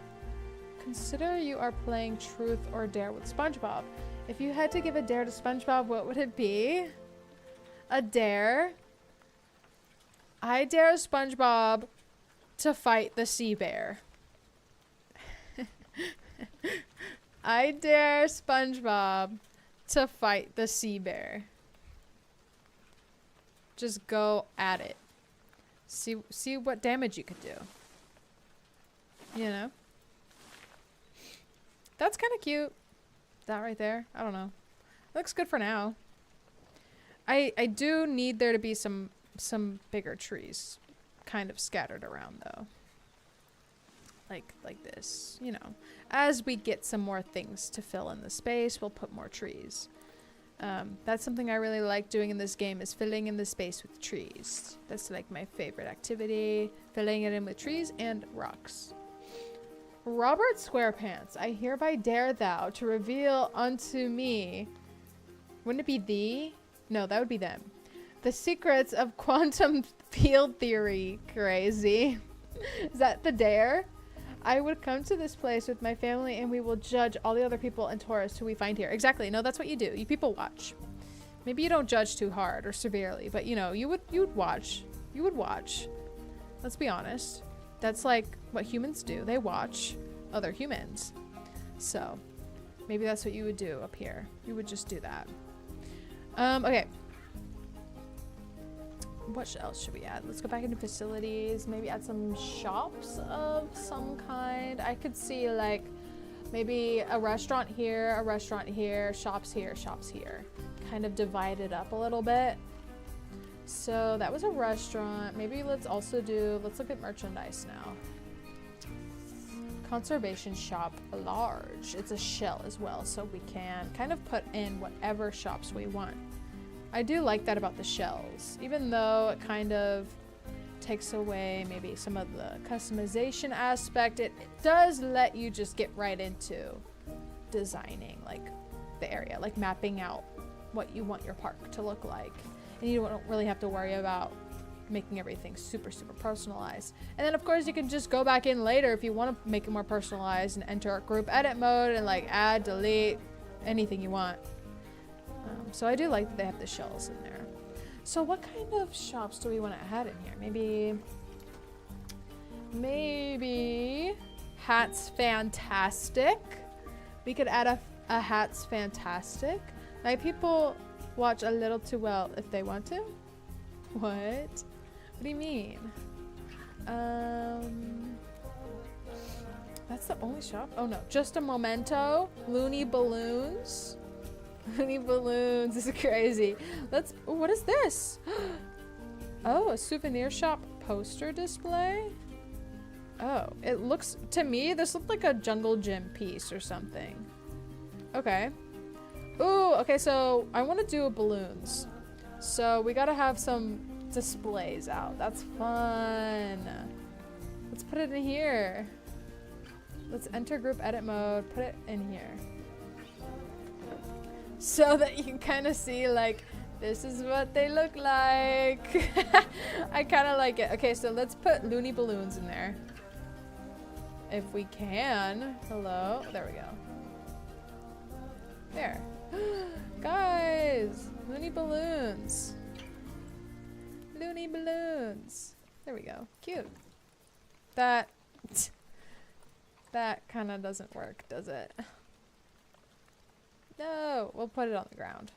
Consider you are playing Truth or Dare with SpongeBob. If you had to give a dare to SpongeBob, what would it be? A dare? I dare SpongeBob to fight the sea bear. I dare SpongeBob to fight the sea bear. Just go at it. See what damage you could do. You know? That's kind of cute. That right there. I don't know. Looks good for now. I do need there to be some some bigger trees kind of scattered around though. Like this, you know. As we get some more things to fill in the space, we'll put more trees. That's something I really like doing in this game, is filling in the space with trees. That's like my favorite activity, filling it in with trees and rocks. Robert Squarepants, I hereby dare thou to reveal unto me, wouldn't it be thee? No, that would be them. The secrets of quantum field theory. Crazy. Is that the dare? I would come to this place with my family and we will judge all the other people and tourists who we find here. Exactly. No, that's what you do. You people watch. Maybe you don't judge too hard or severely, but you know, you would watch. You would watch. Let's be honest. That's like what humans do. They watch other humans. So maybe that's what you would do up here. You would just do that. Okay. What else should we add? Let's go back into facilities. Maybe add some shops of some kind. I could see like maybe a restaurant here, shops here, shops here. Kind of divide it up a little bit. So that was a restaurant. Maybe let's look at merchandise now. Conservation shop large. It's a shell as well, so we can kind of put in whatever shops we want. I do like that about the shells, even though it kind of takes away maybe some of the customization aspect. It does let you just get right into designing like the area, like mapping out what you want your park to look like. And you don't really have to worry about making everything super, super personalized. And then of course you can just go back in later if you want to make it more personalized and enter group edit mode and like add, delete, anything you want. So I do like that they have the shells in there. So what kind of shops do we want to add in here? Maybe Hats Fantastic. We could add a Hats Fantastic. My people watch a little too well if they want to. What? What do you mean? That's the only shop? Oh no, just a memento. Looney Balloons. Looney Balloons is crazy. What is this? Oh, a souvenir shop poster display? Oh, it looks, to me, this looked like a jungle gym piece or something. Okay. Ooh, okay, so I want to do balloons. So we gotta have some displays out. That's fun. Let's put it in here. Let's enter group edit mode, put it in here. So that you can kind of see like, this is what they look like. I kind of like it. Okay, so let's put Looney Balloons in there. If we can. Hello. There we go. There. Guys, Looney Balloons. Looney Balloons. There we go. Cute. That kind of doesn't work, does it? No, we'll put it on the ground.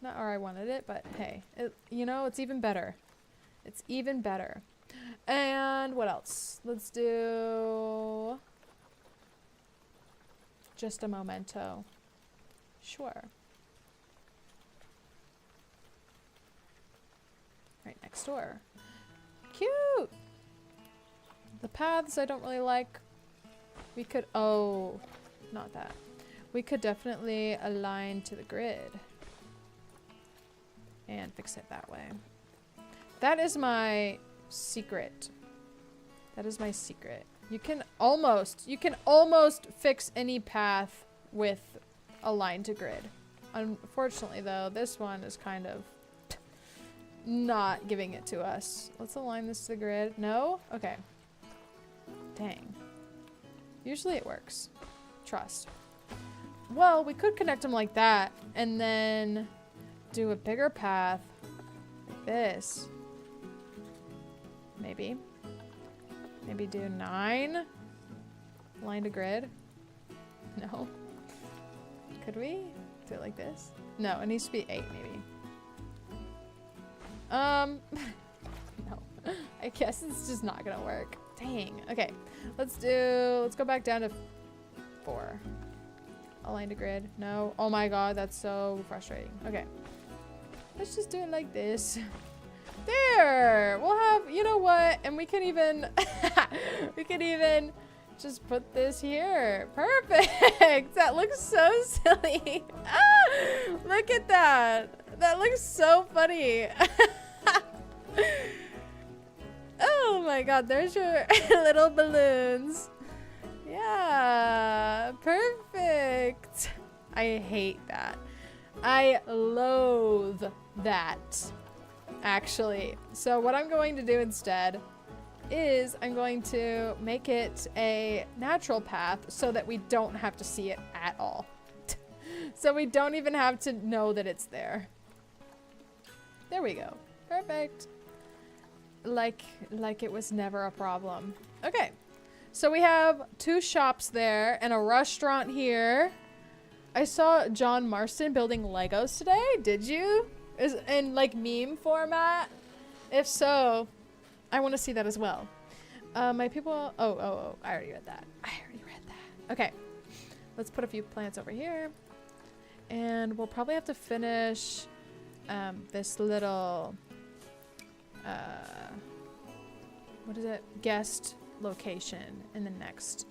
Not where I wanted it, but hey, you know, it's even better. It's even better. And what else? Let's do just a memento. Sure. Right next door. Cute! The paths I don't really like. We could, oh, not that. We could definitely align to the grid and fix it that way. That is my secret. That is my secret. You can almost fix any path with align to grid. Unfortunately though, this one is kind of not giving it to us. Let's align this to the grid. No? Okay. Dang. Usually it works. Trust. Well, we could connect them like that and then do a bigger path like this. Maybe. Maybe do 9. Line to grid. No. Could we do it like this? No, it needs to be 8 maybe. No. I guess it's just not gonna work. Dang. Okay. Let's go back down to 4. Align to grid. No. Oh my god, that's so frustrating. Okay. Let's just do it like this. There. We'll have, you know what? And we can even, we can even just put this here. Perfect. That looks so silly. Look at that. That looks so funny. Oh my god, there's your little balloons. Yeah, perfect. I hate that. I loathe that, actually. So what I'm going to do instead is I'm going to make it a natural path so that we don't have to see it at all. So we don't even have to know that it's there. There we go. Perfect. Like it was never a problem. Okay. So we have 2 shops there and a restaurant here. I saw John Marston building Legos today. Did you? Is in like meme format? If so, I want to see that as well. My people. Oh! I already read that. Okay. Let's put a few plants over here, and we'll probably have to finish this little. What is it? Guest location in the next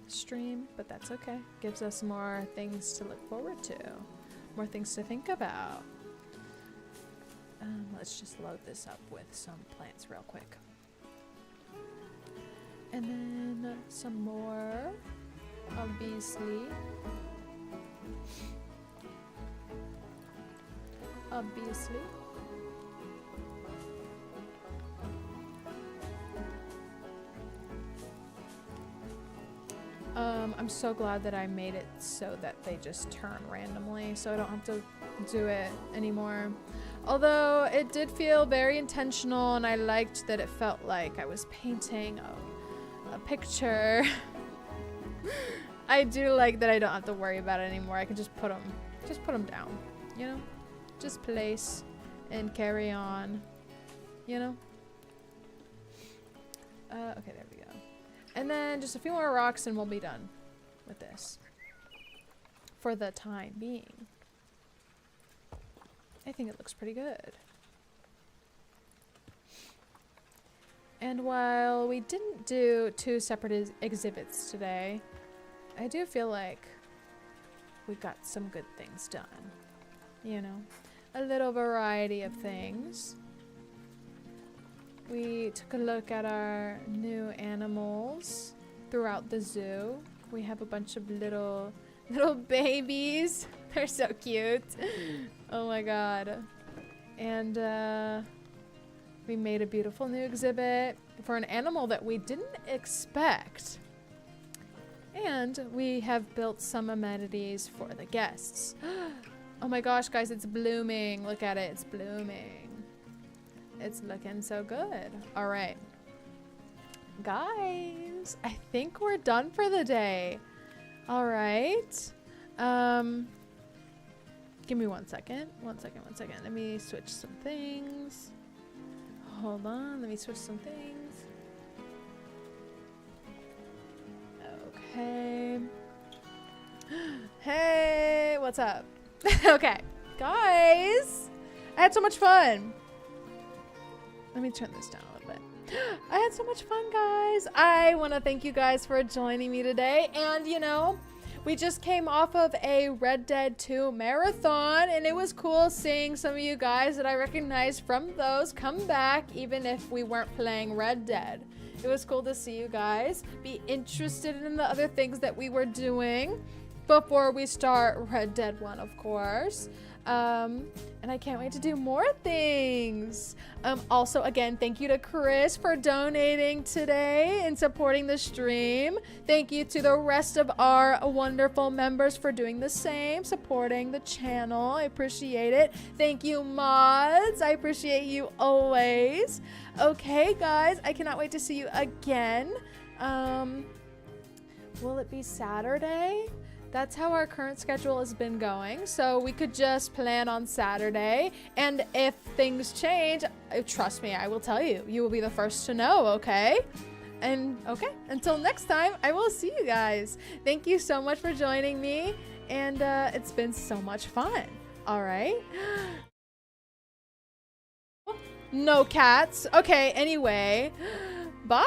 stream, but that's okay. Gives us more things to look forward to, more things to think about. Let's just load this up with some plants real quick. And then some more, obviously. I'm so glad that I made it so that they just turn randomly, so I don't have to do it anymore. Although it did feel very intentional, and I liked that it felt like I was painting a picture. I do like that I don't have to worry about it anymore. I can just put them down, you know? Just place and carry on, you know? Okay, there we go. And then just a few more rocks and we'll be done with this. For the time being. I think it looks pretty good. And while we didn't do 2 separate exhibits today, I do feel like we got some good things done. You know, a little variety of things. We took a look at our new animals throughout the zoo. We have a bunch of little babies. They're so cute. Oh my god. And we made a beautiful new exhibit for an animal that we didn't expect. And we have built some amenities for the guests. Oh my gosh, guys, it's blooming. Look at it, it's blooming. It's looking so good. All right. Guys, I think we're done for the day. All right. Give me 1 second. 1 second. Let me switch some things. Hold on. Let me switch some things. Okay. Hey, what's up? Okay. Guys, I had so much fun. Let me turn this down a little bit. I had so much fun, guys. I want to thank you guys for joining me today. And, you know, we just came off of a Red Dead 2 marathon, and it was cool seeing some of you guys that I recognized from those come back, even if we weren't playing Red Dead. It was cool to see you guys be interested in the other things that we were doing before we start Red Dead 1, of course. And I can't wait to do more things. Also, again, thank you to Krys for donating today and supporting the stream. Thank you to the rest of our wonderful members for doing the same, supporting the channel. I appreciate it. Thank you, mods. I appreciate you always. Okay, guys, I cannot wait to see you again. Will it be Saturday? That's how our current schedule has been going. So we could just plan on Saturday. And if things change, trust me, I will tell you. You will be the first to know, okay? And okay, until next time, I will see you guys. Thank you so much for joining me. And it's been so much fun. All right. No cats. Okay, anyway. Bye.